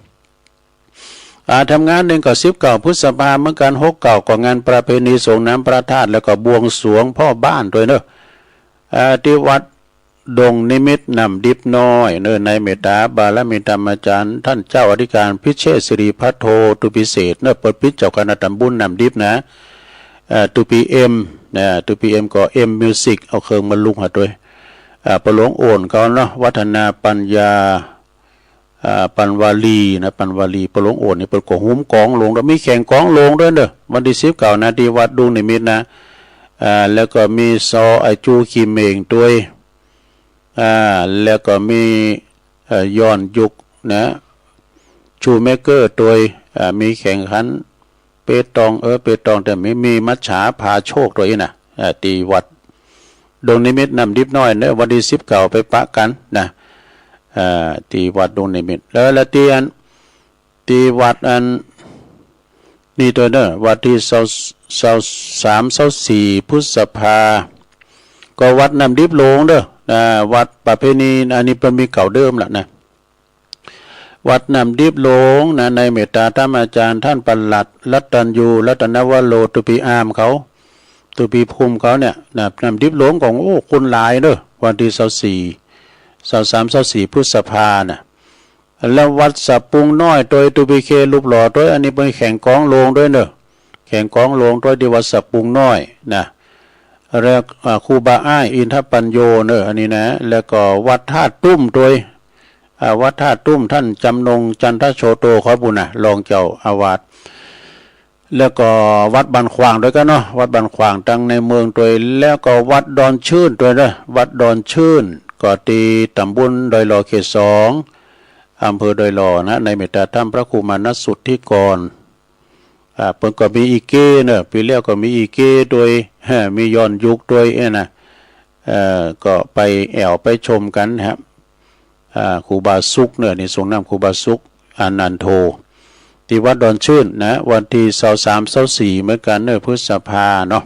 ทำงานหนึ่งก็19 พฤษภาเมื่อการ6 เก่าก็งานประเพณีส่งน้ำพระธาตุแล้วก็บวงสรวงพ่อบ้านด้วยเนอะที่วัดดงนิมิตนำดิบน้อยเนอในเมตตาบาลมีธรรมอาจารย์ท่านเจ้าอธิการพิเชษสิริพัทโทตุพิเศษเนอเปิดพิจเจ้าคณะตำบุญนำดิบนะตุปีเอ็มนะตุปีเอ็มก็เอ็มมิวสิกเอาเครื่องมาลุงหัดด้วยประหลวงโอนเขาเนาะวัฒนาปัญญาปันวาลีนะปันวาลีประหลวงโอนนี่เป็นก็หุ้มกองลงแล้วมีแข่งกองลงด้วยเนอวันที่19นะที่วัดดงนิมิตนะแล้วก็มีซอไอจูคีเมงด้วยแล้วก็มีย้อนยุคนะชูเมเกอร์ตัวมีแข่งขันเปตองเปตองแต่ไม่มีมัจฉาพาโชคตัวนี้นะตีวัดดงนิมิตนำดิบน้อยเนอะวันที่19ไปปะกันนะตีวัดดงนิมิตแล้วละตีวัดอันนี่ตัวเนอะวัดที่23-24 พฤษภาก็วัดนำดิบโลงเด้อวัดประเพณีอันนี้เป็นมีเก่าเดิมละนะวัดนำดิบโลงนะในเมตตาธรรมอาจารย์ท่านปลัดรัตตัญญูรัตนวโรตุปีอามเขาตุปีภูมิเขาเนี่ยนำดิบโลงของคนหลายเด้อวันที่23-24 พฤษภาน่ะแล้ววัดสับปุงน้อยโดยตุปีเครูปหล่อด้วยอันนี้เป็นแข่งกองโลงด้วยเด้อแข่งกองโลงด้วยที่วัดสับปุงน้อยนะแล้วครูบาอ้ายอินทปัญโยเนอะอันนี้นะแล้วก็วัดธาตุตุ้มโดยวัดธาตุตุ้มท่านจำนงจันทโชโตขอบุญนะรองเจ้าอาวาสแล้วก็วัดบันขวางด้วยกันเนาะวัดบันขวางตั้งในเมืองโดยแล้วก็วัดดอนชื่นด้วยนะวัดดอนชื่นก็ตีตำบลดอยหล่อเขต2อำเภอดอยหล่อนะในเมตตาธรรมพระครูมานัสสุทธิกรเพิ่นก็มีอีเก้เนอะปีแล้วก็มีอีเก้โดยมีย้อนยุคด้วยนะก็ไปแอวไปชมกันครับครูบาสุกเนอะนี่ทรงนำครูบาสุกอนันโทที่วัดดอนชื่นนะวันที่23-24เหมือนกันเนอะพฤษภาเนาะ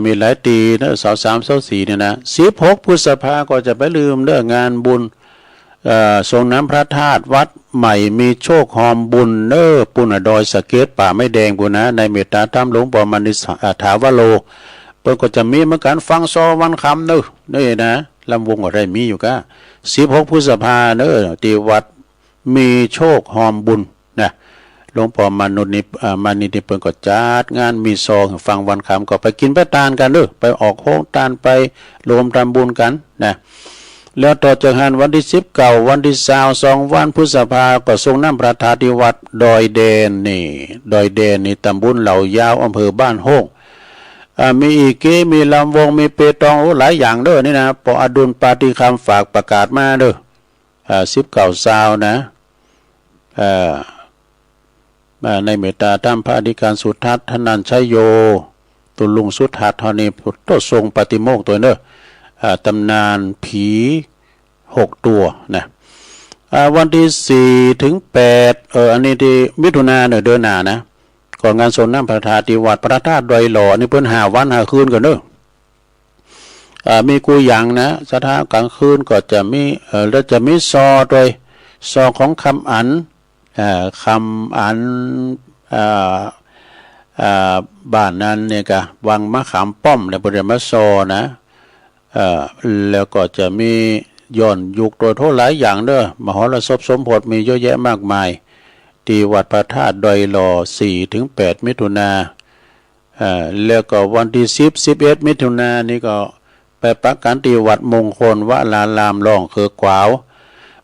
มีหลายตีเนอะ23-24เนี่ยนะ16 พฤษภาก็จะไปลืมเด้องานบุญทรงน้ำพระธาตุวัดใหม่มีโชคหอมบุญเนอปุณดอยสะเก็ดป่าไม่แดงบุญนะในเมตตาธรรมหลวงปู่มานิถาวโลเพิ่นก็จะมีเหมือนกันฟังซอวันคำเนอะนี่นะลำวงอะไรมีอยู่ก็16 พฤษภาเนอะที่วัดมีโชคหอมบุญนะหลวงพ่อมานิเพิ่นก็จัดงานมีซองฟังวันคำก็ไปกินไปทานกันเนอะไปออกโค้งทานไปรวมทำบุญกันนะแล้วต่อจากนั้นวันที่19วันที่22วันพฤษภาก็ทรงน้ำพระธาตุที่วัดดอยแดนนี่ดอยแดนนี่ตำบลเหล่ายาวอำเภอบ้านโฮกมีอีกมีลำวงมีเปตองหลายอย่างเด้อนี่นะปอดุลปาฏิคำฝากประกาศมาเด้อ19 ซาวนะในเมตตาธรรมพระอธิการสุทัศน์ธนัญชัยโยตุลุงสุทัศน์ธนีพุทธทรงปฏิโมกข์ตัวเด้อตำนานผี6 ตัวนะวันที่4 ถึง 8อันนี้ที่มิถุนายนเดือนหน้านะก่อนงานสนน้ำพระธาตุที่วัดพระธาตุดอยหล่อนี่เพิ่น5 วัน 5 คืนกันเด้อมีกูหยังนะสถานกลางคืนก็จะมีแล้วจะมีซอโดยซอของคำอันบ้านนั้นเนี่ยก็วังมะขามป้อมในบริเวณมะซอนะแล้วก็จะมีย้อนยุคโดยทั่วหลายอย่างเด้อมหรสพสมโภชมีเยอะแยะมากมายที่วัดพระธาตุดอยหล่อ4 ถึง 8 มิถุนาแล้วก็วันที่10-11 มิถุนายนนี่ก็ไปปักกันที่วัดมงคลวลารามร่องเขือกวาว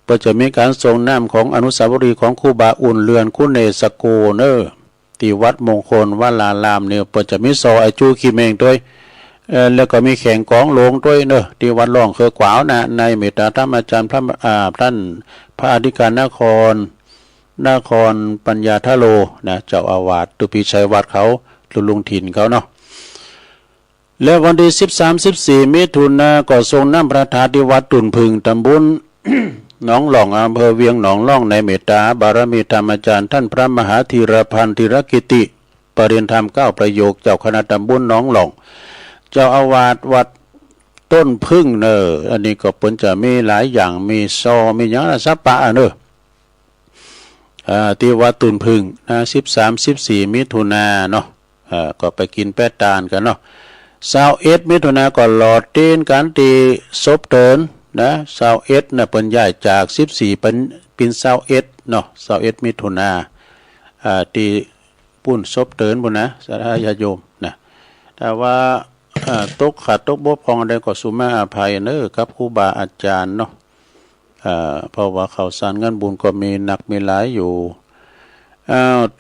เพื่อจะมีการทรงน้ำของอนุสาวรีย์ของครูบาอุ่นเรือนคุณเนสโกเนอที่วัดมงคลวลารามเนี่ยเพื่อจะมีซอไอจูคีเมงด้วยแล้วก็มีแข่งกองโลงด้วยเนอะที่วัดร่องเขือกวาวนะในเมตตาธรรมอาจารย์ท่านพระอธิการนครปัญญาทโลนะเจ้าอาวาสตุปีชัยวัดเขาลุงถิ่นเขาเนาะ และวันที่13-14มิถุนายนก็ทรงน้ำพระธาตุที่วัดตุนพึงตำบล หนองหล่องอำเภอเวียงหนองล่องในเมตตาบารมีธรรมอาจารย์ท่านพระมหาธีรพันธ์ธีรกิติปริญธรรม9ประโยคเจ้าคณะตำบลหนองหล่องเจ้าอาวาสวัดต้นพึ่งเนออันนี้ก็เปิ้นจะมีหลายอย่างมีซอมีหยังสัปปะเนอที่วัดตุนพึ่งนะ13-14มิถุนายนเนาะก็ไปกินแป้ตานกันเนาะ21มิถุนายนก็หลอดเต้นกันตีศพเตินนะ21น่ะเปิ้นย้ายจาก14เป็น21เนาะ21มิถุนายนตีปุ้นศพเตินพุ่นนะสาธุญาติโยมนะแต่ว่าตกขัดตกบกพร่องใดก็สุมาอภัยเนอกับครูบาอาจารย์เนาะเพราะว่าข่าวสารงานบุญก็มีหนักมีหลายอยู่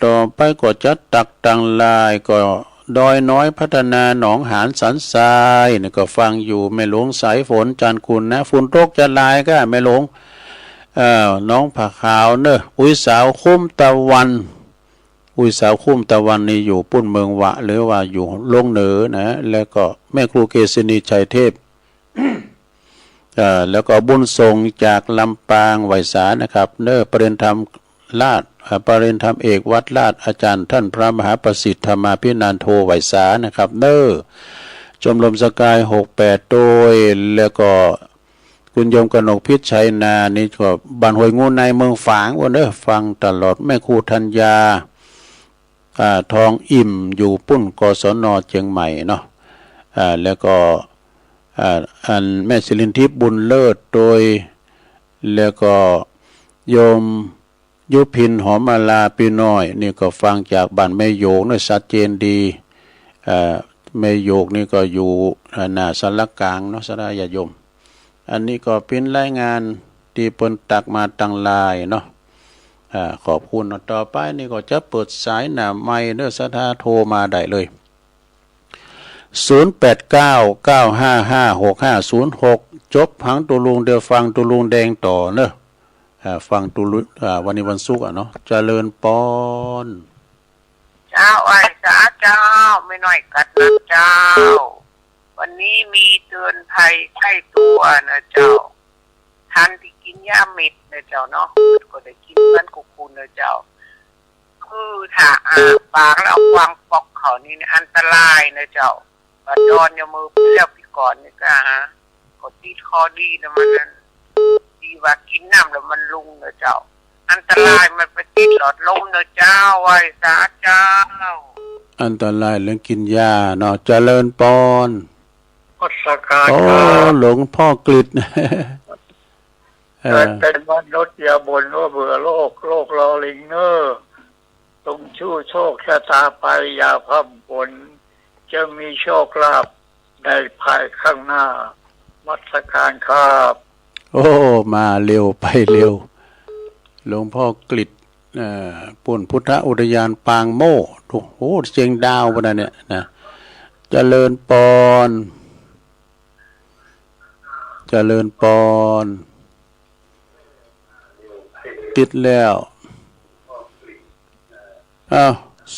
ต่อไปก็จัดตักตังลายก็ดอยน้อยพัฒนาหนองหานสันทรายนี่ก็ฟังอยู่แม่หลวงสายฝนจันคุณนะฝนตกจะลายก็แม่หลวงน้องผักขาวเนอะอุ้ยสาวคุ้มตะวันอุ้ยสาวคุ้มตะวันนี่อยู่ปุ้นเมืองวะหรือว่าอยู่ลงเหนือนะแล้วก็แม่ครูเกษณีชัยเทพ แล้วก็บุญทรงจากลำปางไหวสานะครับเนอประเด็นธรรมลาดประเด็นธรรมเอกวัดลาดอาจารย์ท่านพระมหาประสิทธิ์ธรรมาภินันโทไหวสานะครับเนอชมรมสกาย68โดยแล้วก็คุณโยมกนกพิษชัยนานี่ก็บ้านห้วยงูในเมืองฝางวันเนอฟังตลอดแม่ครูธัญญาทองอิ่มอยู่ปุ้นกศนเชียงใหม่เนาะแล้วก็อันแม่ศิรินทิพย์บุญเลิศโดยแล้วก็โยมยุพินหอมมาลาปีน้อยนี่ก็ฟังจากบ้านแม่โยกนี่ชัดเจนดีแม่โยกนี่ก็อยู่หน้าสารกลางเนาะสระญาติโยมอันนี้ก็เป็นรายงานที่เปิ้นตักมาตั้งลายเนาะขอบคุณต่อไปนี่ก็จะเปิดสายหน้าไมค์เด้อสถาโทรมาได้เลย0899556506จบพังตุลุงเดี๋ยวฟังตุลุงแดงต่อเนอะฟังตุลุวันนี้วันศุกร์เนาะเจริญปอนเจ้าไอ้สาเจ้าไม่น้อยกัดนะเจ้าวันนี้มีเตือนภัยใกล้ตัวนะเจ้าท่านที่กินยาเม็ดนะเจ้าเนาะก็ได้กินกันกุคุณนะเจ้าคือถ้าปากแล้วเอาวางปอกเขานี่อันตรายนะเจ้าปะดอนอย่ามือเปรี้ยวพี่ก่อนนี่ก็ก็ติดคอดีนะมันดีว่ากินน้ำแล้วมันลุงนะเจ้าอันตรายมันไปติดหลอดลมนะเจ้าไว้สาเจ้าอันตรายเรื่องกินยาเนาะเจริญปอนวัสการโอ้หลวงพ่อกฤษเป็นมนุษย์อย่าบ่นว่าเบื่อโลกรอลิงเนอร์ต้องชู้โชคชะตาไปอย่าพัมผลจะมีโชคลาภในภายข้างหน้ามัสการครับโอ้มาเร็วไปเร็วหลวงพ่อกฤษปุ่นพุทธอุทยานปางโม่โอ้เชียงดาวปะเนี่ยนะเจริญปอนเจริญปอนติดแล้ว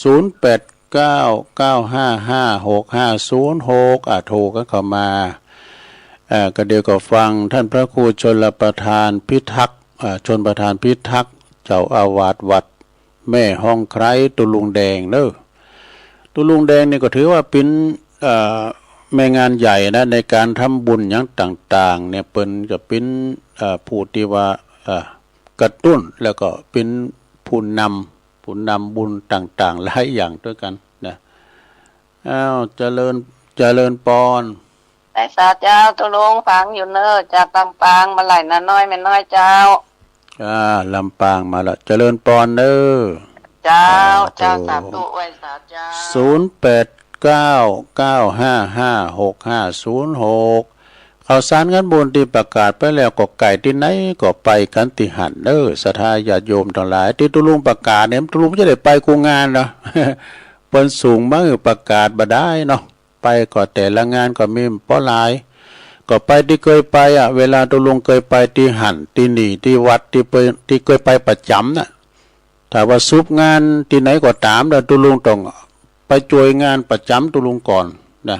0899556506โทรกันเข้ามาก็เดี๋ยวก็ฟังท่านพระครูชลประธานพิทักษ์ชนประธานพิทักษ์เจ้าอาวาสวัดแม่ห้องไคร้ตุลุงแดงเด้อตุลุงแดงนี่ก็ถือว่าเป็นแม่งานใหญ่นะในการทำบุญอย่างต่างๆเนี่ยเปิ้นก็เป็นผู้ที่ว่ากระตุ้นแล้วก็เป็นผู้นำบุญต่างๆหลายอย่างด้วยกันนะเจริญปอนแต่สาเจ้าตุลุงฟังอยู่เนอจากลำปางมาไหลน้าน้อยแม่น้อยเจ้าลำปางมาละเจริญปอนเนอเจ้าสาธุไว้สาเจ้า0899556506ข่าวสารงานบุญที่ประกาศไปแล้วก็ไก่ที่ไหนก็ไปกันติหันเด้อศรัทธาญาติโยมทั้งหลายที่ตุลุงประกาศเนี่ยตุลุงจะได้ไปกูงานเนาะ เปิ้นสูงมากประกาศบ่ได้เนาะไปก็แต่ละงานก็มีป้อหลายก็ไปที่เคยไปเวลาตุลุงเคยไปที่หันที่นี่ที่วัดที่เคยไปประจำน่ะถ้าว่าซุบงานที่ไหนก็ตามแล้วตุลุงต้องไปช่วยงานประจำตุลุงก่อนนะ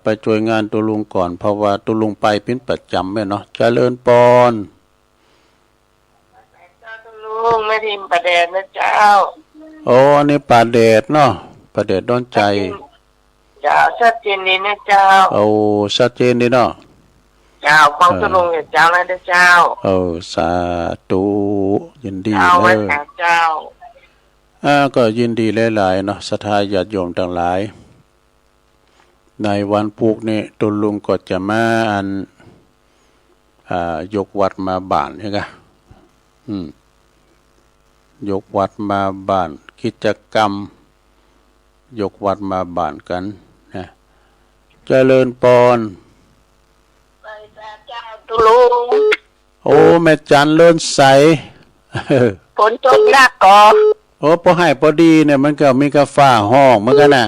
ไปช่วยงานตุลุงก่อนเพราะว่าตุลุงไปเป็นประจำแม่เนาะเจริญปอน เจ้าตุลุงไม่ทิมประเด็นนะเจ้า โอ้อันนี้ป่าแดดเนาะป่าแดดโดนใจ เจ้าชัดเจนดีนะเจ้า เอาชัดเจนดีเนาะ เจ้าฟังตุลุงอย่าเจ้านะเจ้า สาธุยินดี เจ้า เล ไว้ ย หาเจ้า ก็ยินดีหลายๆเนาะศรัทธาญาติโยมทั้งหลายในวันพุกนี้ตุลุงก็จะมายกวัดมาบ้านใช่ไหมยกวัดมาบ้านกิจกรรมยกวัดมาบ้านกันนะเจริญปอน ไปเจ้าตุลุง โอ้แม่จันเลื่อนใส ฝนตกหนักก่อ โอ้พอให้พอดีเนี่ยมันก็มีกาฟ้าห้องเหมือนกันนะ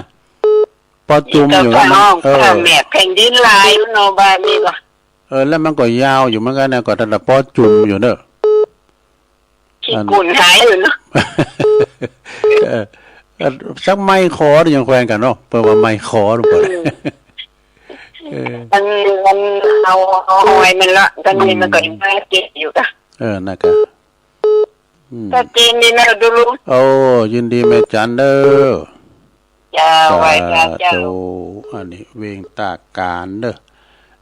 พอจุ่มอยู่ กับห้อง แ แม่แผ่นดินลายโนบานี่ก็ แล้วมันก็ยาวอยู่เหมือนกันนะก็แต่ละพอจุ่มอยู่เนอะ ขี้กุ่นหายอยู่เนาะ สักไม้คอหรือยังแขวนกันเนาะเปิดว่าไม้คอหรือเปล่า มันเอาหอยมันละตอนนี้มันก็ยังไม่เก็บอยู่อ่ะ นะครับ ชัดเจนดีนะตุลุง โอ้ยินดีแม่จันเด้อ เจ้าไว้เจ้า อันนี้เวงตาการเด้อ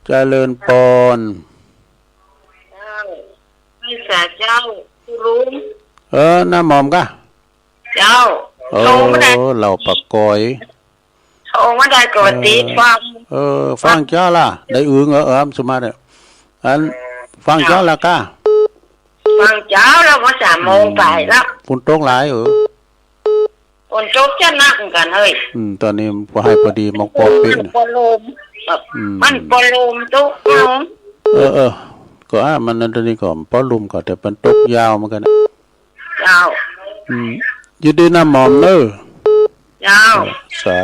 เจริญปอน ไม่สาเจ้าตุลุง น้าหมอมกะ เจ้า โอ้ โทรมาได้ เราปากกอย โทรมาได้ก่อนตีฟัง ฟังเจ้าล่ะได้อึงสมาเนี่ยอันฟังเจ้าล่ะกะ ฟังเจ้าแล้วก็3 โมงไปแล้ว ฝนตกหลายฝนตกจะหนักกันเฮ้ย ตอนนี้พอให้พอดีมองปอเป็น ปลมมันปลมตุกเอา ก็มันนั่นตอนนี้ก็ปอลุมก็แต่มันตกยาวเหมือนกันนะ เจ้า ยินดีน้ำหมอมเด้อ เจ้า สา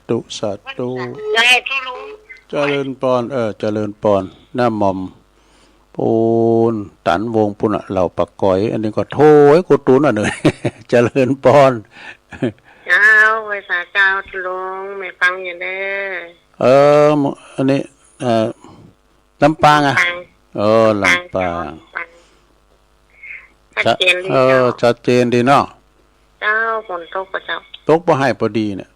ธุสาธุ ใจตุลุง เจริญปอนเจริญปอนน้ำหมอมปูนตันวงปุ่นเหล่าปักก้อยอันนี้ก็โถยกูตุนเลย เจริญปอน เจ้าไว้สาเจ้าตุลุงไม่ฟังอย่างเด้อ อันนี้ลำปางอ่ะลำปาง ชัดเจนดีเจ้า ชัดเจนดีเนาะ เจ้าฝนตกประเจ้า ตกพอให้พอดีเนี่ย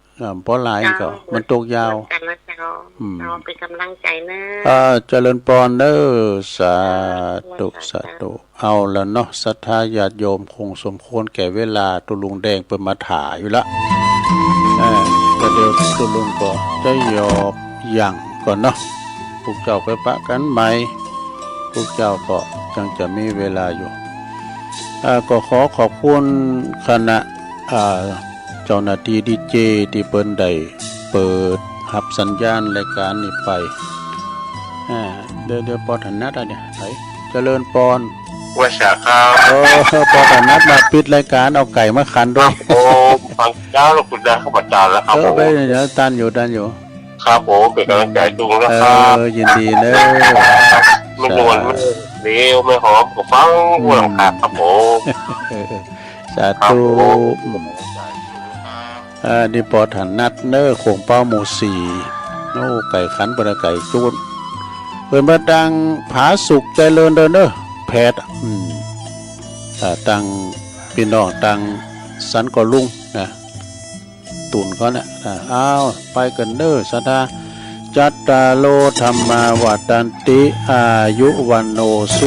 พอหลายก็มันตกยาว กันนะเจ้าเราเป็นกำลังใจเนอะ เจริญปอนเด้อสาธุสาธุเอาแล้วเนาะศรัทธาญาติโยมคงสมควรแก่เวลาตุลุงแดงเปิดมาถ่ายอยู่ละก็เดี๋ยวตุลุงก็จะหยอกอย่างก่อนเนาะพวกเจ้าไปปะกันใหม่พวกเจ้าก็ยังจะมีเวลาอยู่ก็ขอขอบคุณคณะเจ้าหน้าที่ดีเจที่เปิ้นได้เปิดหับสัญญาณรายการนี้ไปเดี๋ยวปอถนัดอะไรเนี่ยไหนเจริญปอน ว่าสาครับ ปอถนัดมาปิดรายการเอาไก่มาขันด้วย โอ้ฟังเจ้าแล้วคุณได้ข้าพเจ้าแล้วครับผม ไปเดี๋ยวตันอยู่ครับผมเป็นกำลังใจจุงแล้วครับ ยินดีเลย ไม่นวลไม่เลี้ยวไม่หอมก็ฟังหัวหลังคาครับผม สาธุนี่ปอถนัดเนอโขงเป้าหมู่สี่โอ้ไก่ขันปลาไก่จูนเปิดมาดังผาสุกใจเลินเดินเนอแพทย์ตังพี่น้องตังสันก็ลุงนะตุนเขาเนี่ยอ้าวไปกันเนอสัทธาจัตตาโลธรรมาวัฏันติอายุวันโนสุ